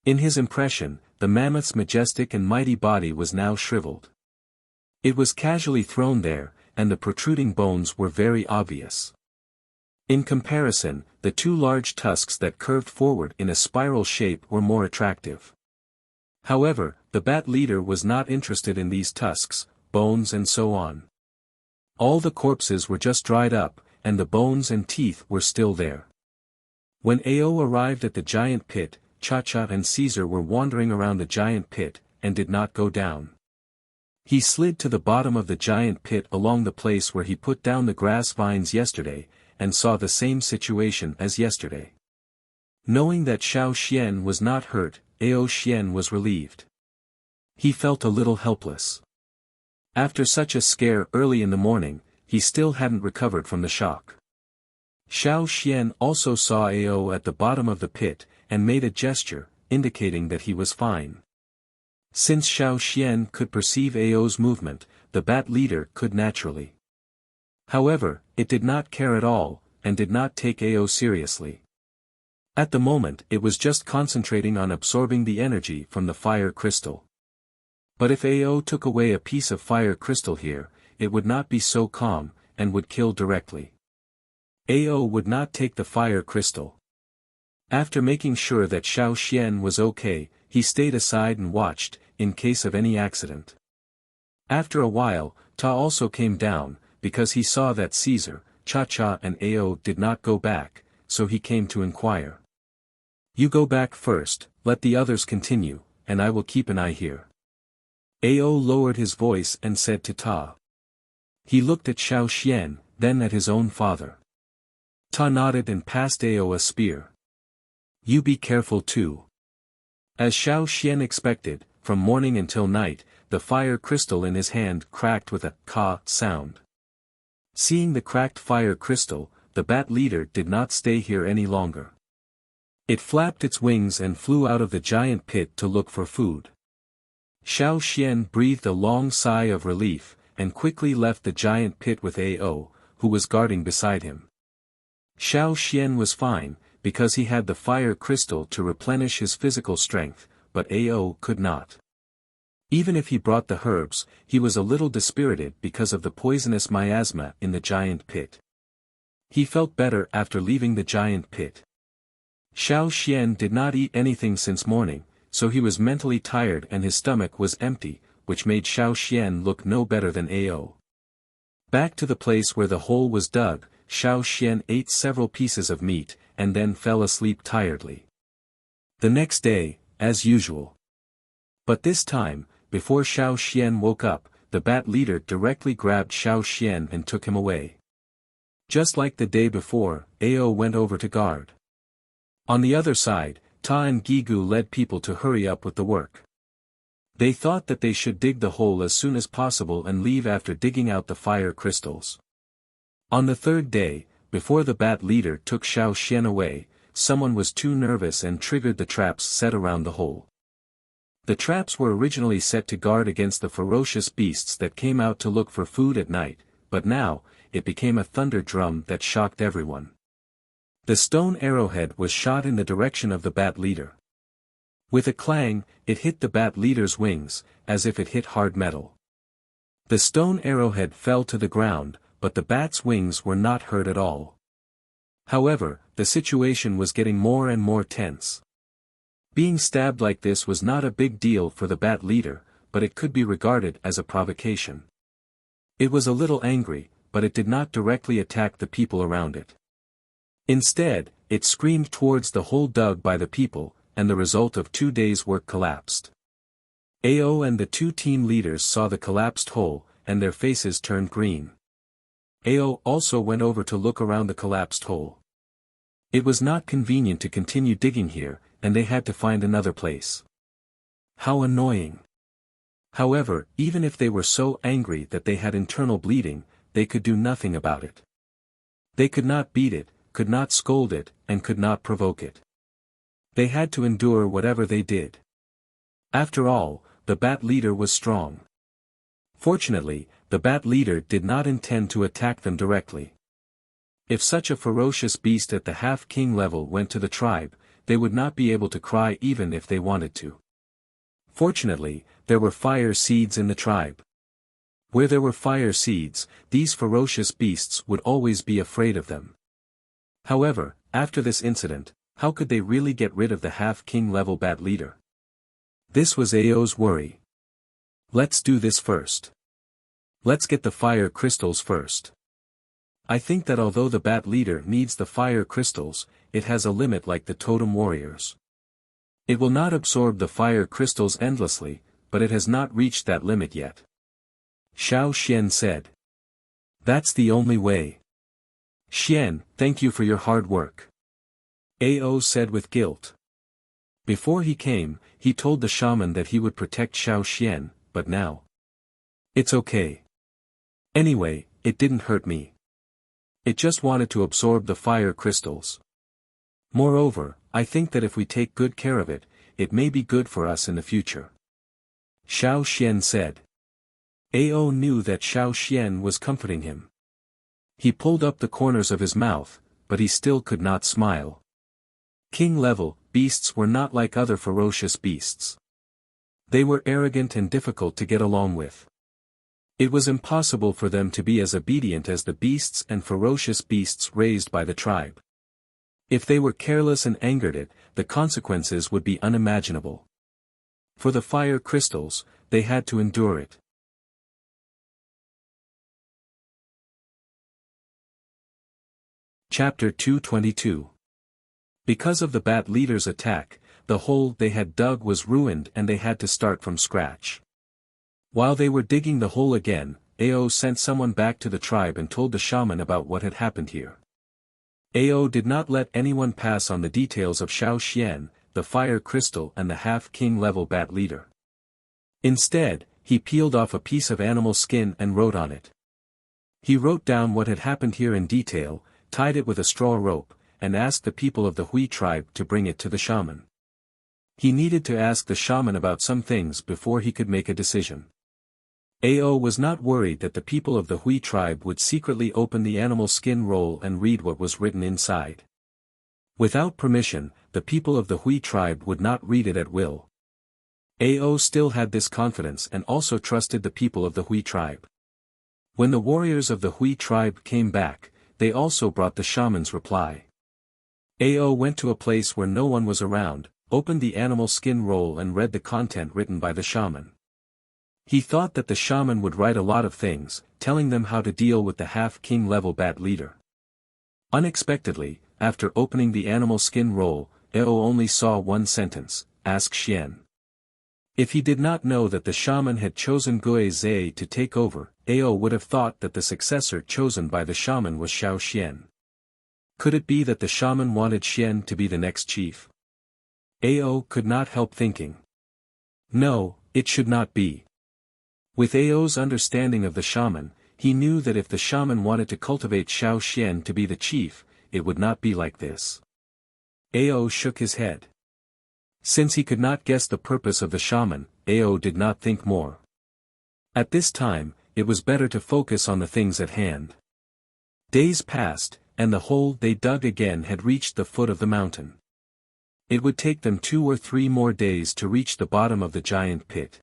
In his impression, the mammoth's majestic and mighty body was now shriveled. It was casually thrown there, and the protruding bones were very obvious. In comparison, the two large tusks that curved forward in a spiral shape were more attractive. However, the bat leader was not interested in these tusks, bones and so on. All the corpses were just dried up, and the bones and teeth were still there. When Ao arrived at the giant pit, Cha-Cha and Caesar were wandering around the giant pit, and did not go down. He slid to the bottom of the giant pit along the place where he put down the grass vines yesterday, and saw the same situation as yesterday. Knowing that Xiao Xian was not hurt, Ao Xian was relieved. He felt a little helpless. After such a scare early in the morning, he still hadn't recovered from the shock. Xiao Xian also saw Ao at the bottom of the pit, and made a gesture, indicating that he was fine. Since Xiao Xian could perceive Ao's movement, the bat leader could naturally. However, it did not care at all, and did not take Ao seriously. At the moment it was just concentrating on absorbing the energy from the fire crystal. But if Ao took away a piece of fire crystal here, it would not be so calm, and would kill directly. Ao would not take the fire crystal. After making sure that Xiao Xian was okay, he stayed aside and watched, in case of any accident. After a while, Ta also came down, because he saw that Caesar, Cha-Cha and Ao did not go back, so he came to inquire. You go back first, let the others continue, and I will keep an eye here. Ao lowered his voice and said to Ta. He looked at Xiao Xian, then at his own father. Ta nodded and passed Ao a spear. You be careful too. As Xiao Xian expected, from morning until night, the fire crystal in his hand cracked with a ka sound. Seeing the cracked fire crystal, the bat leader did not stay here any longer. It flapped its wings and flew out of the giant pit to look for food. Xiao Xian breathed a long sigh of relief, and quickly left the giant pit with Ao, who was guarding beside him. Xiao Xian was fine, because he had the fire crystal to replenish his physical strength, but Ao could not. Even if he brought the herbs, he was a little dispirited because of the poisonous miasma in the giant pit. He felt better after leaving the giant pit. Xiao Xian did not eat anything since morning, so he was mentally tired and his stomach was empty, which made Xiao Xian look no better than Ao. Back to the place where the hole was dug, Xiao Xian ate several pieces of meat, and then fell asleep tiredly. The next day, as usual. But this time, before Xiao Xian woke up, the bat leader directly grabbed Xiao Xian and took him away. Just like the day before, Ao went over to guard. On the other side, Ta and Gigu led people to hurry up with the work. They thought that they should dig the hole as soon as possible and leave after digging out the fire crystals. On the third day, before the bat leader took Xiao Xian away, someone was too nervous and triggered the traps set around the hole. The traps were originally set to guard against the ferocious beasts that came out to look for food at night, but now, it became a thunder drum that shocked everyone. The stone arrowhead was shot in the direction of the bat leader. With a clang, it hit the bat leader's wings, as if it hit hard metal. The stone arrowhead fell to the ground, but the bat's wings were not hurt at all. However, the situation was getting more and more tense. Being stabbed like this was not a big deal for the bat leader, but it could be regarded as a provocation. It was a little angry, but it did not directly attack the people around it. Instead, it screamed towards the hole dug by the people, and the result of 2 days' work collapsed. Ao and the 2 team leaders saw the collapsed hole, and their faces turned green. Ao also went over to look around the collapsed hole. It was not convenient to continue digging here, and they had to find another place. How annoying. However, even if they were so angry that they had internal bleeding, they could do nothing about it. They could not beat it, could not scold it, and could not provoke it. They had to endure whatever they did. After all, the bat leader was strong. Fortunately, the bat leader did not intend to attack them directly. If such a ferocious beast at the half-king level went to the tribe, they would not be able to cry even if they wanted to. Fortunately, there were fire seeds in the tribe. Where there were fire seeds, these ferocious beasts would always be afraid of them. However, after this incident, how could they really get rid of the half-king level bat leader? This was Ao's worry. Let's do this first. Let's get the fire crystals first. I think that although the bat leader needs the fire crystals, it has a limit like the totem warriors. It will not absorb the fire crystals endlessly, but it has not reached that limit yet. Xiao Xian said. That's the only way. Xian, thank you for your hard work. Ao said with guilt. Before he came, he told the shaman that he would protect Xiao Xian, but now. It's okay. Anyway, it didn't hurt me. It just wanted to absorb the fire crystals. Moreover, I think that if we take good care of it, it may be good for us in the future. Xiao Xian said. Ao knew that Xiao Xian was comforting him. He pulled up the corners of his mouth, but he still could not smile. King-level beasts were not like other ferocious beasts. They were arrogant and difficult to get along with. It was impossible for them to be as obedient as the beasts and ferocious beasts raised by the tribe. If they were careless and angered it, the consequences would be unimaginable. For the fire crystals, they had to endure it. Chapter 222. Because of the bat leader's attack, the hole they had dug was ruined and they had to start from scratch. While they were digging the hole again, Ao sent someone back to the tribe and told the shaman about what had happened here. Ao did not let anyone pass on the details of Xiao Xian, the fire crystal and the half-king level bat leader. Instead, he peeled off a piece of animal skin and wrote on it. He wrote down what had happened here in detail, tied it with a straw rope, and asked the people of the Hui tribe to bring it to the shaman. He needed to ask the shaman about some things before he could make a decision. Ao was not worried that the people of the Hui tribe would secretly open the animal skin roll and read what was written inside. Without permission, the people of the Hui tribe would not read it at will. Ao still had this confidence and also trusted the people of the Hui tribe. When the warriors of the Hui tribe came back, they also brought the shaman's reply. Ao went to a place where no one was around, opened the animal skin roll and read the content written by the shaman. He thought that the shaman would write a lot of things, telling them how to deal with the half-king level bat leader. Unexpectedly, after opening the animal skin roll, Ao only saw one sentence, ask Xian. If he did not know that the shaman had chosen Gui Zhe to take over, Ao would have thought that the successor chosen by the shaman was Xiao Xian. Could it be that the shaman wanted Xian to be the next chief? Ao could not help thinking. No, it should not be. With Ao's understanding of the shaman, he knew that if the shaman wanted to cultivate Xiao Xian to be the chief, it would not be like this. Ao shook his head. Since he could not guess the purpose of the shaman, Ao did not think more. At this time, it was better to focus on the things at hand. Days passed, and the hole they dug again had reached the foot of the mountain. It would take them 2 or 3 more days to reach the bottom of the giant pit.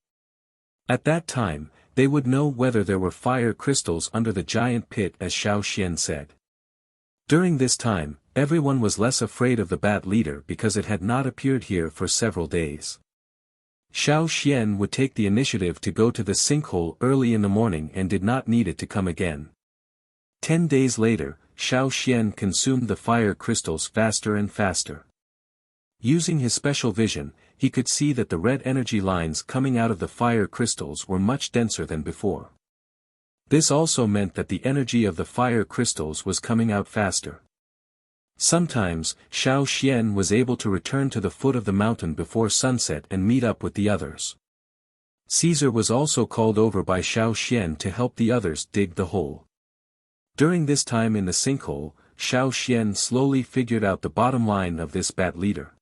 At that time, they would know whether there were fire crystals under the giant pit as Xiao Xian said. During this time, everyone was less afraid of the bat leader because it had not appeared here for several days. Xiao Xian would take the initiative to go to the sinkhole early in the morning and did not need it to come again. 10 days later, Xiao Xian consumed the fire crystals faster and faster. Using his special vision, he could see that the red energy lines coming out of the fire crystals were much denser than before. This also meant that the energy of the fire crystals was coming out faster. Sometimes, Xiao Xian was able to return to the foot of the mountain before sunset and meet up with the others. Caesar was also called over by Xiao Xian to help the others dig the hole. During this time in the sinkhole, Xiao Xian slowly figured out the bottom line of this bat leader.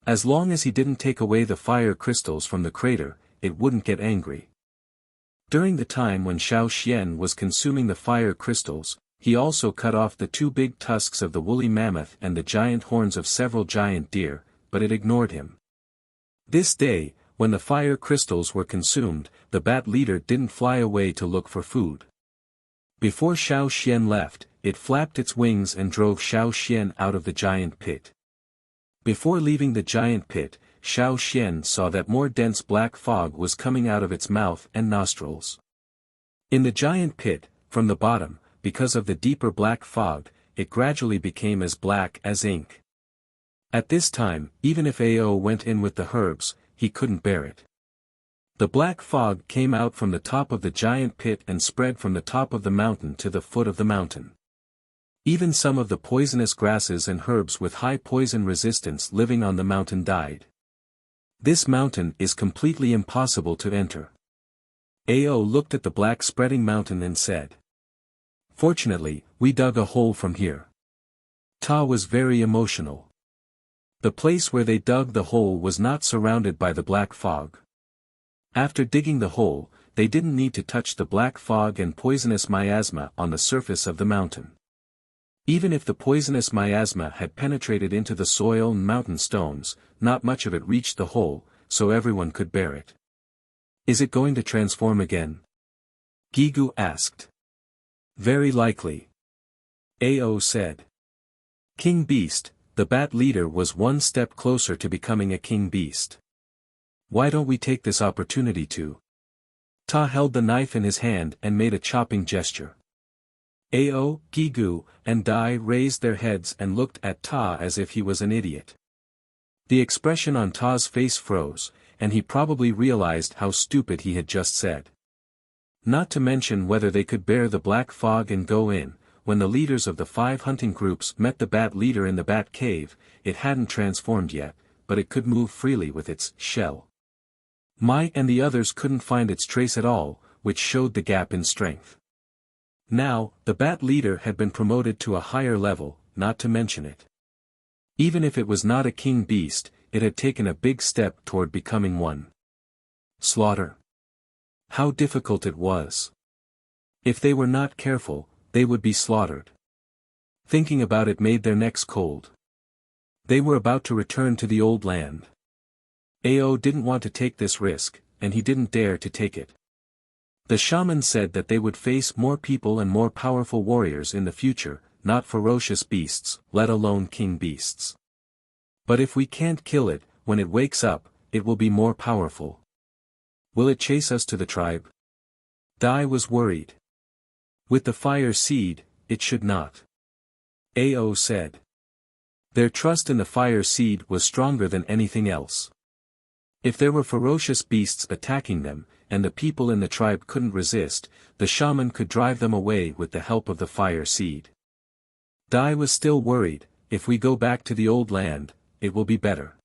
As long as he didn't take away the fire crystals from the crater, it wouldn't get angry. During the time when Xiao Xian was consuming the fire crystals, he also cut off the 2 big tusks of the woolly mammoth and the giant horns of several giant deer, but it ignored him. This day, when the fire crystals were consumed, the bat leader didn't fly away to look for food. Before Xiao Xian left, it flapped its wings and drove Xiao Xian out of the giant pit. Before leaving the giant pit, Xiao Xian saw that more dense black fog was coming out of its mouth and nostrils. In the giant pit, from the bottom, because of the deeper black fog, it gradually became as black as ink. At this time, even if Ao went in with the herbs, he couldn't bear it. The black fog came out from the top of the giant pit and spread from the top of the mountain to the foot of the mountain. Even some of the poisonous grasses and herbs with high poison resistance living on the mountain died. This mountain is completely impossible to enter. Ao looked at the black spreading mountain and said, "Fortunately, we dug a hole from here." Ta was very emotional. The place where they dug the hole was not surrounded by the black fog. After digging the hole, they didn't need to touch the black fog and poisonous miasma on the surface of the mountain. Even if the poisonous miasma had penetrated into the soil and mountain stones, not much of it reached the hole, so everyone could bear it. "Is it going to transform again?" Gigu asked. "Very likely," Ao said. King Beast, the bat leader, was 1 step closer to becoming a king beast. "Why don't we take this opportunity to?" Ta held the knife in his hand and made a chopping gesture. Ao, Gigu, and Dai raised their heads and looked at Ta as if he was an idiot. The expression on Ta's face froze, and he probably realized how stupid he had just said. Not to mention whether they could bear the black fog and go in. When the leaders of the 5 hunting groups met the bat leader in the bat cave, it hadn't transformed yet, but it could move freely with its shell. Mai and the others couldn't find its trace at all, which showed the gap in strength. Now, the bat leader had been promoted to a higher level, not to mention it. Even if it was not a king beast, it had taken a big step toward becoming one. Slaughter. How difficult it was. If they were not careful, they would be slaughtered. Thinking about it made their necks cold. They were about to return to the old land. Ao didn't want to take this risk, and he didn't dare to take it. The shaman said that they would face more people and more powerful warriors in the future, not ferocious beasts, let alone king beasts. But if we can't kill it, when it wakes up, it will be more powerful. Will it chase us to the tribe? Dai was worried. With the fire seed, it should not. Ao said. Their trust in the fire seed was stronger than anything else. If there were ferocious beasts attacking them, and the people in the tribe couldn't resist, the shaman could drive them away with the help of the fire seed. Dai was still worried, if we go back to the old land, it will be better.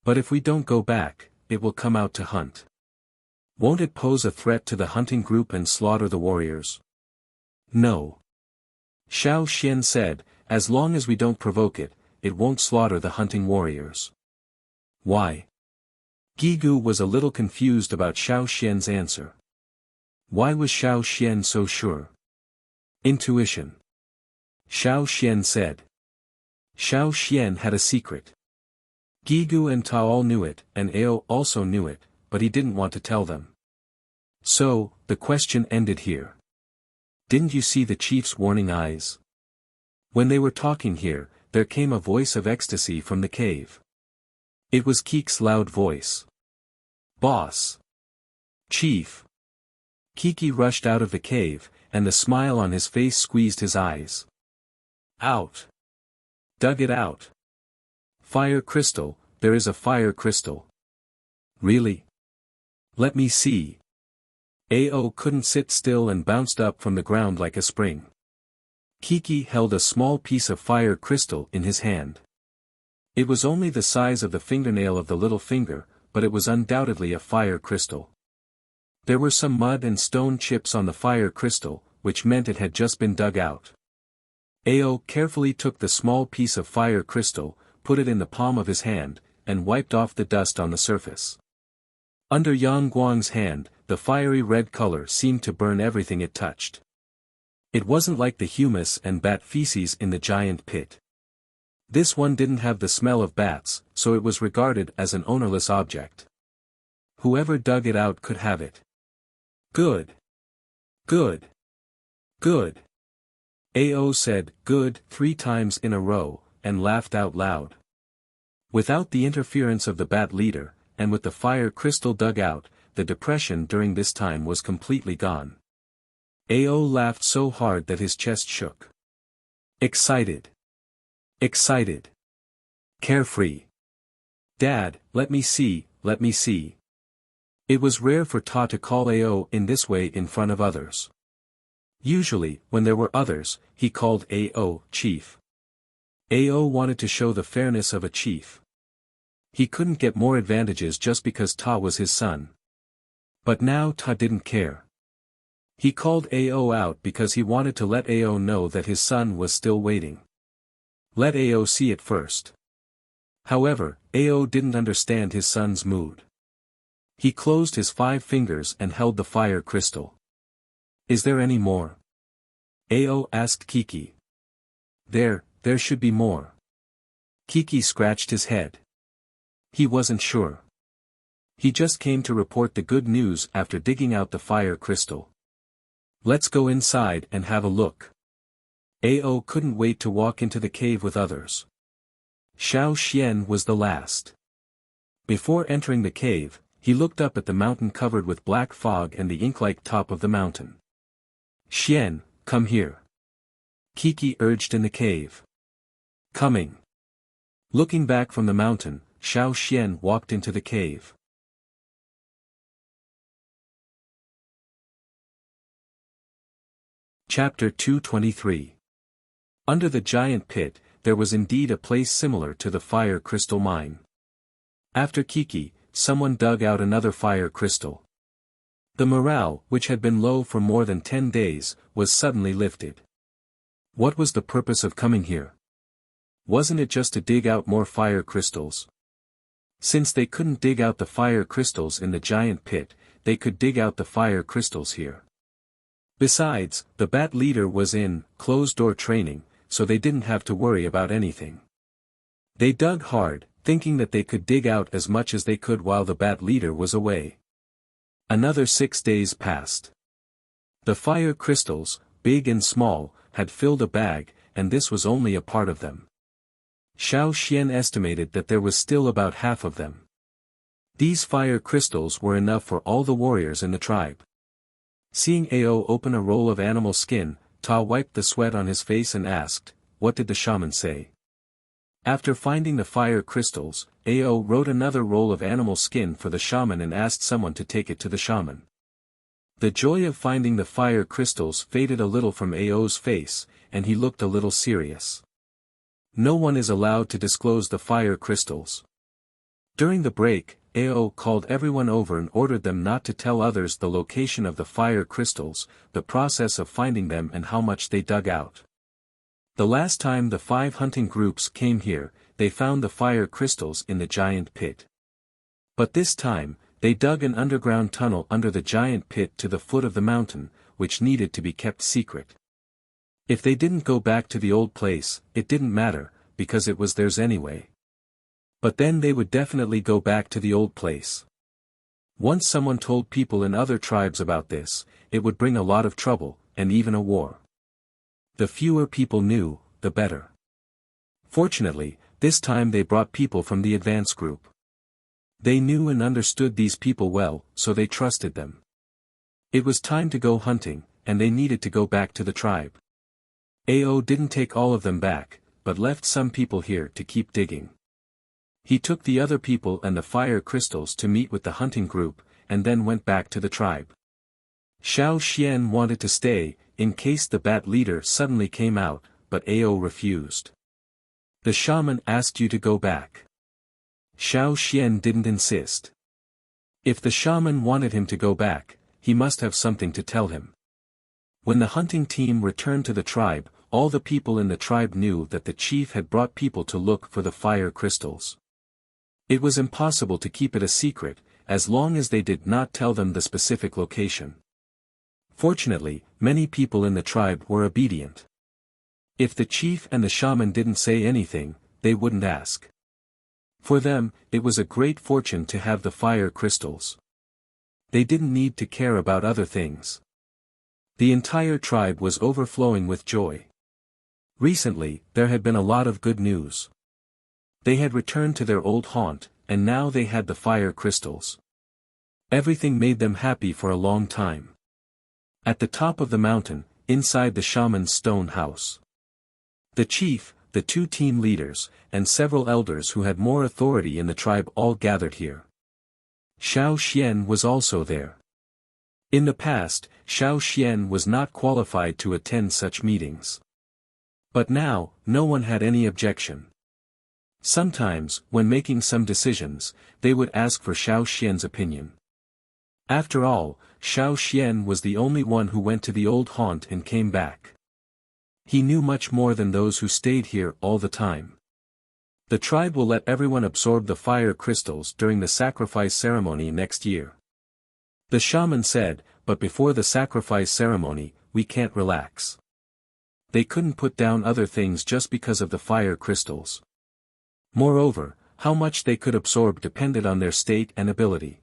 But if we don't go back, it will come out to hunt. Won't it pose a threat to the hunting group and slaughter the warriors? No. Xiao Xian said, as long as we don't provoke it, it won't slaughter the hunting warriors. Why? Gigu was a little confused about Xiao Xian's answer. Why was Xiao Xian so sure? Intuition. Xiao Xian said. Xiao Xian had a secret. Gigu and Ta all knew it, and Ao also knew it, but he didn't want to tell them. So, the question ended here. Didn't you see the chief's warning eyes? When they were talking here, there came a voice of ecstasy from the cave. It was Kik's loud voice. Boss! Chief! Kiki rushed out of the cave, and the smile on his face squeezed his eyes. Out! Dug it out! Fire crystal, there is a fire crystal. Really? Let me see. Ao couldn't sit still and bounced up from the ground like a spring. Kiki held a small piece of fire crystal in his hand. It was only the size of the fingernail of the little finger, but it was undoubtedly a fire crystal. There were some mud and stone chips on the fire crystal, which meant it had just been dug out. Ao carefully took the small piece of fire crystal, put it in the palm of his hand, and wiped off the dust on the surface. Under Yang Guang's hand, the fiery red color seemed to burn everything it touched. It wasn't like the humus and bat feces in the giant pit. This one didn't have the smell of bats, so it was regarded as an ownerless object. Whoever dug it out could have it. Good. Good. Good. Ao said, good, 3 times in a row, and laughed out loud. Without the interference of the bat leader, and with the fire crystal dug out, the depression during this time was completely gone. Ao laughed so hard that his chest shook. Excited. Excited. Carefree. Dad, let me see, let me see. It was rare for Ta to call Ao in this way in front of others. Usually, when there were others, he called Ao, chief. Ao wanted to show the fairness of a chief. He couldn't get more advantages just because Ta was his son. But now Ta didn't care. He called Ao out because he wanted to let Ao know that his son was still waiting. Let Ao see it first. However, Ao didn't understand his son's mood. He closed his 5 fingers and held the fire crystal. Is there any more? Ao asked Kiki. There should be more. Kiki scratched his head. He wasn't sure. He just came to report the good news after digging out the fire crystal. Let's go inside and have a look. Ao couldn't wait to walk into the cave with others. Xiao Xian was the last. Before entering the cave, he looked up at the mountain covered with black fog and the ink-like top of the mountain. Xian, come here. Kiki urged in the cave. Coming. Looking back from the mountain, Xiao Xian walked into the cave. Chapter 223. Under the giant pit, there was indeed a place similar to the fire crystal mine. After Kiki, someone dug out another fire crystal. The morale, which had been low for more than 10 days, was suddenly lifted. What was the purpose of coming here? Wasn't it just to dig out more fire crystals? Since they couldn't dig out the fire crystals in the giant pit, they could dig out the fire crystals here. Besides, the bat leader was in closed-door training, so they didn't have to worry about anything. They dug hard, thinking that they could dig out as much as they could while the bat leader was away. Another 6 days passed. The fire crystals, big and small, had filled a bag, and this was only a part of them. Xiao Xian estimated that there was still about half of them. These fire crystals were enough for all the warriors in the tribe. Seeing Ao open a roll of animal skin, Ta wiped the sweat on his face and asked, "What did the shaman say?" After finding the fire crystals, Ao wrote another roll of animal skin for the shaman and asked someone to take it to the shaman. The joy of finding the fire crystals faded a little from Ao's face, and he looked a little serious. No one is allowed to disclose the fire crystals. During the break, Ao called everyone over and ordered them not to tell others the location of the fire crystals, the process of finding them and how much they dug out. The last time the 5 hunting groups came here, they found the fire crystals in the giant pit. But this time, they dug an underground tunnel under the giant pit to the foot of the mountain, which needed to be kept secret. If they didn't go back to the old place, it didn't matter, because it was theirs anyway. But then they would definitely go back to the old place. Once someone told people in other tribes about this, it would bring a lot of trouble, and even a war. The fewer people knew, the better. Fortunately, this time they brought people from the advance group. They knew and understood these people well, so they trusted them. It was time to go hunting, and they needed to go back to the tribe. Ao didn't take all of them back, but left some people here to keep digging. He took the other people and the fire crystals to meet with the hunting group, and then went back to the tribe. Xiao Xian wanted to stay, in case the bat leader suddenly came out, but Ao refused. The shaman asked you to go back. Xiao Xian didn't insist. If the shaman wanted him to go back, he must have something to tell him. When the hunting team returned to the tribe, all the people in the tribe knew that the chief had brought people to look for the fire crystals. It was impossible to keep it a secret, as long as they did not tell them the specific location. Fortunately, many people in the tribe were obedient. If the chief and the shaman didn't say anything, they wouldn't ask. For them, it was a great fortune to have the fire crystals. They didn't need to care about other things. The entire tribe was overflowing with joy. Recently, there had been a lot of good news. They had returned to their old haunt, and now they had the fire crystals. Everything made them happy for a long time. At the top of the mountain, inside the shaman's stone house, the chief, the two team leaders, and several elders who had more authority in the tribe all gathered here. Xiao Xian was also there. In the past, Xiao Xian was not qualified to attend such meetings. But now, no one had any objection. Sometimes, when making some decisions, they would ask for Xiao Xian's opinion. After all, Xiao Xian was the only one who went to the old haunt and came back. He knew much more than those who stayed here all the time. The tribe will let everyone absorb the fire crystals during the sacrifice ceremony next year. The shaman said, but before the sacrifice ceremony, we can't relax. They couldn't put down other things just because of the fire crystals. Moreover, how much they could absorb depended on their state and ability.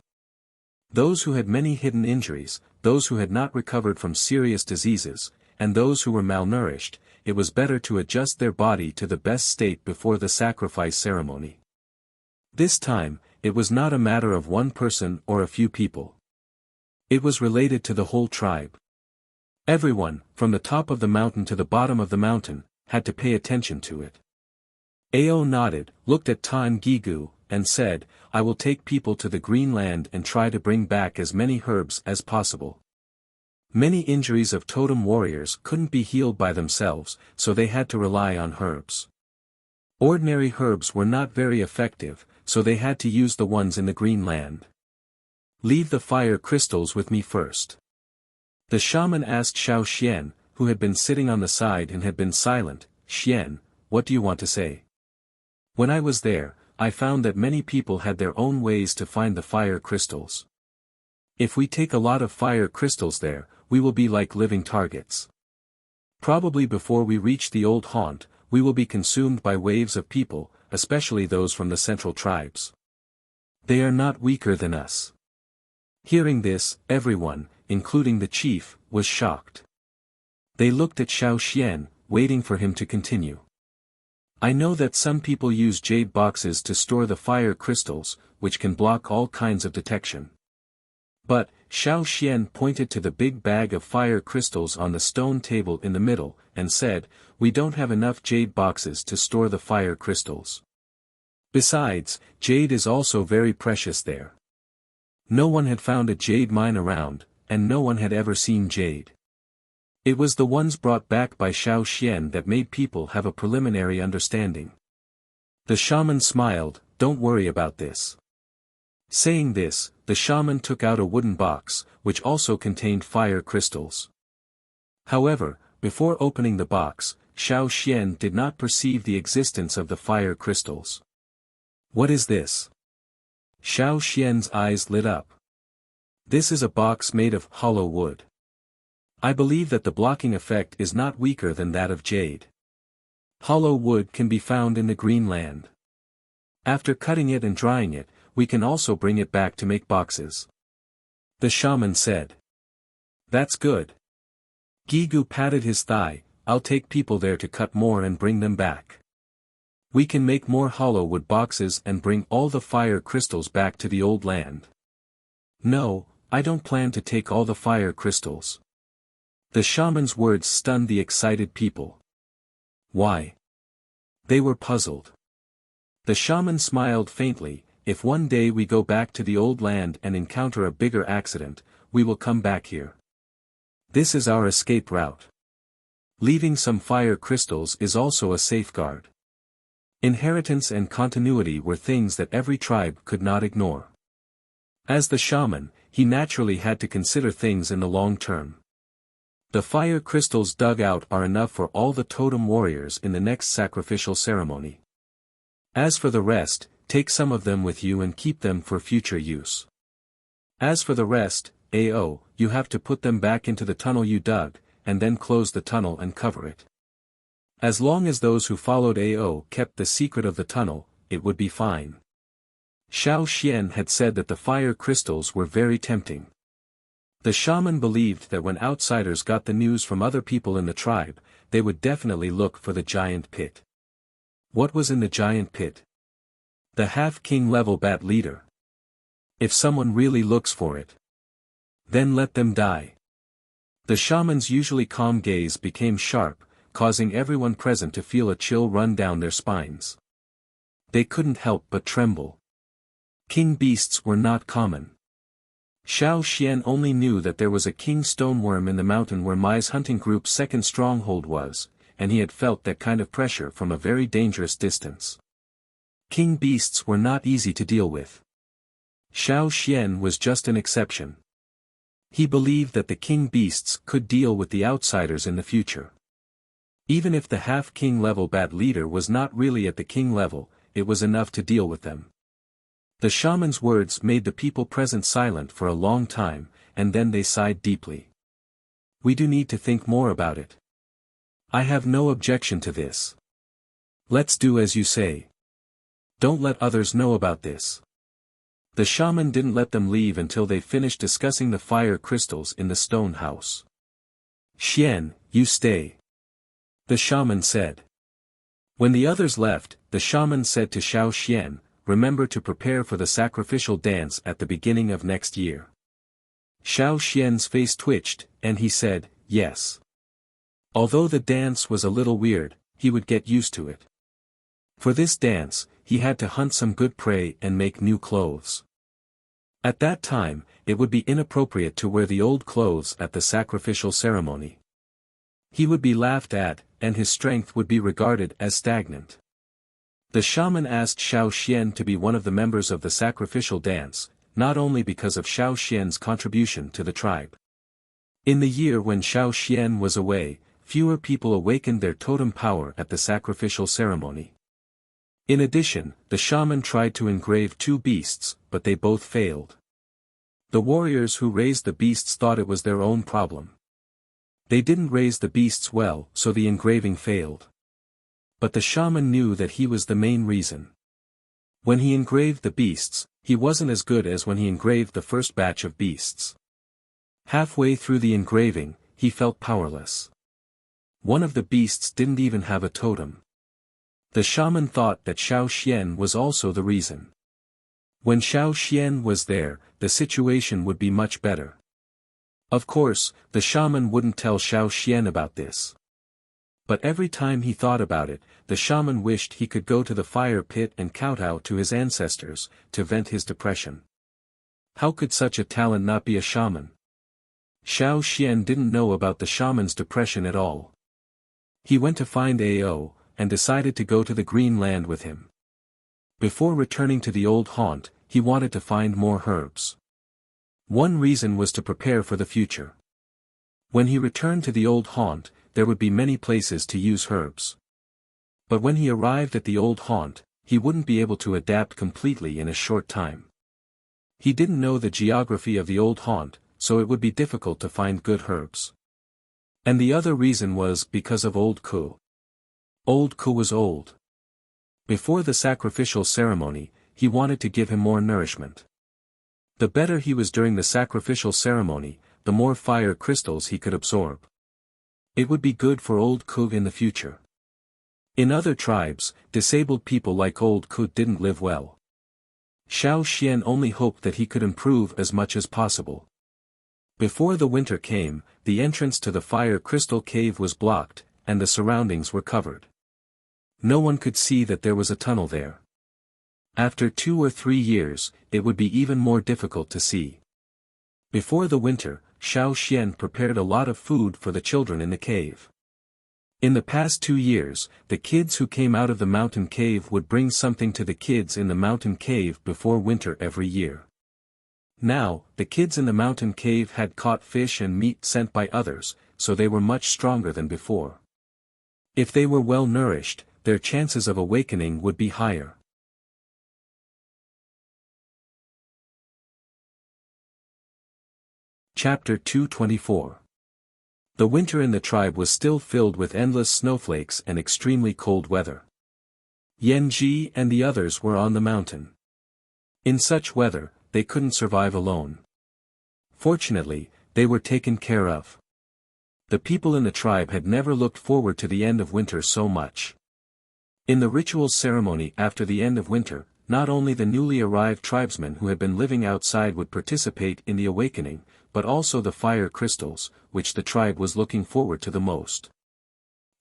Those who had many hidden injuries, those who had not recovered from serious diseases, and those who were malnourished, it was better to adjust their body to the best state before the sacrifice ceremony. This time, it was not a matter of one person or a few people. It was related to the whole tribe. Everyone, from the top of the mountain to the bottom of the mountain, had to pay attention to it. Ao nodded, looked at Tan Gigu, and said, I will take people to the Green Land and try to bring back as many herbs as possible. Many injuries of totem warriors couldn't be healed by themselves, so they had to rely on herbs. Ordinary herbs were not very effective, so they had to use the ones in the Green Land. Leave the fire crystals with me first. The shaman asked Xiao Xian, who had been sitting on the side and had been silent, Xian, what do you want to say? When I was there, I found that many people had their own ways to find the fire crystals. If we take a lot of fire crystals there, we will be like living targets. Probably before we reach the old haunt, we will be consumed by waves of people, especially those from the central tribes. They are not weaker than us. Hearing this, everyone, including the chief, was shocked. They looked at Xiao Xian, waiting for him to continue. I know that some people use jade boxes to store the fire crystals, which can block all kinds of detection. But, Xiao Xian pointed to the big bag of fire crystals on the stone table in the middle, and said, we don't have enough jade boxes to store the fire crystals. Besides, jade is also very precious there. No one had found a jade mine around, and no one had ever seen jade. It was the ones brought back by Xiao Xian that made people have a preliminary understanding. The shaman smiled, don't worry about this. Saying this, the shaman took out a wooden box, which also contained fire crystals. However, before opening the box, Xiao Xian did not perceive the existence of the fire crystals. What is this? Xiao Xian's eyes lit up. This is a box made of hollow wood. I believe that the blocking effect is not weaker than that of jade. Hollow wood can be found in the green land. After cutting it and drying it, we can also bring it back to make boxes. The shaman said. That's good. Gigu patted his thigh. I'll take people there to cut more and bring them back. We can make more hollow wood boxes and bring all the fire crystals back to the old land. No, I don't plan to take all the fire crystals. The shaman's words stunned the excited people. Why? They were puzzled. The shaman smiled faintly. If one day we go back to the old land and encounter a bigger accident, we will come back here. This is our escape route. Leaving some fire crystals is also a safeguard. Inheritance and continuity were things that every tribe could not ignore. As the shaman, he naturally had to consider things in the long term. The fire crystals dug out are enough for all the totem warriors in the next sacrificial ceremony. As for the rest, take some of them with you and keep them for future use. As for the rest, AO, you have to put them back into the tunnel you dug, and then close the tunnel and cover it. As long as those who followed AO kept the secret of the tunnel, it would be fine. Xiao Xian had said that the fire crystals were very tempting. The shaman believed that when outsiders got the news from other people in the tribe, they would definitely look for the giant pit. What was in the giant pit? The half-king level bat leader. If someone really looks for it, then let them die. The shaman's usually calm gaze became sharp, causing everyone present to feel a chill run down their spines. They couldn't help but tremble. King beasts were not common. Xiao Xian only knew that there was a king stoneworm in the mountain where Mai's hunting group's second stronghold was, and he had felt that kind of pressure from a very dangerous distance. King beasts were not easy to deal with. Xiao Xian was just an exception. He believed that the king beasts could deal with the outsiders in the future. Even if the half-king level bat leader was not really at the king level, it was enough to deal with them. The shaman's words made the people present silent for a long time, and then they sighed deeply. We do need to think more about it. I have no objection to this. Let's do as you say. Don't let others know about this. The shaman didn't let them leave until they finished discussing the fire crystals in the stone house. Xian, you stay. The shaman said. When the others left, the shaman said to Xiao Xian, remember to prepare for the sacrificial dance at the beginning of next year. Xiao Xian's face twitched, and he said, yes. Although the dance was a little weird, he would get used to it. For this dance, he had to hunt some good prey and make new clothes. At that time, it would be inappropriate to wear the old clothes at the sacrificial ceremony. He would be laughed at, and his strength would be regarded as stagnant. The shaman asked Xiao Xian to be one of the members of the sacrificial dance, not only because of Xiao Xian's contribution to the tribe. In the year when Xiao Xian was away, fewer people awakened their totem power at the sacrificial ceremony. In addition, the shaman tried to engrave two beasts, but they both failed. The warriors who raised the beasts thought it was their own problem. They didn't raise the beasts well, so the engraving failed. But the shaman knew that he was the main reason. When he engraved the beasts, he wasn't as good as when he engraved the first batch of beasts. Halfway through the engraving, he felt powerless. One of the beasts didn't even have a totem. The shaman thought that Xiao Xian was also the reason. When Xiao Xian was there, the situation would be much better. Of course, the shaman wouldn't tell Xiao Xian about this. But every time he thought about it, the shaman wished he could go to the fire pit and kowtow to his ancestors, to vent his depression. How could such a talent not be a shaman? Xiao Xian didn't know about the shaman's depression at all. He went to find Ao, and decided to go to the green land with him. Before returning to the old haunt, he wanted to find more herbs. One reason was to prepare for the future. When he returned to the old haunt, there would be many places to use herbs. But when he arrived at the old haunt, he wouldn't be able to adapt completely in a short time. He didn't know the geography of the old haunt, so it would be difficult to find good herbs. And the other reason was because of Old Ku. Old Ku was old. Before the sacrificial ceremony, he wanted to give him more nourishment. The better he was during the sacrificial ceremony, the more fire crystals he could absorb. It would be good for Old Ku in the future. In other tribes, disabled people like Old Ku didn't live well. Xiao Xian only hoped that he could improve as much as possible. Before the winter came, the entrance to the fire crystal cave was blocked, and the surroundings were covered. No one could see that there was a tunnel there. After 2 or 3 years, it would be even more difficult to see. Before the winter, Xiao Xian prepared a lot of food for the children in the cave. In the past 2 years, the kids who came out of the mountain cave would bring something to the kids in the mountain cave before winter every year. Now, the kids in the mountain cave had caught fish and meat sent by others, so they were much stronger than before. If they were well nourished, their chances of awakening would be higher. Chapter 224. The winter in the tribe was still filled with endless snowflakes and extremely cold weather. Yan Ji and the others were on the mountain. In such weather, they couldn't survive alone. Fortunately, they were taken care of. The people in the tribe had never looked forward to the end of winter so much. In the ritual ceremony after the end of winter, not only the newly arrived tribesmen who had been living outside would participate in the awakening, but also the fire crystals, which the tribe was looking forward to the most.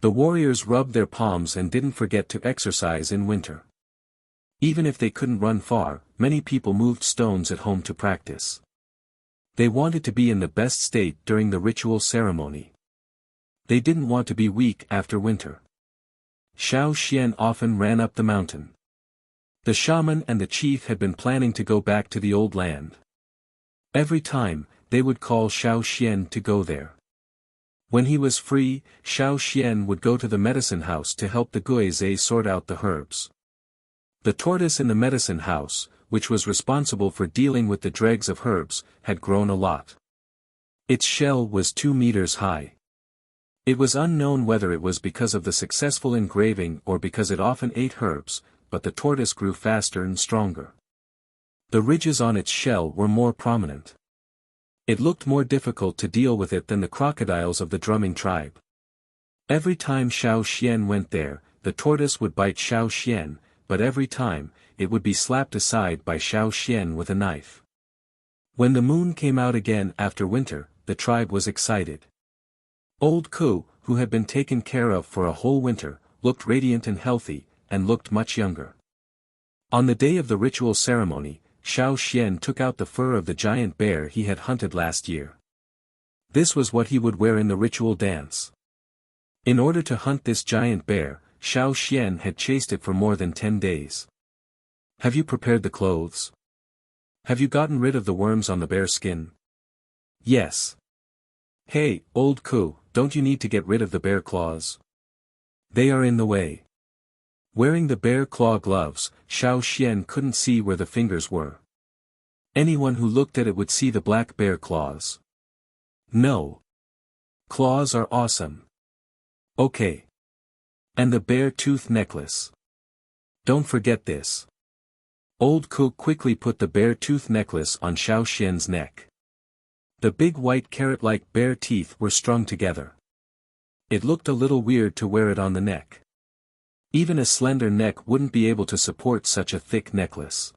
The warriors rubbed their palms and didn't forget to exercise in winter. Even if they couldn't run far, many people moved stones at home to practice. They wanted to be in the best state during the ritual ceremony. They didn't want to be weak after winter. Xiao Xian often ran up the mountain. The shaman and the chief had been planning to go back to the old land. Every time, they would call Xiao Xian to go there. When he was free, Xiao Xian would go to the medicine house to help the Guizhe sort out the herbs. The tortoise in the medicine house, which was responsible for dealing with the dregs of herbs, had grown a lot. Its shell was 2 meters high. It was unknown whether it was because of the successful engraving or because it often ate herbs, but the tortoise grew faster and stronger. The ridges on its shell were more prominent. It looked more difficult to deal with it than the crocodiles of the drumming tribe. Every time Xiao Xian went there, the tortoise would bite Xiao Xian, but every time, it would be slapped aside by Xiao Xian with a knife. When the moon came out again after winter, the tribe was excited. Old Ku, who had been taken care of for a whole winter, looked radiant and healthy, and looked much younger. On the day of the ritual ceremony, Xiao Xian took out the fur of the giant bear he had hunted last year. This was what he would wear in the ritual dance. In order to hunt this giant bear, Xiao Xian had chased it for more than 10 days. Have you prepared the clothes? Have you gotten rid of the worms on the bear skin? Yes. Hey, Old Ku, don't you need to get rid of the bear claws? They are in the way. Wearing the bear claw gloves, Xiao Xian couldn't see where the fingers were. Anyone who looked at it would see the black bear claws. No. Claws are awesome. Okay. And the bear tooth necklace. Don't forget this. Old Ku quickly put the bear tooth necklace on Xiao Xian's neck. The big white carrot-like bear teeth were strung together. It looked a little weird to wear it on the neck. Even a slender neck wouldn't be able to support such a thick necklace.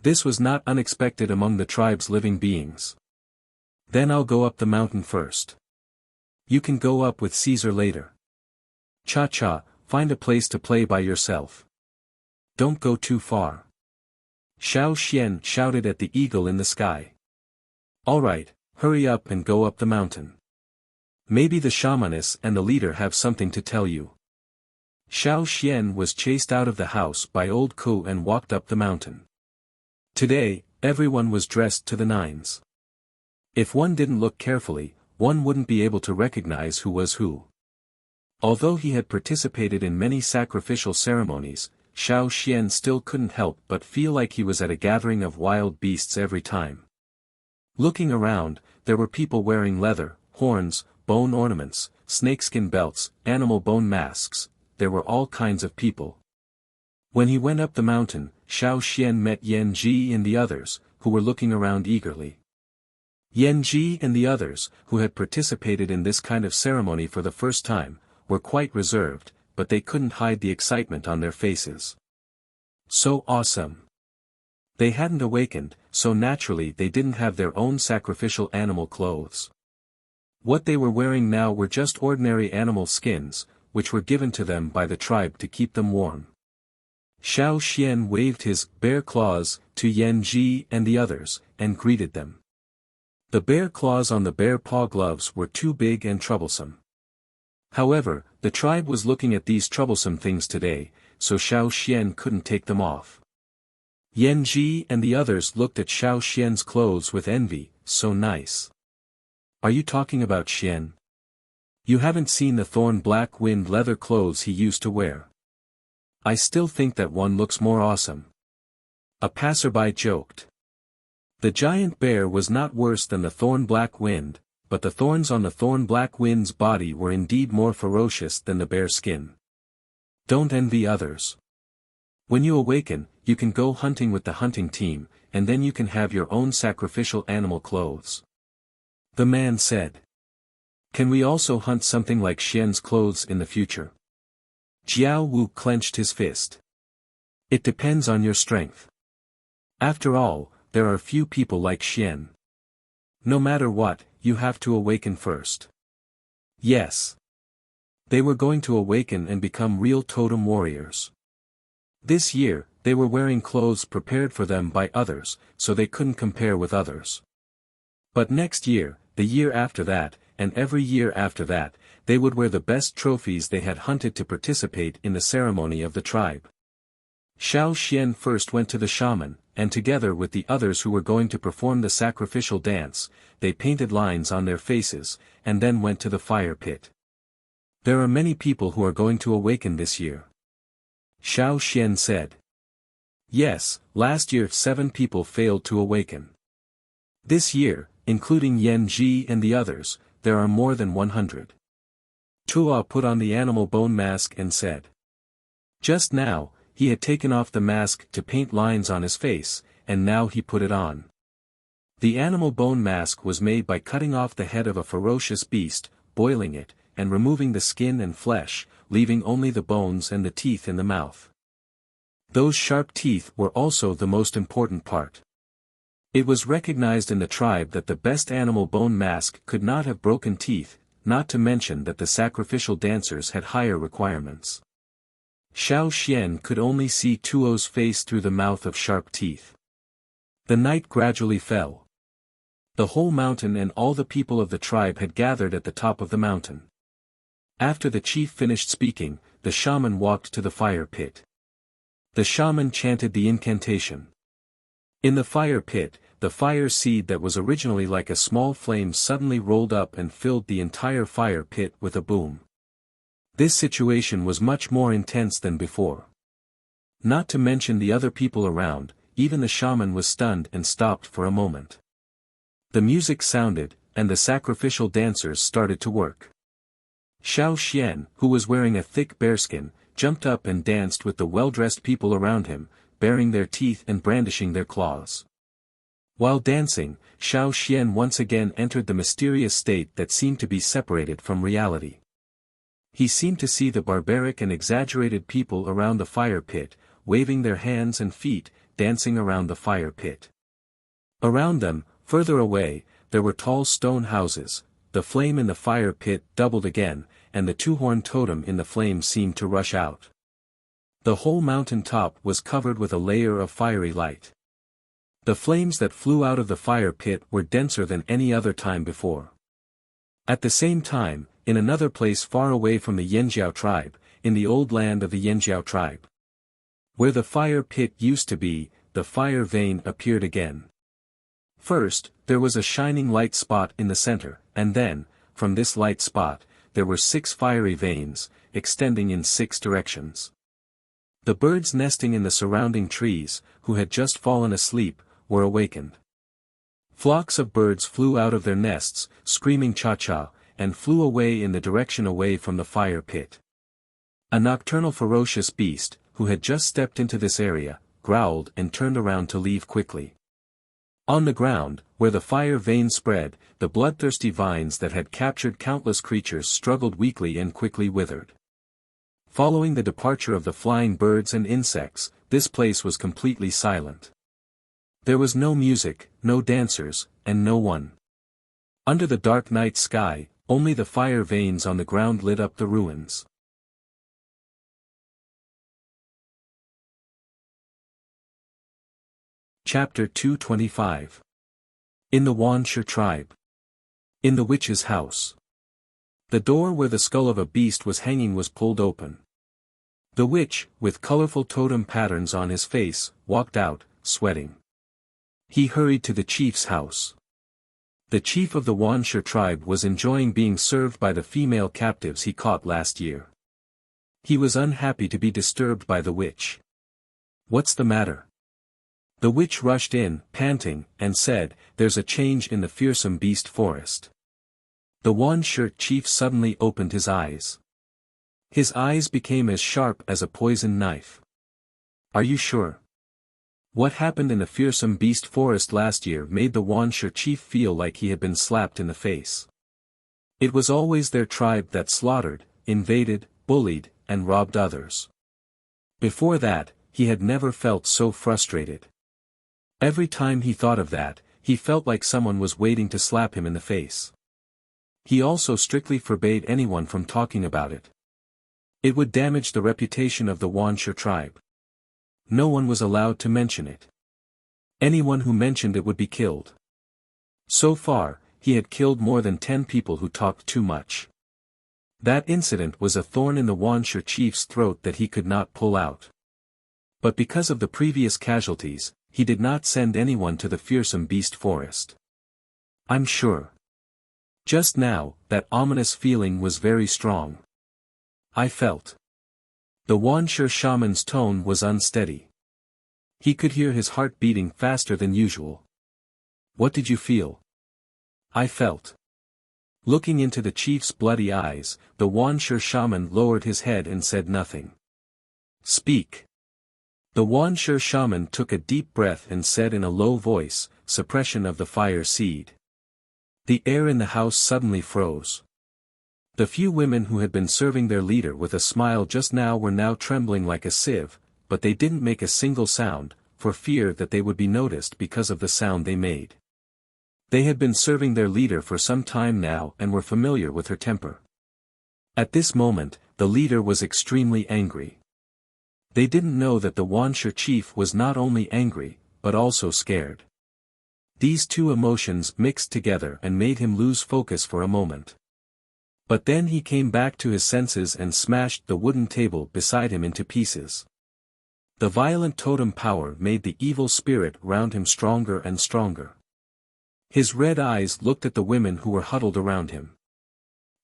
This was not unexpected among the tribe's living beings. Then I'll go up the mountain first. You can go up with Caesar later. Cha-cha, find a place to play by yourself. Don't go too far. Xiao Xian shouted at the eagle in the sky. All right, hurry up and go up the mountain. Maybe the shamaness and the leader have something to tell you. Xiao Xian was chased out of the house by Old Ku and walked up the mountain. Today, everyone was dressed to the nines. If one didn't look carefully, one wouldn't be able to recognize who was who. Although he had participated in many sacrificial ceremonies, Xiao Xian still couldn't help but feel like he was at a gathering of wild beasts every time. Looking around, there were people wearing leather, horns, bone ornaments, snakeskin belts, animal bone masks. There were all kinds of people. When he went up the mountain, Xiao Xian met Yan Ji and the others, who were looking around eagerly. Yan Ji and the others, who had participated in this kind of ceremony for the first time, were quite reserved, but they couldn't hide the excitement on their faces. So awesome! They hadn't awakened, so naturally they didn't have their own sacrificial animal clothes. What they were wearing now were just ordinary animal skins, which were given to them by the tribe to keep them warm. Xiao Xian waved his bear claws to Yan Ji and the others, and greeted them. The bear claws on the bear paw gloves were too big and troublesome. However, the tribe was looking at these troublesome things today, so Xiao Xian couldn't take them off. Yan Ji and the others looked at Xiao Xian's clothes with envy. So nice. Are you talking about Xian? You haven't seen the thorn black wind leather clothes he used to wear. I still think that one looks more awesome. A passerby joked. The giant bear was not worse than the thorn black wind, but the thorns on the thorn black wind's body were indeed more ferocious than the bear skin. Don't envy others. When you awaken, you can go hunting with the hunting team, and then you can have your own sacrificial animal clothes. The man said. Can we also hunt something like Xian's clothes in the future? Jiao Wu clenched his fist. It depends on your strength. After all, there are few people like Xian. No matter what, you have to awaken first. Yes. They were going to awaken and become real totem warriors. This year, they were wearing clothes prepared for them by others, so they couldn't compare with others. But next year, the year after that, and every year after that, they would wear the best trophies they had hunted to participate in the ceremony of the tribe. Xiao Xian first went to the shaman, and together with the others who were going to perform the sacrificial dance, they painted lines on their faces, and then went to the fire pit. There are many people who are going to awaken this year. Xiao Xian said. Yes, last year 7 people failed to awaken. This year, including Yan Ji and the others, there are more than 100. Tua put on the animal bone mask and said. Just now, he had taken off the mask to paint lines on his face, and now he put it on. The animal bone mask was made by cutting off the head of a ferocious beast, boiling it, and removing the skin and flesh, leaving only the bones and the teeth in the mouth. Those sharp teeth were also the most important part. It was recognized in the tribe that the best animal bone mask could not have broken teeth, not to mention that the sacrificial dancers had higher requirements. Xiao Xian could only see Tuo's face through the mouth of sharp teeth. The night gradually fell. The whole mountain and all the people of the tribe had gathered at the top of the mountain. After the chief finished speaking, the shaman walked to the fire pit. The shaman chanted the incantation. In the fire pit, the fire seed that was originally like a small flame suddenly rolled up and filled the entire fire pit with a boom. This situation was much more intense than before. Not to mention the other people around, even the shaman was stunned and stopped for a moment. The music sounded, and the sacrificial dancers started to work. Xiao Xian, who was wearing a thick bearskin, jumped up and danced with the well-dressed people around him, baring their teeth and brandishing their claws. While dancing, Xiao Xian once again entered the mysterious state that seemed to be separated from reality. He seemed to see the barbaric and exaggerated people around the fire pit, waving their hands and feet, dancing around the fire pit. Around them, further away, there were tall stone houses. The flame in the fire pit doubled again, and the two-horned totem in the flame seemed to rush out. The whole mountain top was covered with a layer of fiery light. The flames that flew out of the fire pit were denser than any other time before. At the same time, in another place far away from the Yanjiao tribe, in the old land of the Yanjiao tribe, where the fire pit used to be, the fire vein appeared again. First, there was a shining light spot in the center, and then, from this light spot, there were 6 fiery veins, extending in 6 directions. The birds nesting in the surrounding trees, who had just fallen asleep, were awakened. Flocks of birds flew out of their nests, screaming cha-cha, and flew away in the direction away from the fire pit. A nocturnal ferocious beast, who had just stepped into this area, growled and turned around to leave quickly. On the ground, where the fire veins spread, the bloodthirsty vines that had captured countless creatures struggled weakly and quickly withered. Following the departure of the flying birds and insects, this place was completely silent. There was no music, no dancers, and no one. Under the dark night sky, only the fire veins on the ground lit up the ruins. Chapter 225. In the Wuxia tribe. In the witch's house. The door where the skull of a beast was hanging was pulled open. The witch, with colorful totem patterns on his face, walked out, sweating. He hurried to the chief's house. The chief of the Wuxia tribe was enjoying being served by the female captives he caught last year. He was unhappy to be disturbed by the witch. "What's the matter?" The witch rushed in, panting, and said, "There's a change in the fearsome beast forest." The Wuxia chief suddenly opened his eyes. His eyes became as sharp as a poisoned knife. "Are you sure? What happened in the fearsome beast forest last year made the Wuxia chief feel like he had been slapped in the face. It was always their tribe that slaughtered, invaded, bullied, and robbed others. Before that, he had never felt so frustrated. Every time he thought of that, he felt like someone was waiting to slap him in the face. He also strictly forbade anyone from talking about it. It would damage the reputation of the Wuxia tribe. No one was allowed to mention it. Anyone who mentioned it would be killed. So far, he had killed more than 10 people who talked too much. That incident was a thorn in the Wuxia chief's throat that he could not pull out. But because of the previous casualties, he did not send anyone to the fearsome beast forest. "I'm sure." Just now, that ominous feeling was very strong. "I felt." The Wuxia shaman's tone was unsteady. He could hear his heart beating faster than usual. "What did you feel?" "I felt." Looking into the chief's bloody eyes, the Wuxia shaman lowered his head and said nothing. "Speak." The Wuxia shaman took a deep breath and said in a low voice, "Suppression of the fire seed." The air in the house suddenly froze. The few women who had been serving their leader with a smile just now were now trembling like a sieve, but they didn't make a single sound, for fear that they would be noticed because of the sound they made. They had been serving their leader for some time now and were familiar with her temper. At this moment, the leader was extremely angry. They didn't know that the Wuxia chief was not only angry, but also scared. These two emotions mixed together and made him lose focus for a moment. But then he came back to his senses and smashed the wooden table beside him into pieces. The violent totem power made the evil spirit round him stronger and stronger. His red eyes looked at the women who were huddled around him.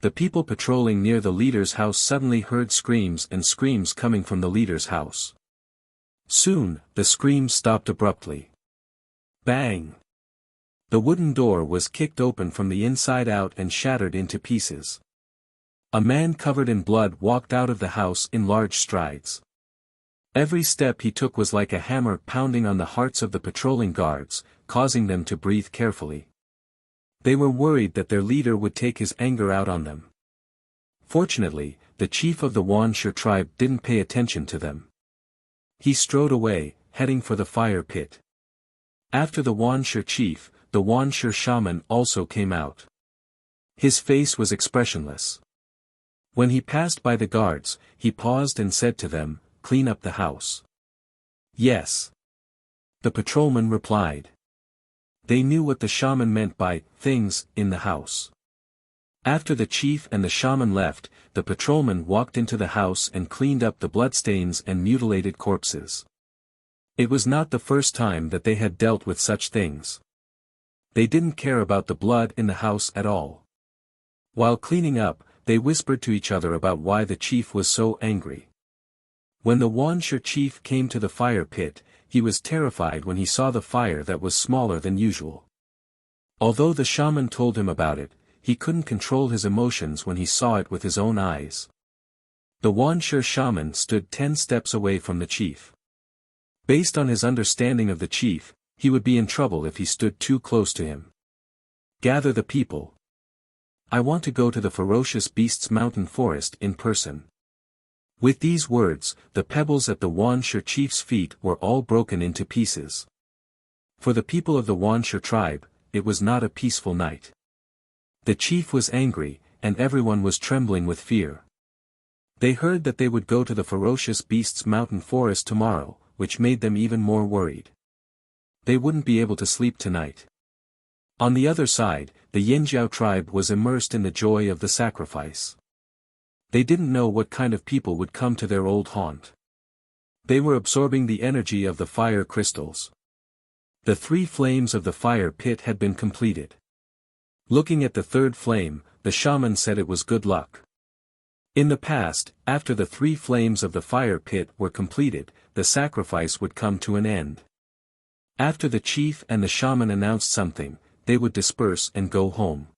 The people patrolling near the leader's house suddenly heard screams and screams coming from the leader's house. Soon, the screams stopped abruptly. Bang! The wooden door was kicked open from the inside out and shattered into pieces. A man covered in blood walked out of the house in large strides. Every step he took was like a hammer pounding on the hearts of the patrolling guards, causing them to breathe carefully. They were worried that their leader would take his anger out on them. Fortunately, the chief of the Wuxia tribe didn't pay attention to them. He strode away, heading for the fire pit. After the Wuxia chief, the Wuxia shaman also came out. His face was expressionless. When he passed by the guards, he paused and said to them, "Clean up the house." "Yes." The patrolman replied. They knew what the shaman meant by things in the house. After the chief and the shaman left, the patrolman walked into the house and cleaned up the bloodstains and mutilated corpses. It was not the first time that they had dealt with such things. They didn't care about the blood in the house at all. While cleaning up, they whispered to each other about why the chief was so angry. When the Wuxia chief came to the fire pit, he was terrified when he saw the fire that was smaller than usual. Although the shaman told him about it, he couldn't control his emotions when he saw it with his own eyes. The Wuxia shaman stood 10 steps away from the chief. Based on his understanding of the chief, he would be in trouble if he stood too close to him. Gather the people. I want to go to the ferocious beast's mountain forest in person. With these words, the pebbles at the Wuxia chief's feet were all broken into pieces. For the people of the Wuxia tribe, it was not a peaceful night. The chief was angry, and everyone was trembling with fear. They heard that they would go to the ferocious beast's mountain forest tomorrow, which made them even more worried. They wouldn't be able to sleep tonight. On the other side, the Yinjiao tribe was immersed in the joy of the sacrifice. They didn't know what kind of people would come to their old haunt. They were absorbing the energy of the fire crystals. The 3 flames of the fire pit had been completed. Looking at the 3rd flame, the shaman said it was good luck. In the past, after the 3 flames of the fire pit were completed, the sacrifice would come to an end. After the chief and the shaman announced something, they would disperse and go home.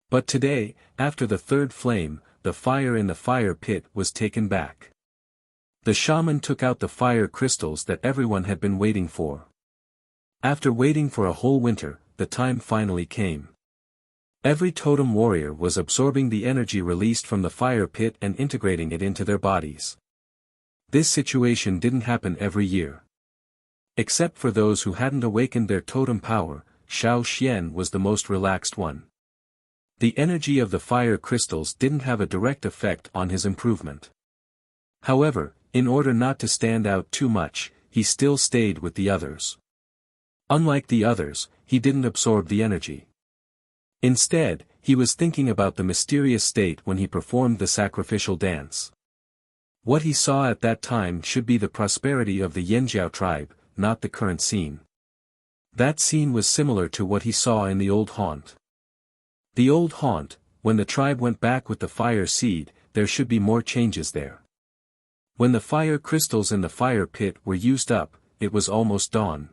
But today, after the 3rd flame, the fire in the fire pit was taken back. The shaman took out the fire crystals that everyone had been waiting for. After waiting for a whole winter, the time finally came. Every totem warrior was absorbing the energy released from the fire pit and integrating it into their bodies. This situation didn't happen every year. Except for those who hadn't awakened their totem power, Xiao Xian was the most relaxed one. The energy of the fire crystals didn't have a direct effect on his improvement. However, in order not to stand out too much, he still stayed with the others. Unlike the others, he didn't absorb the energy. Instead, he was thinking about the mysterious state when he performed the sacrificial dance. What he saw at that time should be the prosperity of the Yinjiao tribe, not the current scene. That scene was similar to what he saw in the old haunt. The old haunt, when the tribe went back with the fire seed, there should be more changes there. When the fire crystals in the fire pit were used up, it was almost dawn.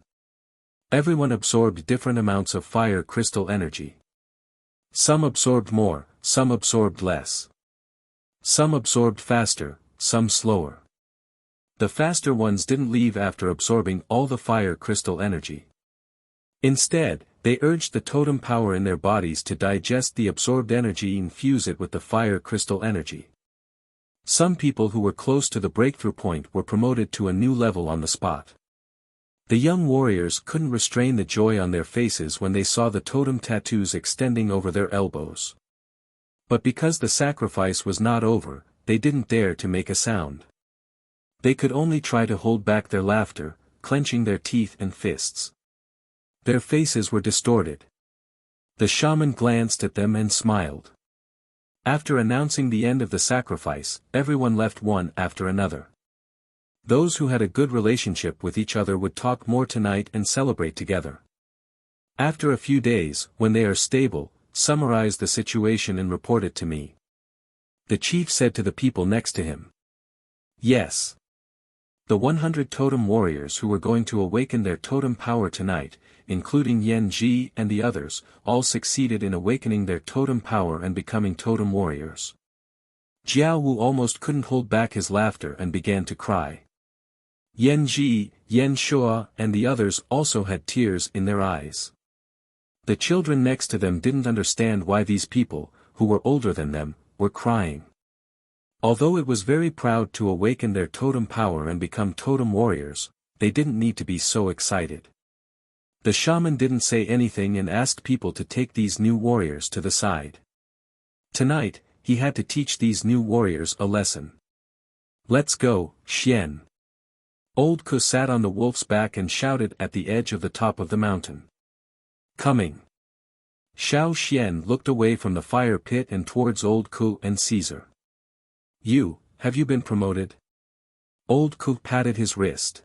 Everyone absorbed different amounts of fire crystal energy. Some absorbed more, some absorbed less. Some absorbed faster, some slower. The faster ones didn't leave after absorbing all the fire crystal energy. Instead, they urged the totem power in their bodies to digest the absorbed energy and fuse it with the fire crystal energy. Some people who were close to the breakthrough point were promoted to a new level on the spot. The young warriors couldn't restrain the joy on their faces when they saw the totem tattoos extending over their elbows. But because the sacrifice was not over, they didn't dare to make a sound. They could only try to hold back their laughter, clenching their teeth and fists. Their faces were distorted. The shaman glanced at them and smiled. After announcing the end of the sacrifice, everyone left one after another. Those who had a good relationship with each other would talk more tonight and celebrate together. After a few days, when they are stable, summarize the situation and report it to me. The chief said to the people next to him. Yes. The 100 totem warriors who were going to awaken their totem power tonight, including Yan Ji and the others, all succeeded in awakening their totem power and becoming totem warriors. Jiao Wu almost couldn't hold back his laughter and began to cry. Yan Ji, Yan Shua and the others also had tears in their eyes. The children next to them didn't understand why these people, who were older than them, were crying. Although it was very proud to awaken their totem power and become totem warriors, they didn't need to be so excited. The shaman didn't say anything and asked people to take these new warriors to the side. Tonight, he had to teach these new warriors a lesson. Let's go, Xian. Old Ku sat on the wolf's back and shouted at the edge of the top of the mountain. Coming. Xiao Xian looked away from the fire pit and towards Old Ku and Caesar. Have you been promoted? Old Ku patted his wrist.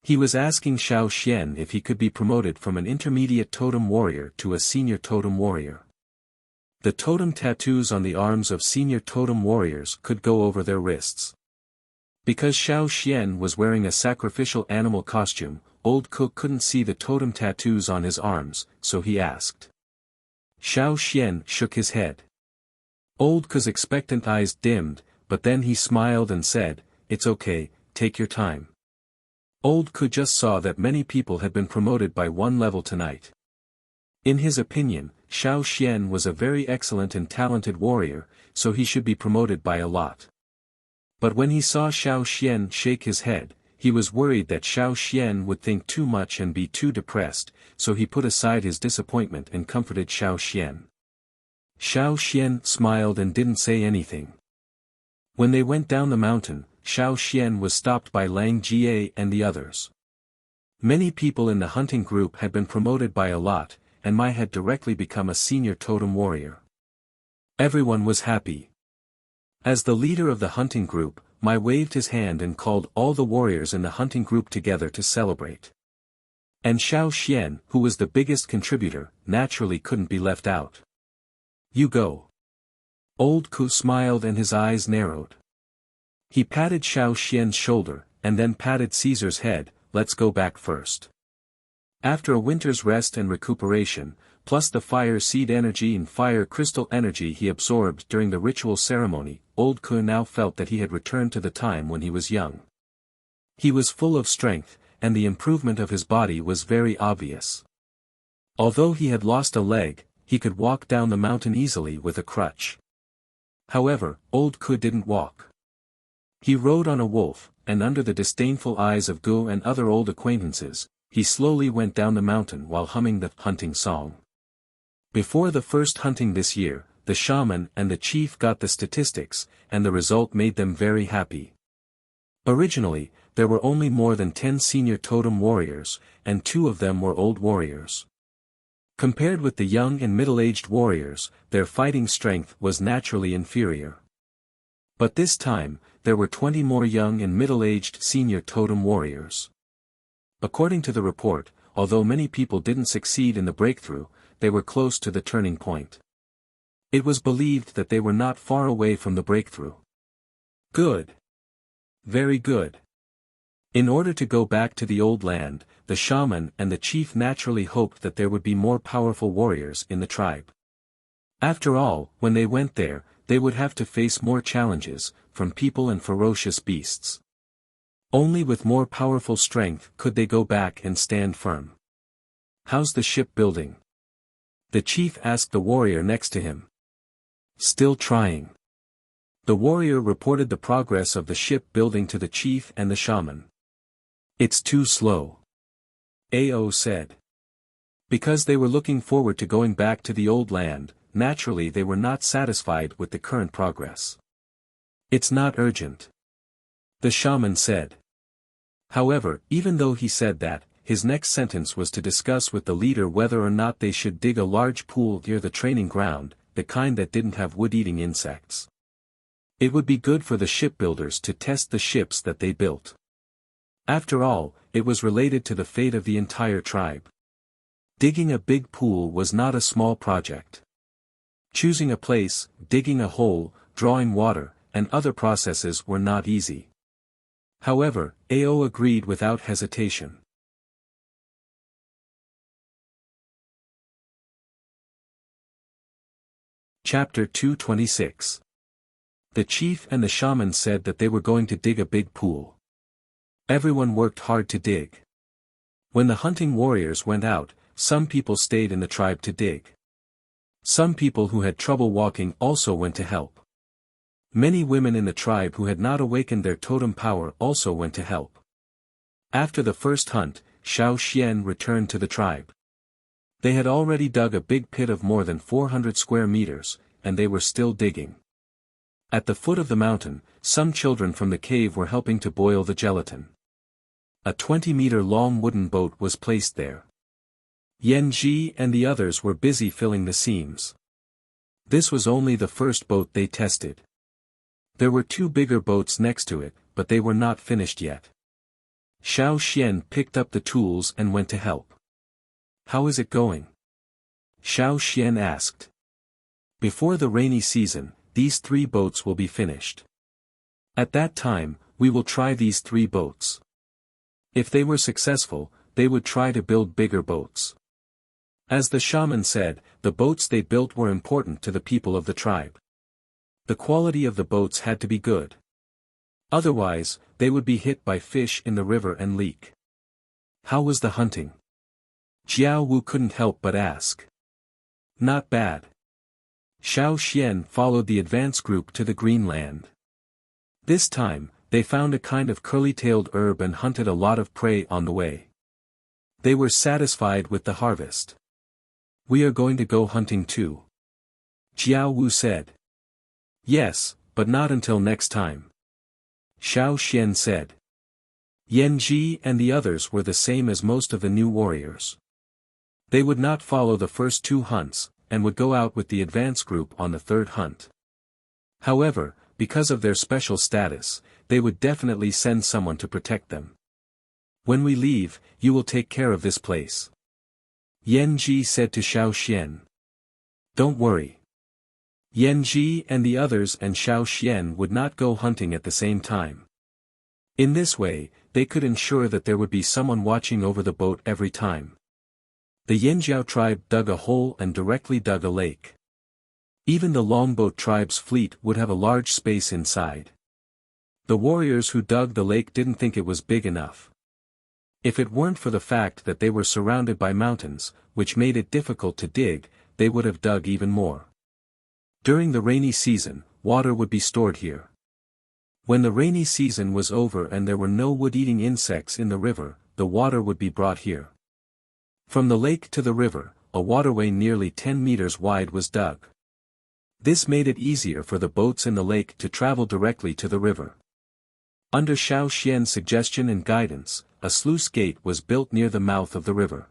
He was asking Xiao Xian if he could be promoted from an intermediate totem warrior to a senior totem warrior. The totem tattoos on the arms of senior totem warriors could go over their wrists. Because Xiao Xian was wearing a sacrificial animal costume, Old Cook couldn't see the totem tattoos on his arms, so he asked. Xiao Xian shook his head. Old Cook's expectant eyes dimmed, but then he smiled and said, "It's okay, take your time." Old Cook just saw that many people had been promoted by one level tonight. In his opinion, Xiao Xian was a very excellent and talented warrior, so he should be promoted by a lot. But when he saw Xiao Xian shake his head, he was worried that Xiao Xian would think too much and be too depressed, so he put aside his disappointment and comforted Xiao Xian. Xiao Xian smiled and didn't say anything. When they went down the mountain, Xiao Xian was stopped by Lang Jie and the others. Many people in the hunting group had been promoted by a lot, and Mai had directly become a senior totem warrior. Everyone was happy. As the leader of the hunting group, Mai waved his hand and called all the warriors in the hunting group together to celebrate. And Xiao Xian, who was the biggest contributor, naturally couldn't be left out. "You go." Old Ku smiled and his eyes narrowed. He patted Xiao Xian's shoulder, and then patted Caesar's head. "Let's go back first." After a winter's rest and recuperation, plus the fire seed energy and fire crystal energy he absorbed during the ritual ceremony, Old Ku now felt that he had returned to the time when he was young. He was full of strength, and the improvement of his body was very obvious. Although he had lost a leg, he could walk down the mountain easily with a crutch. However, Old Ku didn't walk. He rode on a wolf, and under the disdainful eyes of Gu and other old acquaintances, he slowly went down the mountain while humming the hunting song. Before the first hunting this year, the shaman and the chief got the statistics, and the result made them very happy. Originally, there were only more than 10 senior totem warriors, and 2 of them were old warriors. Compared with the young and middle-aged warriors, their fighting strength was naturally inferior. But this time, there were 20 more young and middle-aged senior totem warriors. According to the report, although many people didn't succeed in the breakthrough, they were close to the turning point. It was believed that they were not far away from the breakthrough. Good. Very good. In order to go back to the old land, the shaman and the chief naturally hoped that there would be more powerful warriors in the tribe. After all, when they went there, they would have to face more challenges, from people and ferocious beasts. Only with more powerful strength could they go back and stand firm. "How's the ship building?" the chief asked the warrior next to him. "Still trying." The warrior reported the progress of the ship building to the chief and the shaman. "It's too slow," Ao said. Because they were looking forward to going back to the old land, naturally they were not satisfied with the current progress. "It's not urgent," the shaman said. However, even though he said that, his next sentence was to discuss with the leader whether or not they should dig a large pool near the training ground, the kind that didn't have wood-eating insects. It would be good for the shipbuilders to test the ships that they built. After all, it was related to the fate of the entire tribe. Digging a big pool was not a small project. Choosing a place, digging a hole, drawing water, and other processes were not easy. However, Ao agreed without hesitation. Chapter 226. The chief and the shaman said that they were going to dig a big pool. Everyone worked hard to dig. When the hunting warriors went out, some people stayed in the tribe to dig. Some people who had trouble walking also went to help. Many women in the tribe who had not awakened their totem power also went to help. After the first hunt, Xiao Xian returned to the tribe. They had already dug a big pit of more than 400 square meters, and they were still digging. At the foot of the mountain, some children from the cave were helping to boil the gelatin. A 20-meter-long wooden boat was placed there. Yan Ji and the others were busy filling the seams. This was only the first boat they tested. There were 2 bigger boats next to it, but they were not finished yet. Xiao Xian picked up the tools and went to help. "How is it going?" Xiao Xian asked. "Before the rainy season, these 3 boats will be finished. At that time, we will try these 3 boats. If they were successful, they would try to build bigger boats. As the shaman said, the boats they built were important to the people of the tribe. The quality of the boats had to be good. Otherwise, they would be hit by fish in the river and leak. How was the hunting? Jiao Wu couldn't help but ask. Not bad. Xiao Xian followed the advance group to the green land. This time, they found a kind of curly-tailed herb and hunted a lot of prey on the way. They were satisfied with the harvest. We are going to go hunting too. Jiao Wu said. Yes, but not until next time. Xiao Xian said. Yan Ji and the others were the same as most of the new warriors. They would not follow the first 2 hunts, and would go out with the advance group on the 3rd hunt. However, because of their special status, they would definitely send someone to protect them. When we leave, you will take care of this place. Yan Ji said to Xiao Xian. Don't worry. Yan Ji and the others and Xiao Xian would not go hunting at the same time. In this way, they could ensure that there would be someone watching over the boat every time. The Yanjiao tribe dug a hole and directly dug a lake. Even the Longboat tribe's fleet would have a large space inside. The warriors who dug the lake didn't think it was big enough. If it weren't for the fact that they were surrounded by mountains, which made it difficult to dig, they would have dug even more. During the rainy season, water would be stored here. When the rainy season was over and there were no wood-eating insects in the river, the water would be brought here. From the lake to the river, a waterway nearly 10 meters wide was dug. This made it easier for the boats in the lake to travel directly to the river. Under Xiao Xian's suggestion and guidance, a sluice gate was built near the mouth of the river.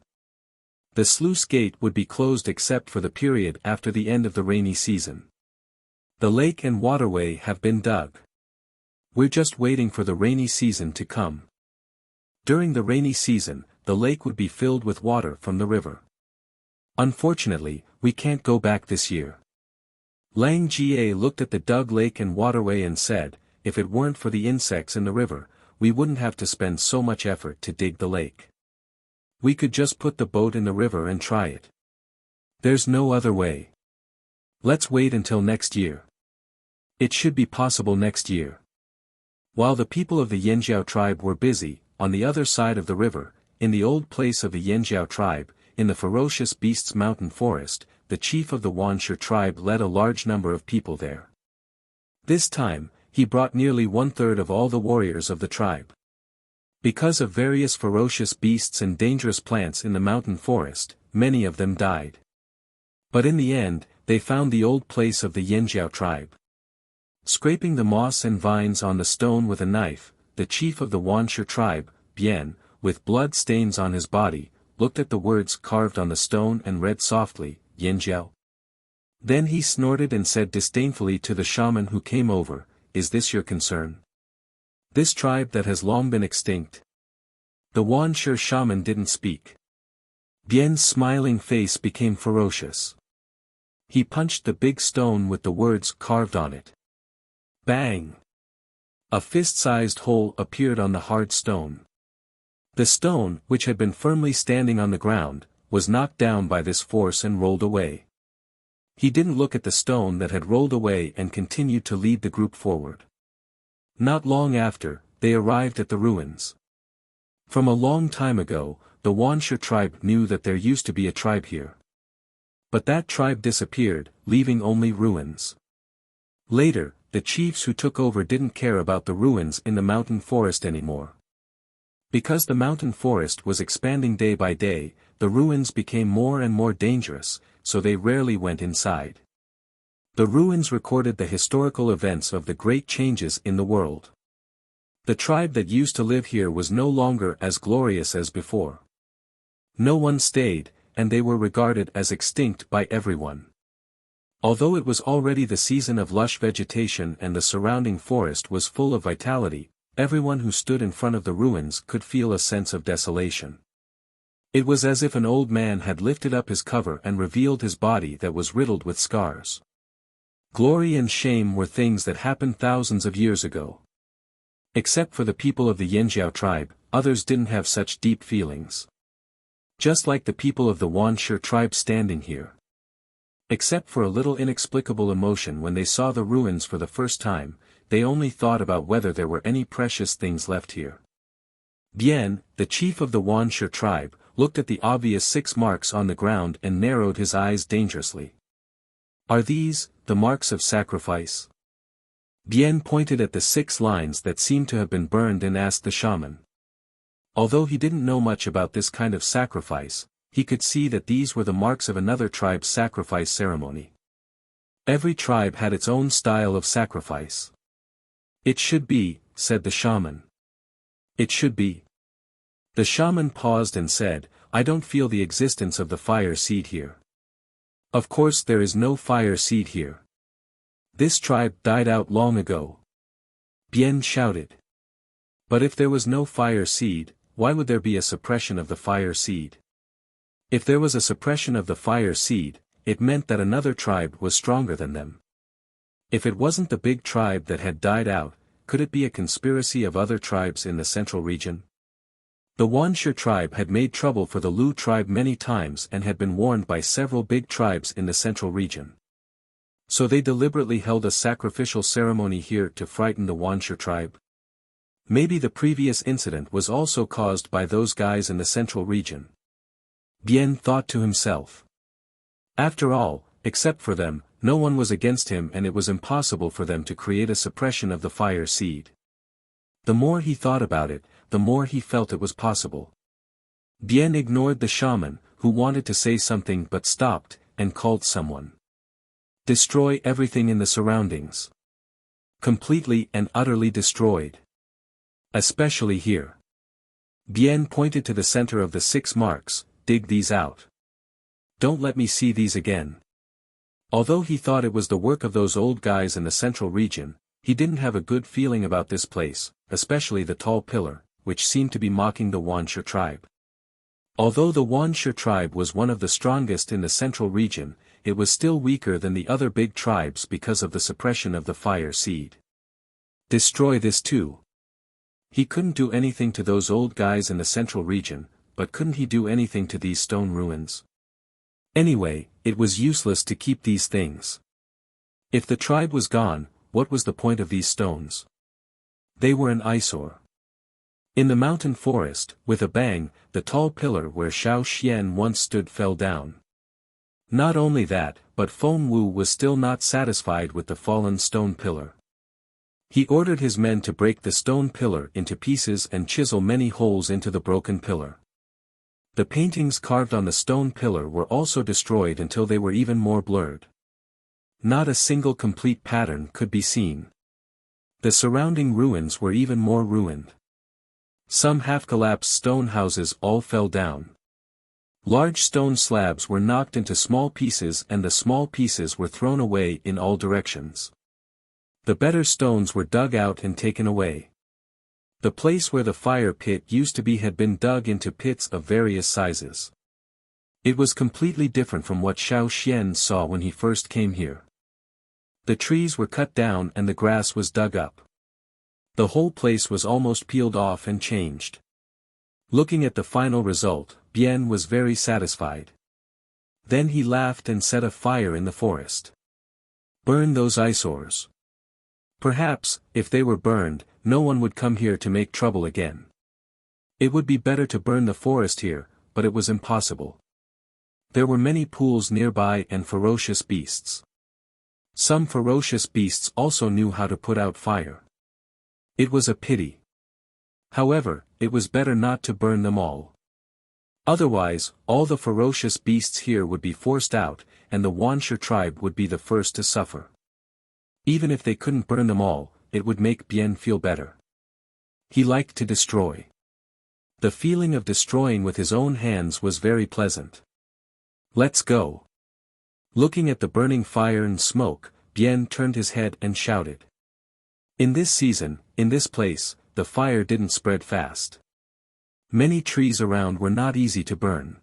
The sluice gate would be closed except for the period after the end of the rainy season. The lake and waterway have been dug. We're just waiting for the rainy season to come. During the rainy season, the lake would be filled with water from the river. Unfortunately, we can't go back this year. Lang Jie looked at the dug lake and waterway and said, if it weren't for the insects in the river, we wouldn't have to spend so much effort to dig the lake. We could just put the boat in the river and try it. There's no other way. Let's wait until next year. It should be possible next year. While the people of the Yanjiao tribe were busy, on the other side of the river, in the old place of the Yanjiao tribe, in the ferocious beasts mountain forest, the chief of the Wuxia tribe led a large number of people there. This time, he brought nearly 1/3 of all the warriors of the tribe. Because of various ferocious beasts and dangerous plants in the mountain forest, many of them died. But in the end, they found the old place of the Yanjiao tribe. Scraping the moss and vines on the stone with a knife, the chief of the Wuxia tribe, Bian, with blood stains on his body, looked at the words carved on the stone and read softly, Yanjiao. Then he snorted and said disdainfully to the shaman who came over, is this your concern? This tribe that has long been extinct? The Wuxia shaman didn't speak. Bian's smiling face became ferocious. He punched the big stone with the words carved on it. Bang! A fist-sized hole appeared on the hard stone. The stone, which had been firmly standing on the ground, was knocked down by this force and rolled away. He didn't look at the stone that had rolled away and continued to lead the group forward. Not long after, they arrived at the ruins. From a long time ago, the Wuxia tribe knew that there used to be a tribe here. But that tribe disappeared, leaving only ruins. Later, the chiefs who took over didn't care about the ruins in the mountain forest anymore. Because the mountain forest was expanding day by day, the ruins became more and more dangerous, so they rarely went inside. The ruins recorded the historical events of the great changes in the world. The tribe that used to live here was no longer as glorious as before. No one stayed, and they were regarded as extinct by everyone. Although it was already the season of lush vegetation and the surrounding forest was full of vitality, everyone who stood in front of the ruins could feel a sense of desolation. It was as if an old man had lifted up his cover and revealed his body that was riddled with scars. Glory and shame were things that happened thousands of years ago. Except for the people of the Yanjiao tribe, others didn't have such deep feelings. Just like the people of the Wuxia tribe standing here. Except for a little inexplicable emotion when they saw the ruins for the first time, they only thought about whether there were any precious things left here. Bien, the chief of the Wuxia tribe, looked at the obvious 6 marks on the ground and narrowed his eyes dangerously. Are these, the marks of sacrifice? Bien pointed at the 6 lines that seemed to have been burned and asked the shaman. Although he didn't know much about this kind of sacrifice, he could see that these were the marks of another tribe's sacrifice ceremony. Every tribe had its own style of sacrifice. It should be, said the shaman. It should be. The shaman paused and said, I don't feel the existence of the fire seed here. Of course there is no fire seed here. This tribe died out long ago. Bien shouted. But if there was no fire seed, why would there be a suppression of the fire seed? If there was a suppression of the fire seed, it meant that another tribe was stronger than them. If it wasn't the big tribe that had died out, could it be a conspiracy of other tribes in the central region? The Wuxia tribe had made trouble for the Lu tribe many times and had been warned by several big tribes in the central region. So they deliberately held a sacrificial ceremony here to frighten the Wuxia tribe? Maybe the previous incident was also caused by those guys in the central region. Bien thought to himself. After all, except for them, no one was against him and it was impossible for them to create a suppression of the fire seed. The more he thought about it, the more he felt it was possible. Bien ignored the shaman, who wanted to say something but stopped, and called someone. Destroy everything in the surroundings. Completely and utterly destroyed. Especially here. Bien pointed to the center of the 6 marks, dig these out. Don't let me see these again. Although he thought it was the work of those old guys in the central region, he didn't have a good feeling about this place, especially the tall pillar, which seemed to be mocking the Wuxia tribe. Although the Wuxia tribe was one of the strongest in the central region, it was still weaker than the other big tribes because of the suppression of the fire seed. Destroy this too. He couldn't do anything to those old guys in the central region, but couldn't he do anything to these stone ruins? Anyway, it was useless to keep these things. If the tribe was gone, what was the point of these stones? They were an eyesore. In the mountain forest, with a bang, the tall pillar where Xiao Xian once stood fell down. Not only that, but Feng Wu was still not satisfied with the fallen stone pillar. He ordered his men to break the stone pillar into pieces and chisel many holes into the broken pillar. The paintings carved on the stone pillar were also destroyed until they were even more blurred. Not a single complete pattern could be seen. The surrounding ruins were even more ruined. Some half-collapsed stone houses all fell down. Large stone slabs were knocked into small pieces and the small pieces were thrown away in all directions. The better stones were dug out and taken away. The place where the fire pit used to be had been dug into pits of various sizes. It was completely different from what Xiao Xian saw when he first came here. The trees were cut down and the grass was dug up. The whole place was almost peeled off and changed. Looking at the final result, Bien was very satisfied. Then he laughed and set a fire in the forest. Burn those eyesores. Perhaps, if they were burned, no one would come here to make trouble again. It would be better to burn the forest here, but it was impossible. There were many pools nearby and ferocious beasts. Some ferocious beasts also knew how to put out fire. It was a pity. However, it was better not to burn them all. Otherwise, all the ferocious beasts here would be forced out, and the Wuxia tribe would be the first to suffer. Even if they couldn't burn them all, it would make Bien feel better. He liked to destroy. The feeling of destroying with his own hands was very pleasant. Let's go. Looking at the burning fire and smoke, Bien turned his head and shouted. In this season, in this place, the fire didn't spread fast. Many trees around were not easy to burn.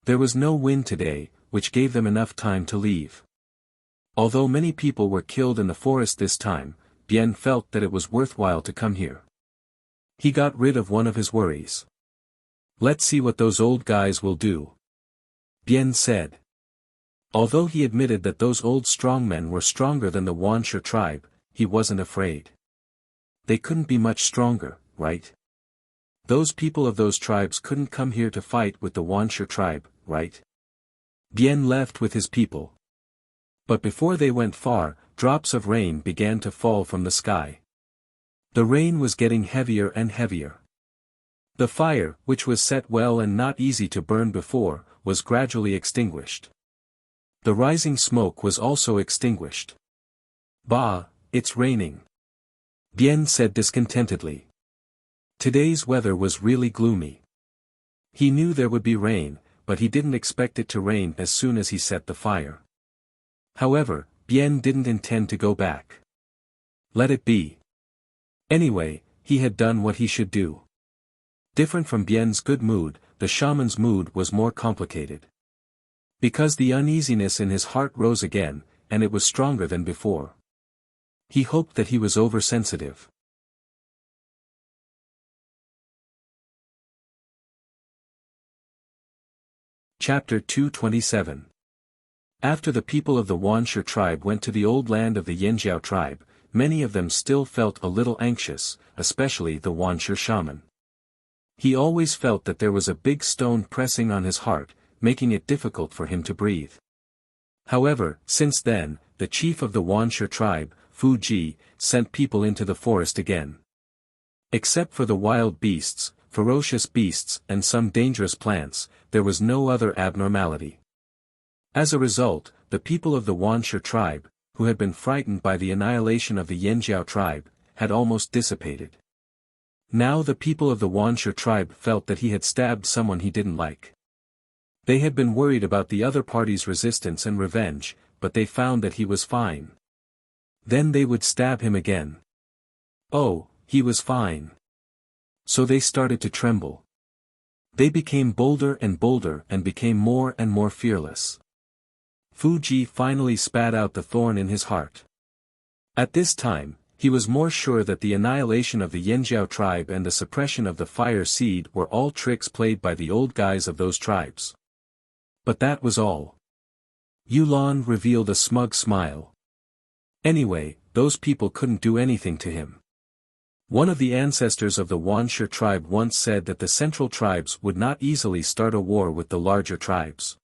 There was no wind today, which gave them enough time to leave. Although many people were killed in the forest this time, Bien felt that it was worthwhile to come here. He got rid of one of his worries. Let's see what those old guys will do, Bien said. Although he admitted that those old strongmen were stronger than the Wuxia tribe, he wasn't afraid. They couldn't be much stronger, right? Those people of those tribes couldn't come here to fight with the Wuxia tribe, right? Bien left with his people. But before they went far, drops of rain began to fall from the sky. The rain was getting heavier and heavier. The fire, which was set well and not easy to burn before, was gradually extinguished. The rising smoke was also extinguished. Bah, it's raining, Bien said discontentedly. Today's weather was really gloomy. He knew there would be rain, but he didn't expect it to rain as soon as he set the fire. However, Bien didn't intend to go back. Let it be. Anyway, he had done what he should do. Different from Bien's good mood, the shaman's mood was more complicated. Because the uneasiness in his heart rose again, and it was stronger than before. He hoped that he was oversensitive. Chapter 227. After the people of the Wuxia tribe went to the old land of the Yanjiao tribe, many of them still felt a little anxious, especially the Wuxia shaman. He always felt that there was a big stone pressing on his heart, making it difficult for him to breathe. However, since then, the chief of the Wuxia tribe, Fuji, sent people into the forest again. Except for the wild beasts, ferocious beasts and some dangerous plants, there was no other abnormality. As a result, the people of the Wuxia tribe, who had been frightened by the annihilation of the Yanjiao tribe, had almost dissipated. Now the people of the Wuxia tribe felt that he had stabbed someone he didn't like. They had been worried about the other party's resistance and revenge, but they found that he was fine. Then they would stab him again. Oh, he was fine. So they started to tremble. They became bolder and became more and more fearless. Fuji finally spat out the thorn in his heart. At this time, he was more sure that the annihilation of the Yanjiao tribe and the suppression of the fire seed were all tricks played by the old guys of those tribes. But that was all. Yulan revealed a smug smile. Anyway, those people couldn't do anything to him. One of the ancestors of the Wuxia tribe once said that the central tribes would not easily start a war with the larger tribes.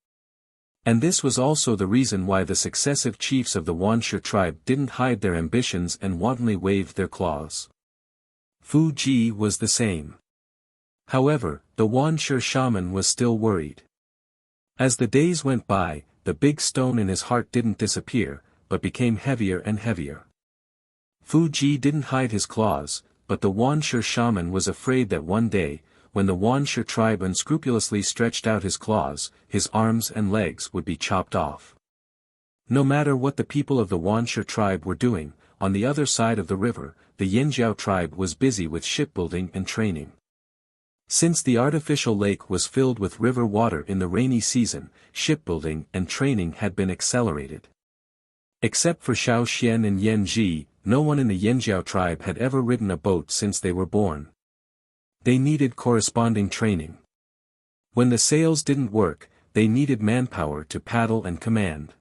And this was also the reason why the successive chiefs of the Wuxia tribe didn't hide their ambitions and wantonly waved their claws. Fuji was the same. However, the Wuxia shaman was still worried. As the days went by, the big stone in his heart didn't disappear, but became heavier and heavier. Fuji didn't hide his claws, but the Wuxia shaman was afraid that one day, when the Wuxia tribe unscrupulously stretched out his claws, his arms and legs would be chopped off. No matter what the people of the Wuxia tribe were doing, on the other side of the river, the Yanjiao tribe was busy with shipbuilding and training. Since the artificial lake was filled with river water in the rainy season, shipbuilding and training had been accelerated. Except for Xiao Xian and Yan Ji, no one in the Yanjiao tribe had ever ridden a boat since they were born. They needed corresponding training. When the sails didn't work, they needed manpower to paddle and command.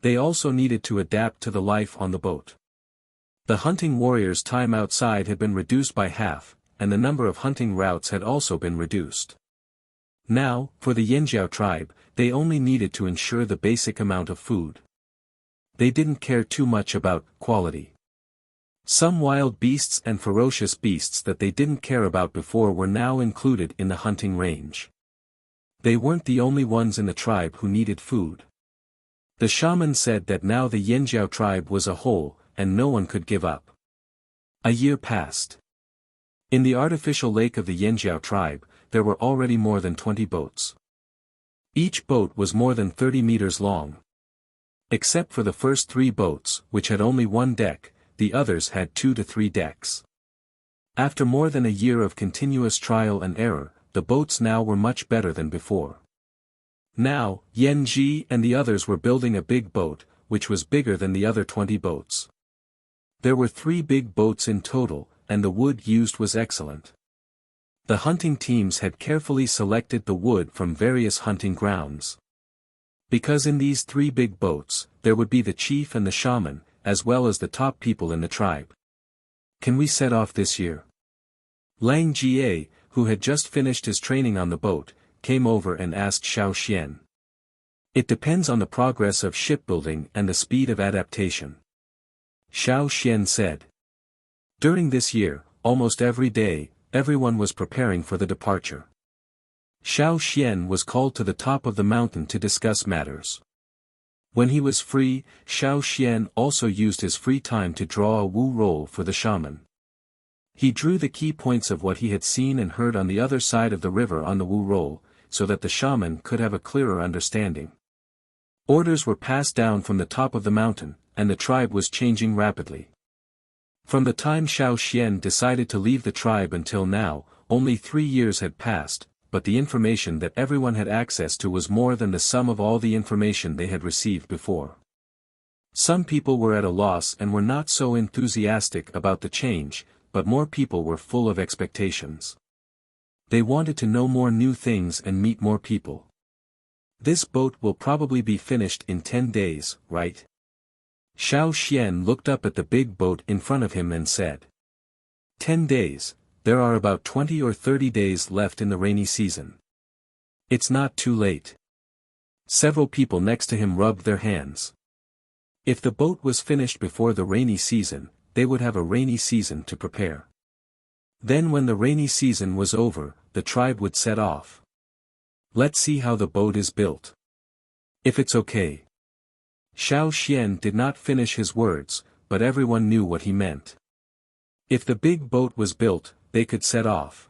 They also needed to adapt to the life on the boat. The hunting warriors' time outside had been reduced by half, and the number of hunting routes had also been reduced. Now, for the Yanjiao tribe, they only needed to ensure the basic amount of food. They didn't care too much about quality. Some wild beasts and ferocious beasts that they didn't care about before were now included in the hunting range. They weren't the only ones in the tribe who needed food. The shaman said that now the Yanjiao tribe was a whole, and no one could give up. A year passed. In the artificial lake of the Yanjiao tribe, there were already more than 20 boats. Each boat was more than 30 meters long. Except for the first 3 boats, which had only one deck, the others had 2 to 3 decks. After more than a year of continuous trial and error, the boats now were much better than before. Now, Yan Ji and the others were building a big boat, which was bigger than the other 20 boats. There were 3 big boats in total, and the wood used was excellent. The hunting teams had carefully selected the wood from various hunting grounds. Because in these 3 big boats, there would be the chief and the shaman, as well as the top people in the tribe. Can we set off this year? Lang Jie, who had just finished his training on the boat, came over and asked Xiao Xian. It depends on the progress of shipbuilding and the speed of adaptation. Xiao Xian said. During this year, almost every day, everyone was preparing for the departure. Xiao Xian was called to the top of the mountain to discuss matters. When he was free, Xiao Xian also used his free time to draw a wu roll for the shaman. He drew the key points of what he had seen and heard on the other side of the river on the wu roll, so that the shaman could have a clearer understanding. Orders were passed down from the top of the mountain, and the tribe was changing rapidly. From the time Xiao Xian decided to leave the tribe until now, only 3 years had passed, but the information that everyone had access to was more than the sum of all the information they had received before. Some people were at a loss and were not so enthusiastic about the change, but more people were full of expectations. They wanted to know more new things and meet more people. This boat will probably be finished in 10 days, right? Xiao Xian looked up at the big boat in front of him and said. 10 days, there are about 20 or 30 days left in the rainy season. It's not too late. Several people next to him rubbed their hands. If the boat was finished before the rainy season, they would have a rainy season to prepare. Then when the rainy season was over, the tribe would set off. Let's see how the boat is built. If it's okay. Xiao Xian did not finish his words, but everyone knew what he meant. If the big boat was built, they could set off.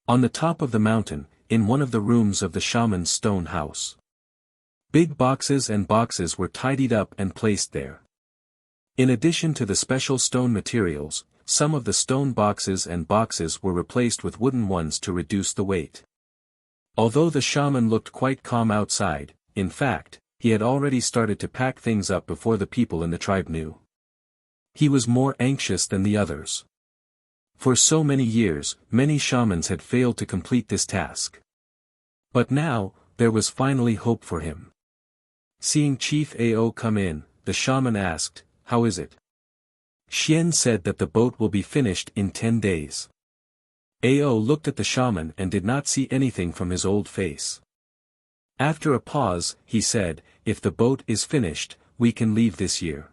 On the top of the mountain, in one of the rooms of the shaman's stone house. Big boxes and boxes were tidied up and placed there. In addition to the special stone materials, some of the stone boxes and boxes were replaced with wooden ones to reduce the weight. Although the shaman looked quite calm outside, in fact, he had already started to pack things up before the people in the tribe knew. He was more anxious than the others. For so many years, many shamans had failed to complete this task. But now, there was finally hope for him. Seeing Chief Ao come in, the shaman asked, "How is it?" Xian said that the boat will be finished in 10 days. Ao looked at the shaman and did not see anything from his old face. After a pause, he said, "If the boat is finished, we can leave this year."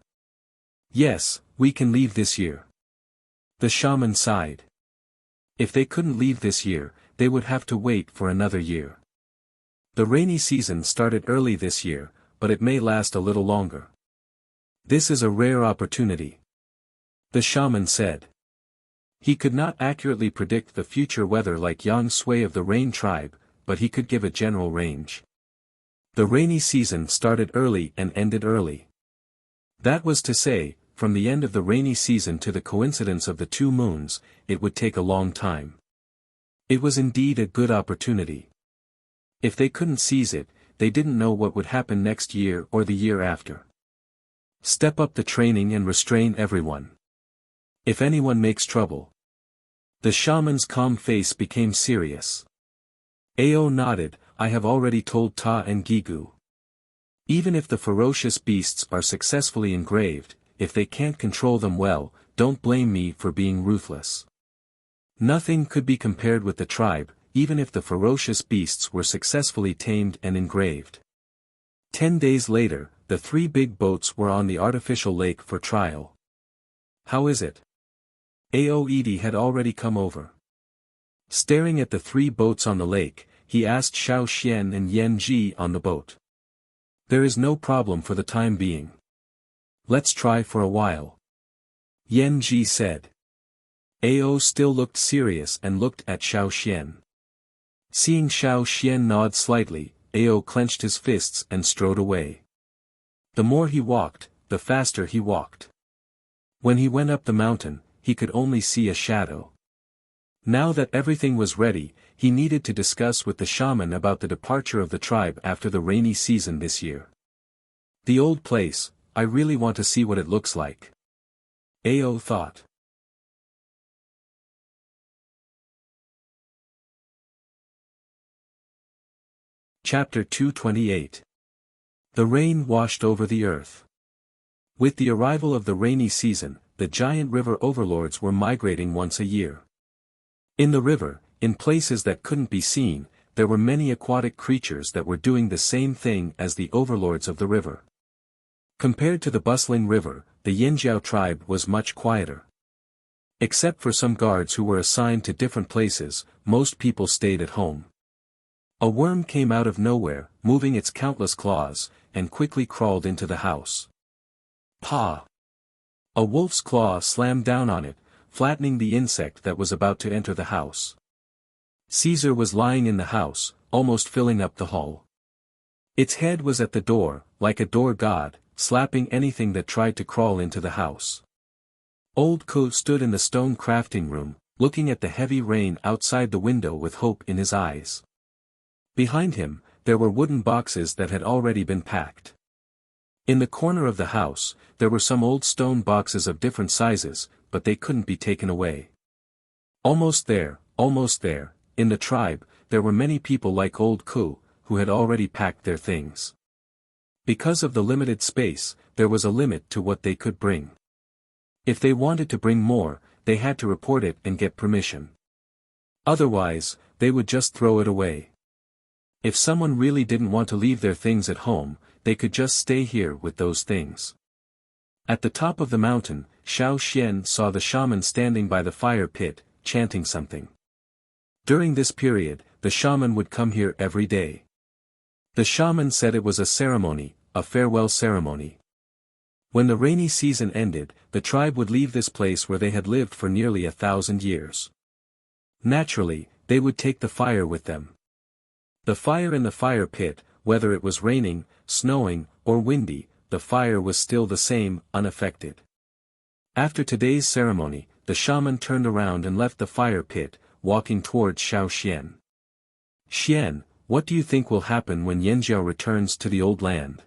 "Yes, we can leave this year." The shaman sighed. If they couldn't leave this year, they would have to wait for another year. The rainy season started early this year, but it may last a little longer. This is a rare opportunity. The shaman said. He could not accurately predict the future weather like Yang Sui of the Rain tribe, but he could give a general range. The rainy season started early and ended early. That was to say, from the end of the rainy season to the coincidence of the 2 moons, it would take a long time. It was indeed a good opportunity. If they couldn't seize it, they didn't know what would happen next year or the year after. Step up the training and restrain everyone. If anyone makes trouble. The shaman's calm face became serious. Ao nodded, "I have already told Ta and Gigu. Even if the ferocious beasts are successfully engraved, if they can't control them well, don't blame me for being ruthless. Nothing could be compared with the tribe, even if the ferocious beasts were successfully tamed and engraved." 10 days later, the 3 big boats were on the artificial lake for trial. "How is it?" Aoedi had already come over. Staring at the 3 boats on the lake, he asked Xiao Xian and Yan Ji on the boat. "There is no problem for the time being. Let's try for a while." Yan Ji said. Ao still looked serious and looked at Xiao Xian. Seeing Xiao Xian nod slightly, Ao clenched his fists and strode away. The more he walked, the faster he walked. When he went up the mountain, he could only see a shadow. Now that everything was ready, he needed to discuss with the shaman about the departure of the tribe after the rainy season this year. The old place, I really want to see what it looks like. Ao thought. Chapter 228. The rain washed over the earth. With the arrival of the rainy season, the giant river overlords were migrating once a year. In the river, in places that couldn't be seen, there were many aquatic creatures that were doing the same thing as the overlords of the river. Compared to the bustling river, the Yanjiao tribe was much quieter. Except for some guards who were assigned to different places, most people stayed at home. A worm came out of nowhere, moving its countless claws, and quickly crawled into the house. Pa! A wolf's claw slammed down on it, flattening the insect that was about to enter the house. Caesar was lying in the house, almost filling up the hall. Its head was at the door, like a door god, slapping anything that tried to crawl into the house. Old Ko stood in the stone crafting room, looking at the heavy rain outside the window with hope in his eyes. Behind him, there were wooden boxes that had already been packed. In the corner of the house, there were some old stone boxes of different sizes, but they couldn't be taken away. Almost there, in the tribe, there were many people like Old Ko, who had already packed their things. Because of the limited space, there was a limit to what they could bring. If they wanted to bring more, they had to report it and get permission. Otherwise, they would just throw it away. If someone really didn't want to leave their things at home, they could just stay here with those things. At the top of the mountain, Xiao Xian saw the shaman standing by the fire pit, chanting something. During this period, the shaman would come here every day. The shaman said it was a ceremony, a farewell ceremony. When the rainy season ended, the tribe would leave this place where they had lived for nearly 1,000 years. Naturally, they would take the fire with them. The fire in the fire pit, whether it was raining, snowing, or windy, the fire was still the same, unaffected. After today's ceremony, the shaman turned around and left the fire pit, walking towards Xiao Xian. Xian, what do you think will happen when Yanjiao returns to the old land?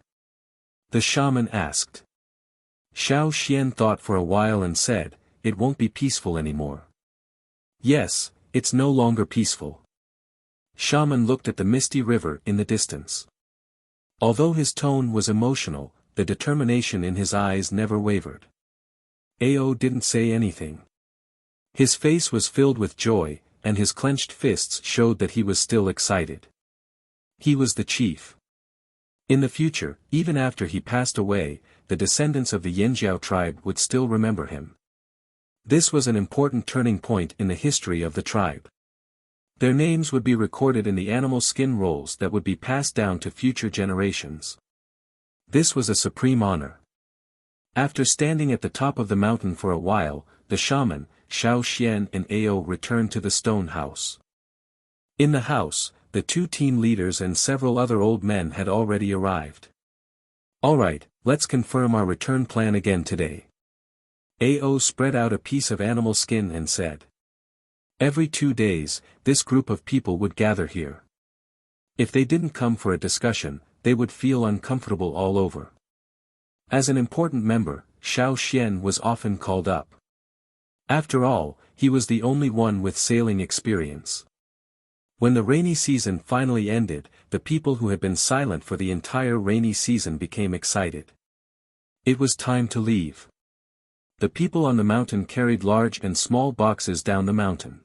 The shaman asked. Xiao Xian thought for a while and said, it won't be peaceful anymore. Yes, it's no longer peaceful. Shaman looked at the misty river in the distance. Although his tone was emotional, the determination in his eyes never wavered. Ao didn't say anything. His face was filled with joy, and his clenched fists showed that he was still excited. He was the chief. In the future, even after he passed away, the descendants of the Yanjiao tribe would still remember him. This was an important turning point in the history of the tribe. Their names would be recorded in the animal skin rolls that would be passed down to future generations. This was a supreme honor. After standing at the top of the mountain for a while, the shaman, Xiao Xian and Ao returned to the stone house. In the house, the two team leaders and several other old men had already arrived. Alright, let's confirm our return plan again today. Ao spread out a piece of animal skin and said. Every 2 days, this group of people would gather here. If they didn't come for a discussion, they would feel uncomfortable all over. As an important member, Xiao Xian was often called up. After all, he was the only one with sailing experience. When the rainy season finally ended, the people who had been silent for the entire rainy season became excited. It was time to leave. The people on the mountain carried large and small boxes down the mountain.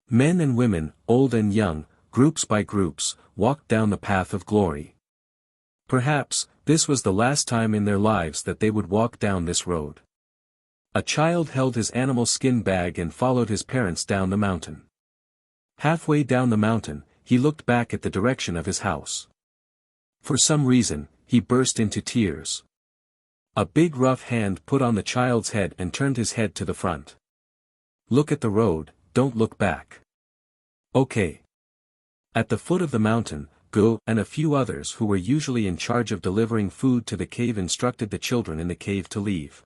Men and women, old and young, groups by groups, walked down the path of glory. Perhaps, this was the last time in their lives that they would walk down this road. A child held his animal skin bag and followed his parents down the mountain. Halfway down the mountain, he looked back at the direction of his house. For some reason, he burst into tears. A big rough hand put on the child's head and turned his head to the front. Look at the road, don't look back. Okay. At the foot of the mountain, Go and a few others who were usually in charge of delivering food to the cave instructed the children in the cave to leave.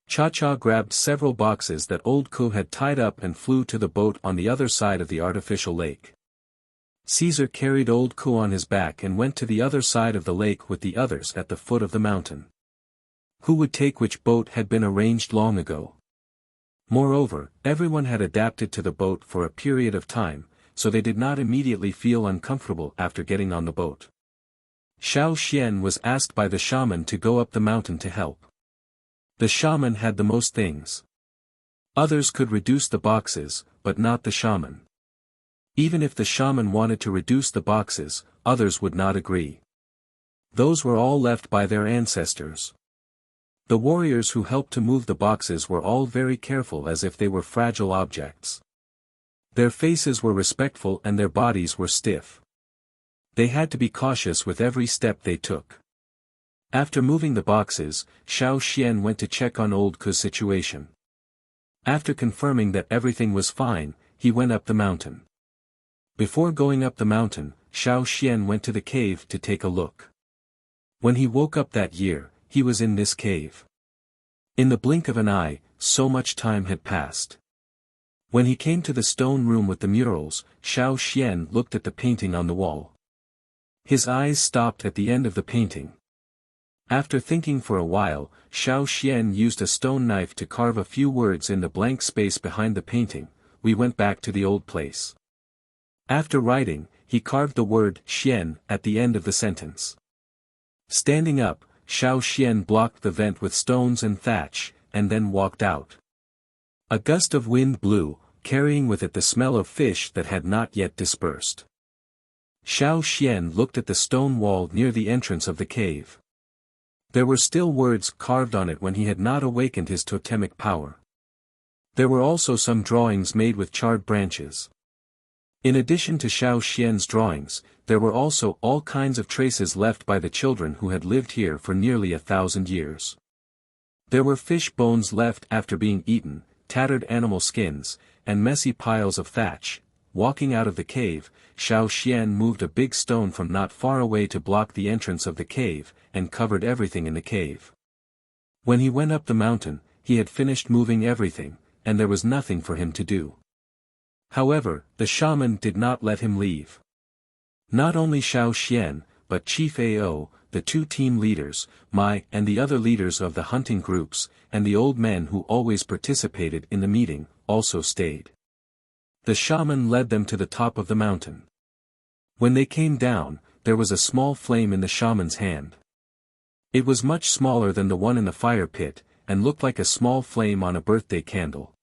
Cha-Cha grabbed several boxes that Old Ko had tied up and flew to the boat on the other side of the artificial lake. Caesar carried Old Ko on his back and went to the other side of the lake with the others at the foot of the mountain. Who would take which boat had been arranged long ago. Moreover, everyone had adapted to the boat for a period of time, so they did not immediately feel uncomfortable after getting on the boat. Xiao Xian was asked by the shaman to go up the mountain to help. The shaman had the most things. Others could reduce the boxes, but not the shaman. Even if the shaman wanted to reduce the boxes, others would not agree. Those were all left by their ancestors. The warriors who helped to move the boxes were all very careful as if they were fragile objects. Their faces were respectful and their bodies were stiff. They had to be cautious with every step they took. After moving the boxes, Xiao Xian went to check on old Ku's situation. After confirming that everything was fine, he went up the mountain. Before going up the mountain, Xiao Xian went to the cave to take a look. When he woke up that year, he was in this cave. In the blink of an eye, so much time had passed. When he came to the stone room with the murals, Xiao Xian looked at the painting on the wall. His eyes stopped at the end of the painting. After thinking for a while, Xiao Xian used a stone knife to carve a few words in the blank space behind the painting. We went back to the old place. After writing, he carved the word Xian at the end of the sentence. Standing up, Xiao Xian blocked the vent with stones and thatch, and then walked out. A gust of wind blew, carrying with it the smell of fish that had not yet dispersed. Xiao Xian looked at the stone wall near the entrance of the cave. There were still words carved on it when he had not awakened his totemic power. There were also some drawings made with charred branches. In addition to Xiao Xian's drawings, there were also all kinds of traces left by the children who had lived here for nearly 1,000 years. There were fish bones left after being eaten, tattered animal skins, and messy piles of thatch. Walking out of the cave, Xiao Xian moved a big stone from not far away to block the entrance of the cave, and covered everything in the cave. When he went up the mountain, he had finished moving everything, and there was nothing for him to do. However, the shaman did not let him leave. Not only Xiao Xian, but Chief Ao, the two team leaders, Mai and the other leaders of the hunting groups, and the old men who always participated in the meeting, also stayed. The shaman led them to the top of the mountain. When they came down, there was a small flame in the shaman's hand. It was much smaller than the one in the fire pit, and looked like a small flame on a birthday candle.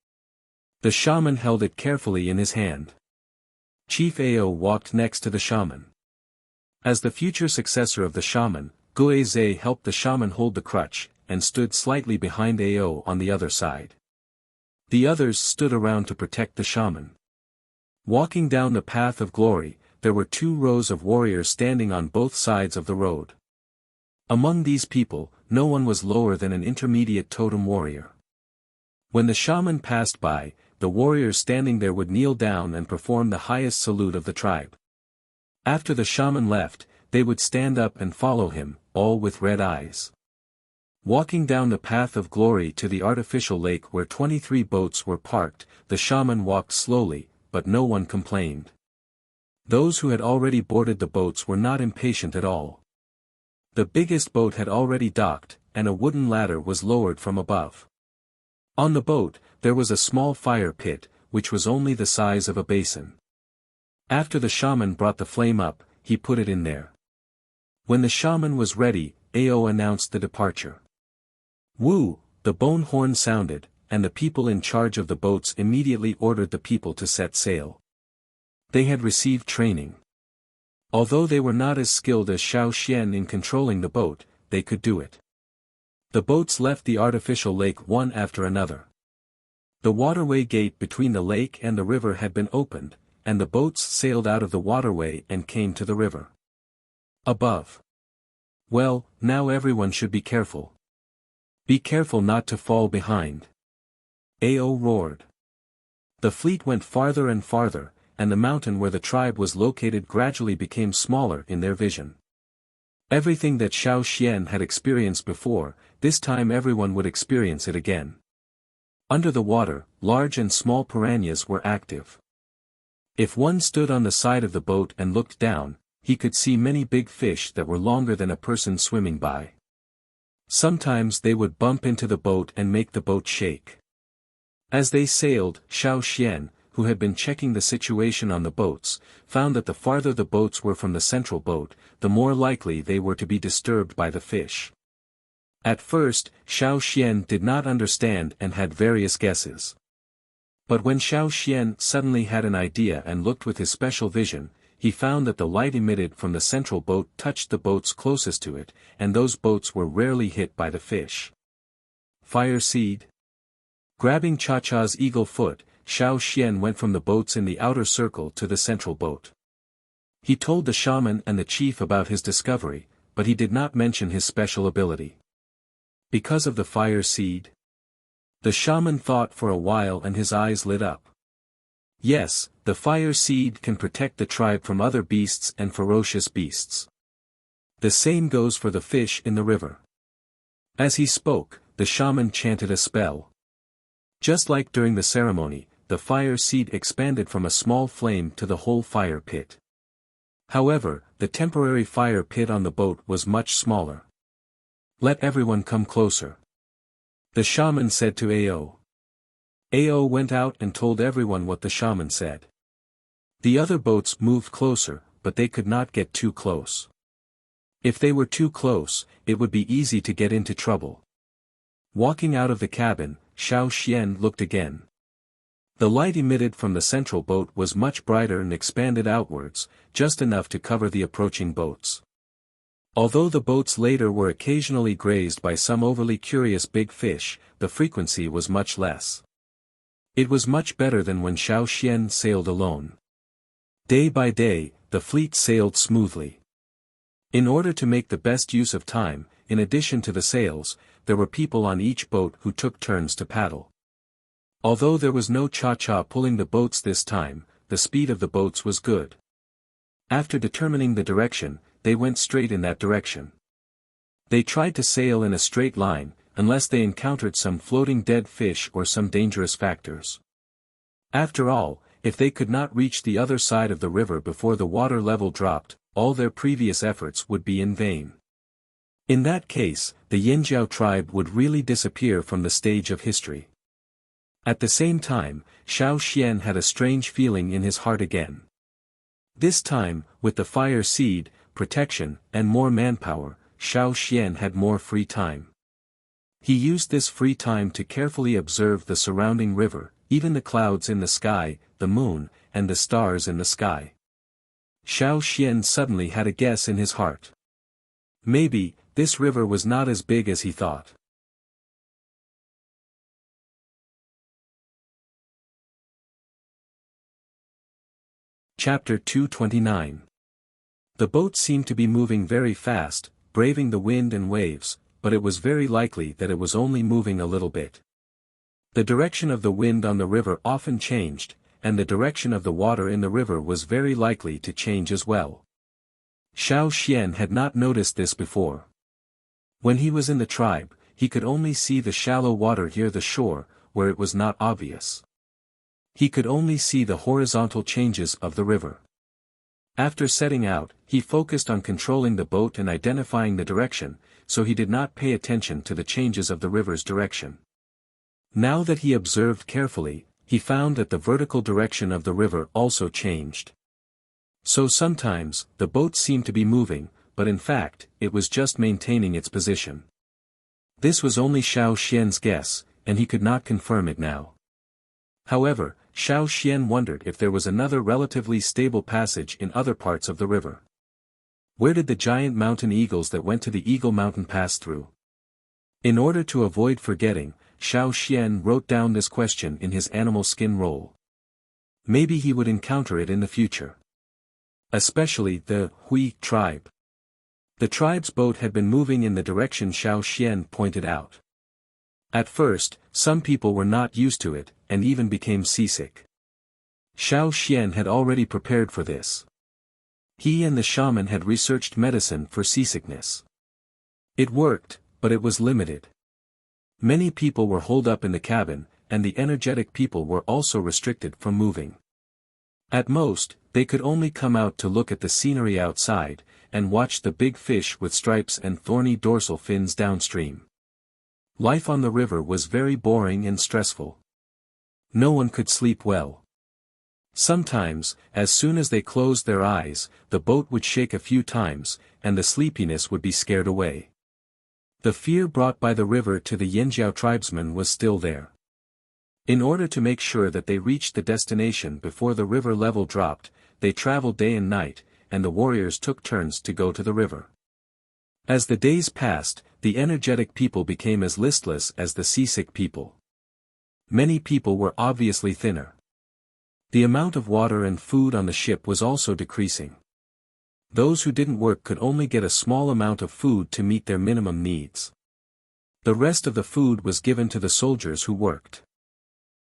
The shaman held it carefully in his hand. Chief Ao walked next to the shaman. As the future successor of the shaman, Guizhe helped the shaman hold the crutch, and stood slightly behind Ao on the other side. The others stood around to protect the shaman. Walking down the path of glory, there were 2 rows of warriors standing on both sides of the road. Among these people, no one was lower than an intermediate totem warrior. When the shaman passed by, the warriors standing there would kneel down and perform the highest salute of the tribe. After the shaman left, they would stand up and follow him, all with red eyes. Walking down the path of glory to the artificial lake where 23 boats were parked, the shaman walked slowly, but no one complained. Those who had already boarded the boats were not impatient at all. The biggest boat had already docked, and a wooden ladder was lowered from above. On the boat, there was a small fire pit, which was only the size of a basin. After the shaman brought the flame up, he put it in there. When the shaman was ready, Ao announced the departure. Woo! The bone horn sounded, and the people in charge of the boats immediately ordered the people to set sail. They had received training. Although they were not as skilled as Xiao Xian in controlling the boat, they could do it. The boats left the artificial lake one after another. The waterway gate between the lake and the river had been opened, and the boats sailed out of the waterway and came to the river. Above. Well, now everyone should be careful. Be careful not to fall behind. Ao roared. The fleet went farther and farther, and the mountain where the tribe was located gradually became smaller in their vision. Everything that Xiao Xian had experienced before, this time everyone would experience it again. Under the water, large and small piranhas were active. If one stood on the side of the boat and looked down, he could see many big fish that were longer than a person swimming by. Sometimes they would bump into the boat and make the boat shake. As they sailed, Xiao Xian, who had been checking the situation on the boats, found that the farther the boats were from the central boat, the more likely they were to be disturbed by the fish. At first, Xiao Xian did not understand and had various guesses. But when Xiao Xian suddenly had an idea and looked with his special vision, he found that the light emitted from the central boat touched the boats closest to it, and those boats were rarely hit by the fish. Fire seed? Grabbing Cha-Cha's eagle foot, Xiao Xian went from the boats in the outer circle to the central boat. He told the shaman and the chief about his discovery, but he did not mention his special ability. Because of the fire seed? The shaman thought for a while and his eyes lit up. Yes, the fire seed can protect the tribe from other beasts and ferocious beasts. The same goes for the fish in the river. As he spoke, the shaman chanted a spell. Just like during the ceremony, the fire seed expanded from a small flame to the whole fire pit. However, the temporary fire pit on the boat was much smaller. Let everyone come closer. The shaman said to Ao. Ao went out and told everyone what the shaman said. The other boats moved closer, but they could not get too close. If they were too close, it would be easy to get into trouble. Walking out of the cabin, Xiao Xian looked again. The light emitted from the central boat was much brighter and expanded outwards, just enough to cover the approaching boats. Although the boats later were occasionally grazed by some overly curious big fish, the frequency was much less. It was much better than when Xiao Xian sailed alone. Day by day, the fleet sailed smoothly. In order to make the best use of time, in addition to the sails, there were people on each boat who took turns to paddle. Although there was no Cha-Cha pulling the boats this time, the speed of the boats was good. After determining the direction, they went straight in that direction. They tried to sail in a straight line, unless they encountered some floating dead fish or some dangerous factors. After all, if they could not reach the other side of the river before the water level dropped, all their previous efforts would be in vain. In that case, the Yinjiao tribe would really disappear from the stage of history. At the same time, Xiao Xian had a strange feeling in his heart again. This time, with the fire seed, protection, and more manpower, Xiao Xian had more free time. He used this free time to carefully observe the surrounding river, even the clouds in the sky, the moon, and the stars in the sky. Xiao Xian suddenly had a guess in his heart. Maybe, this river was not as big as he thought. Chapter 229. The boat seemed to be moving very fast, braving the wind and waves, but it was very likely that it was only moving a little bit. The direction of the wind on the river often changed, and the direction of the water in the river was very likely to change as well. Xiao Xian had not noticed this before. When he was in the tribe, he could only see the shallow water near the shore, where it was not obvious. He could only see the horizontal changes of the river. After setting out, he focused on controlling the boat and identifying the direction, so he did not pay attention to the changes of the river's direction. Now that he observed carefully, he found that the vertical direction of the river also changed. So sometimes, the boat seemed to be moving, but in fact, it was just maintaining its position. This was only Xiao Xian's guess, and he could not confirm it now. However, Xiao Xian wondered if there was another relatively stable passage in other parts of the river. Where did the giant mountain eagles that went to the Eagle Mountain pass through? In order to avoid forgetting, Xiao Xian wrote down this question in his animal skin roll. Maybe he would encounter it in the future. Especially the Hui tribe. The tribe's boat had been moving in the direction Xiao Xian pointed out. At first, some people were not used to it, and even became seasick. Xiao Xian had already prepared for this. He and the shaman had researched medicine for seasickness. It worked, but it was limited. Many people were holed up in the cabin, and the energetic people were also restricted from moving. At most, they could only come out to look at the scenery outside, and watch the big fish with stripes and thorny dorsal fins downstream. Life on the river was very boring and stressful. No one could sleep well. Sometimes, as soon as they closed their eyes, the boat would shake a few times, and the sleepiness would be scared away. The fear brought by the river to the Yanjiao tribesmen was still there. In order to make sure that they reached the destination before the river level dropped, they traveled day and night, and the warriors took turns to go to the river. As the days passed, the energetic people became as listless as the seasick people. Many people were obviously thinner. The amount of water and food on the ship was also decreasing. Those who didn't work could only get a small amount of food to meet their minimum needs. The rest of the food was given to the soldiers who worked.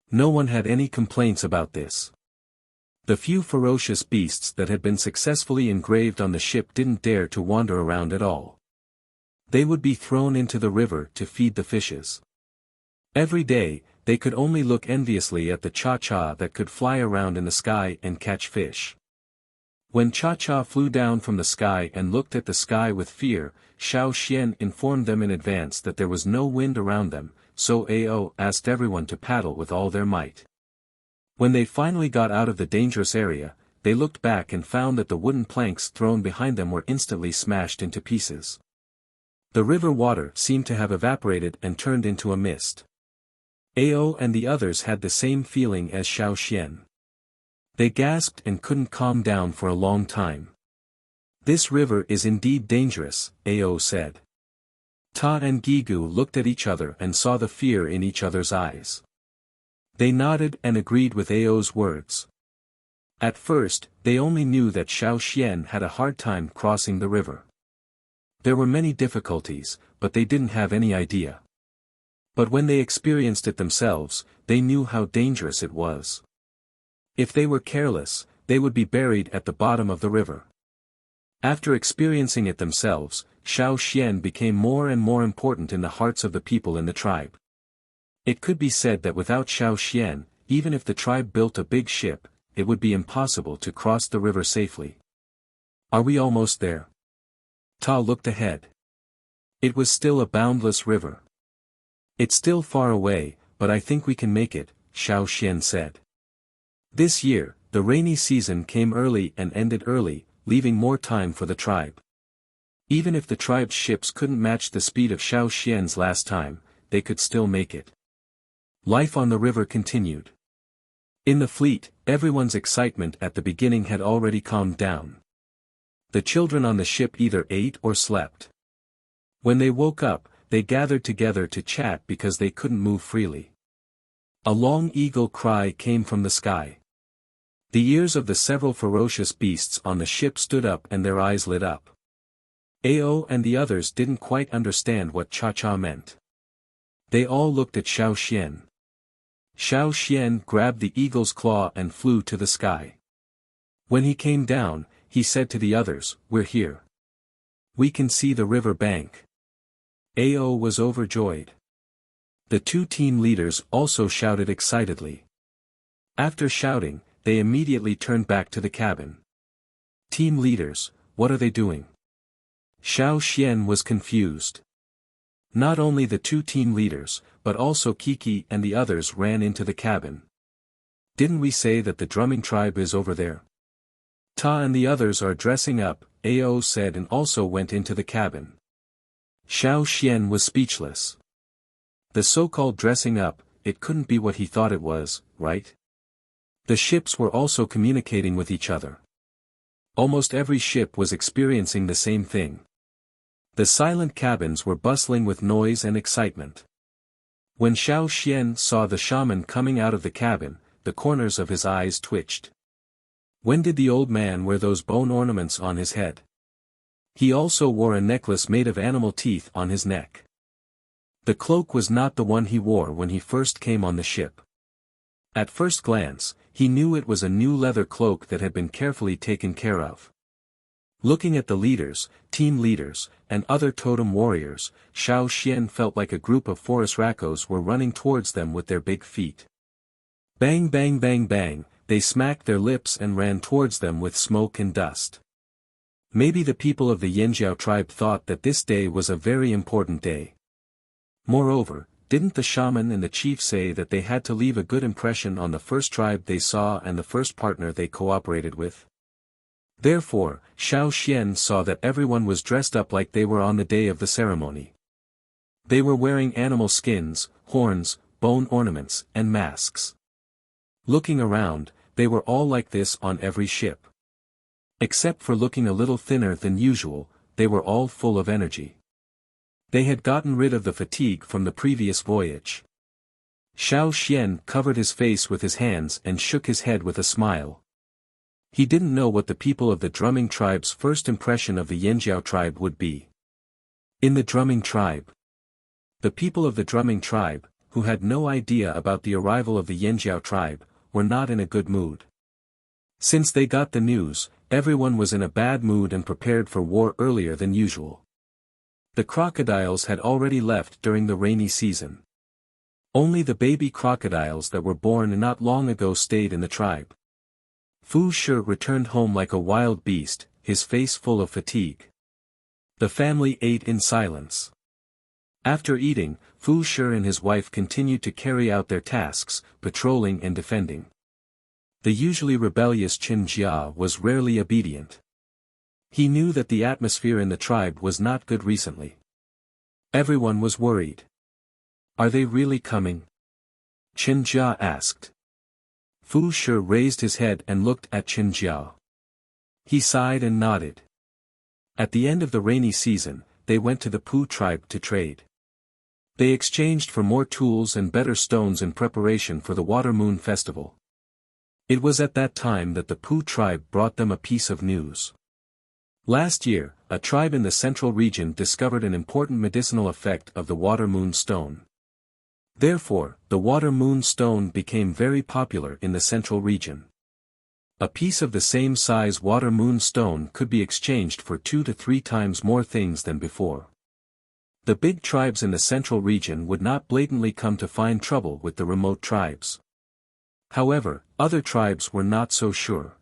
No one had any complaints about this. The few ferocious beasts that had been successfully engraved on the ship didn't dare to wander around at all. They would be thrown into the river to feed the fishes. Every day, they could only look enviously at the Cha-Cha that could fly around in the sky and catch fish. When Cha-Cha flew down from the sky and looked at the sky with fear, Xiao Xian informed them in advance that there was no wind around them, so Ao asked everyone to paddle with all their might. When they finally got out of the dangerous area, they looked back and found that the wooden planks thrown behind them were instantly smashed into pieces. The river water seemed to have evaporated and turned into a mist. Ao and the others had the same feeling as Xiao Xian. They gasped and couldn't calm down for a long time. "This river is indeed dangerous," Ao said. Ta and Gigu looked at each other and saw the fear in each other's eyes. They nodded and agreed with Ao's words. At first, they only knew that Xiao Xian had a hard time crossing the river. There were many difficulties, but they didn't have any idea. But when they experienced it themselves, they knew how dangerous it was. If they were careless, they would be buried at the bottom of the river. After experiencing it themselves, Xiao Xian became more and more important in the hearts of the people in the tribe. It could be said that without Xiao Xian, even if the tribe built a big ship, it would be impossible to cross the river safely. "Are we almost there?" Ta looked ahead. It was still a boundless river. "It's still far away, but I think we can make it," Xiao Xian said. This year, the rainy season came early and ended early, leaving more time for the tribe. Even if the tribe's ships couldn't match the speed of Xiao Xian's last time, they could still make it. Life on the river continued. In the fleet, everyone's excitement at the beginning had already calmed down. The children on the ship either ate or slept. When they woke up, they gathered together to chat because they couldn't move freely. A long eagle cry came from the sky. The ears of the several ferocious beasts on the ship stood up and their eyes lit up. Ao and the others didn't quite understand what Cha-Cha meant. They all looked at Xiao Xian. Xiao Xian grabbed the eagle's claw and flew to the sky. When he came down, he said to the others, "We're here. We can see the river bank." Ao was overjoyed. The two team leaders also shouted excitedly. After shouting, they immediately turned back to the cabin. "Team leaders, what are they doing?" Xiao Xian was confused. Not only the two team leaders, but also Kiki and the others ran into the cabin. "Didn't we say that the drumming tribe is over there?" "Ta and the others are dressing up," Ao said and also went into the cabin. Xiao Xian was speechless. The so-called dressing up, it couldn't be what he thought it was, right? The ships were also communicating with each other. Almost every ship was experiencing the same thing. The silent cabins were bustling with noise and excitement. When Xiao Xian saw the shaman coming out of the cabin, the corners of his eyes twitched. When did the old man wear those bone ornaments on his head? He also wore a necklace made of animal teeth on his neck. The cloak was not the one he wore when he first came on the ship. At first glance, he knew it was a new leather cloak that had been carefully taken care of. Looking at the leaders, team leaders, and other totem warriors, Xiao Xian felt like a group of forest raccos were running towards them with their big feet. Bang bang bang bang, they smacked their lips and ran towards them with smoke and dust. Maybe the people of the Yanjiao tribe thought that this day was a very important day. Moreover, didn't the shaman and the chief say that they had to leave a good impression on the first tribe they saw and the first partner they cooperated with? Therefore, Xiao Xian saw that everyone was dressed up like they were on the day of the ceremony. They were wearing animal skins, horns, bone ornaments, and masks. Looking around, they were all like this on every ship. Except for looking a little thinner than usual, they were all full of energy. They had gotten rid of the fatigue from the previous voyage. Xiao Xian covered his face with his hands and shook his head with a smile. He didn't know what the people of the drumming tribe's first impression of the Yanjiao tribe would be. In the drumming tribe, the people of the drumming tribe, who had no idea about the arrival of the Yanjiao tribe, were not in a good mood. Since they got the news, everyone was in a bad mood and prepared for war earlier than usual. The crocodiles had already left during the rainy season. Only the baby crocodiles that were born not long ago stayed in the tribe. Fu Shi returned home like a wild beast, his face full of fatigue. The family ate in silence. After eating, Fu Shi and his wife continued to carry out their tasks, patrolling and defending. The usually rebellious Qin Jia was rarely obedient. He knew that the atmosphere in the tribe was not good recently. Everyone was worried. Are they really coming? Qin Jia asked. Fu Shi raised his head and looked at Qin Jia. He sighed and nodded. At the end of the rainy season, they went to the Pu tribe to trade. They exchanged for more tools and better stones in preparation for the Water Moon Festival. It was at that time that the Pu tribe brought them a piece of news. Last year, a tribe in the central region discovered an important medicinal effect of the Water Moon Stone. Therefore, the Water Moon Stone became very popular in the central region. A piece of the same size Water Moon Stone could be exchanged for 2 to 3 times more things than before. The big tribes in the central region would not blatantly come to find trouble with the remote tribes. However, other tribes were not so sure.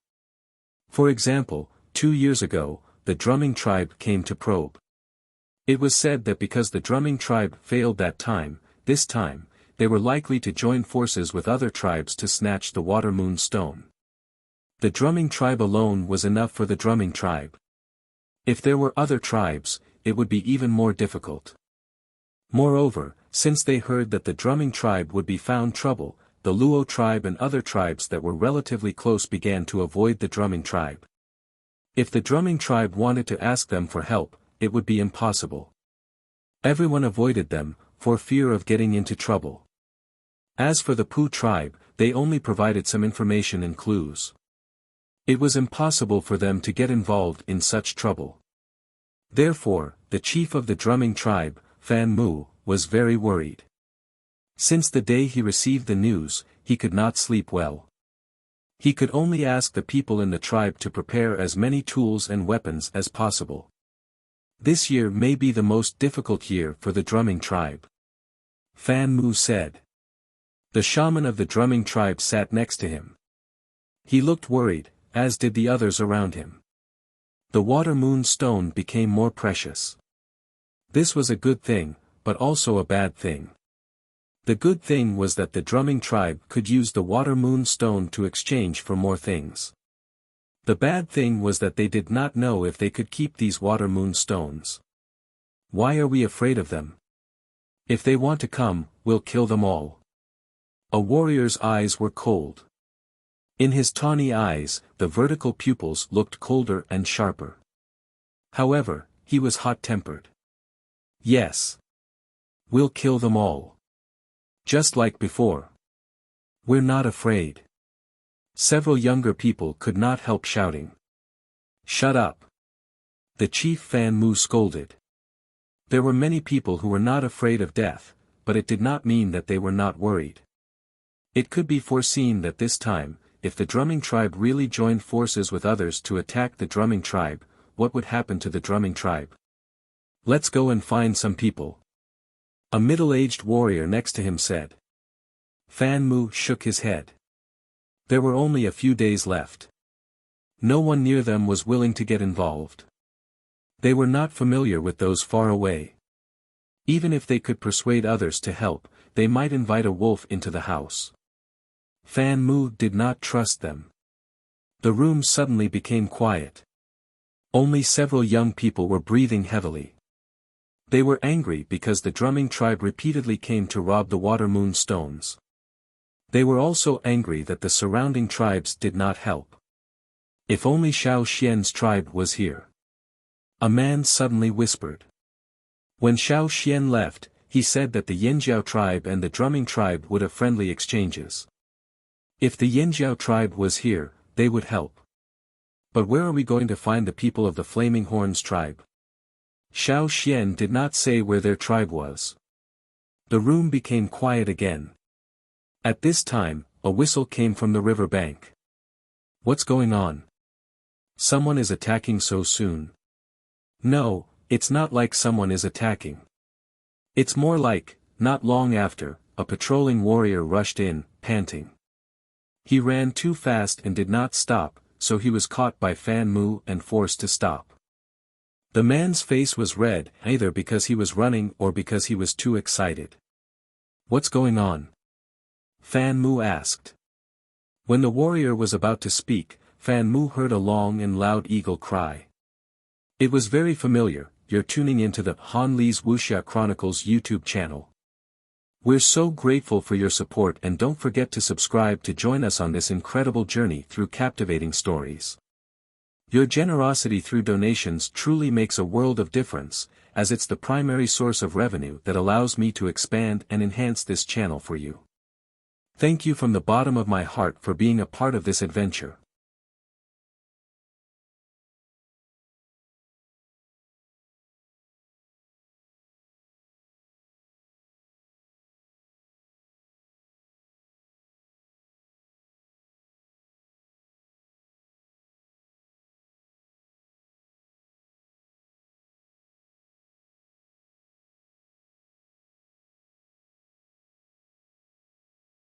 For example, 2 years ago, the drumming tribe came to probe. It was said that because the drumming tribe failed that time, this time, they were likely to join forces with other tribes to snatch the Water Moon Stone. The drumming tribe alone was enough for the drumming tribe. If there were other tribes, it would be even more difficult. Moreover, since they heard that the drumming tribe would be found trouble, the Luo tribe and other tribes that were relatively close began to avoid the drumming tribe. If the drumming tribe wanted to ask them for help, it would be impossible. Everyone avoided them, for fear of getting into trouble. As for the Pu tribe, they only provided some information and clues. It was impossible for them to get involved in such trouble. Therefore, the chief of the drumming tribe, Fan Mu, was very worried. Since the day he received the news, he could not sleep well. He could only ask the people in the tribe to prepare as many tools and weapons as possible. This year may be the most difficult year for the drumming tribe. Fan Mu said. The shaman of the drumming tribe sat next to him. He looked worried, as did the others around him. The Water Moon Stone became more precious. This was a good thing, but also a bad thing. The good thing was that the drumming tribe could use the Water Moon Stone to exchange for more things. The bad thing was that they did not know if they could keep these Water Moon Stones. Why are we afraid of them? If they want to come, we'll kill them all. A warrior's eyes were cold. In his tawny eyes, the vertical pupils looked colder and sharper. However, he was hot-tempered. Yes. We'll kill them all. Just like before. We're not afraid. Several younger people could not help shouting. Shut up. The chief Fan Mu scolded. There were many people who were not afraid of death, but it did not mean that they were not worried. It could be foreseen that this time, if the drumming tribe really joined forces with others to attack the drumming tribe, what would happen to the drumming tribe? Let's go and find some people. A middle-aged warrior next to him said. Fan Mu shook his head. There were only a few days left. No one near them was willing to get involved. They were not familiar with those far away. Even if they could persuade others to help, they might invite a wolf into the house. Fan Mu did not trust them. The room suddenly became quiet. Only several young people were breathing heavily. They were angry because the drumming tribe repeatedly came to rob the water moon stones. They were also angry that the surrounding tribes did not help. If only Xiao Xian's tribe was here. A man suddenly whispered. When Xiao Xian left, he said that the Yinjiao tribe and the drumming tribe would have friendly exchanges. If the Yinjiao tribe was here, they would help. But where are we going to find the people of the Flaming Horns tribe? Xiao Xian did not say where their tribe was. The room became quiet again. At this time, a whistle came from the river bank. What's going on? Someone is attacking so soon. No, it's not like someone is attacking. It's more like, not long after, a patrolling warrior rushed in, panting. He ran too fast and did not stop, so he was caught by Fan Mu and forced to stop. The man's face was red, either because he was running or because he was too excited. What's going on? Fan Mu asked. When the warrior was about to speak, Fan Mu heard a long and loud eagle cry. It was very familiar. You're tuning into the Han Li's Wuxia Chronicles YouTube channel. We're so grateful for your support, and don't forget to subscribe to join us on this incredible journey through captivating stories. Your generosity through donations truly makes a world of difference, as it's the primary source of revenue that allows me to expand and enhance this channel for you. Thank you from the bottom of my heart for being a part of this adventure.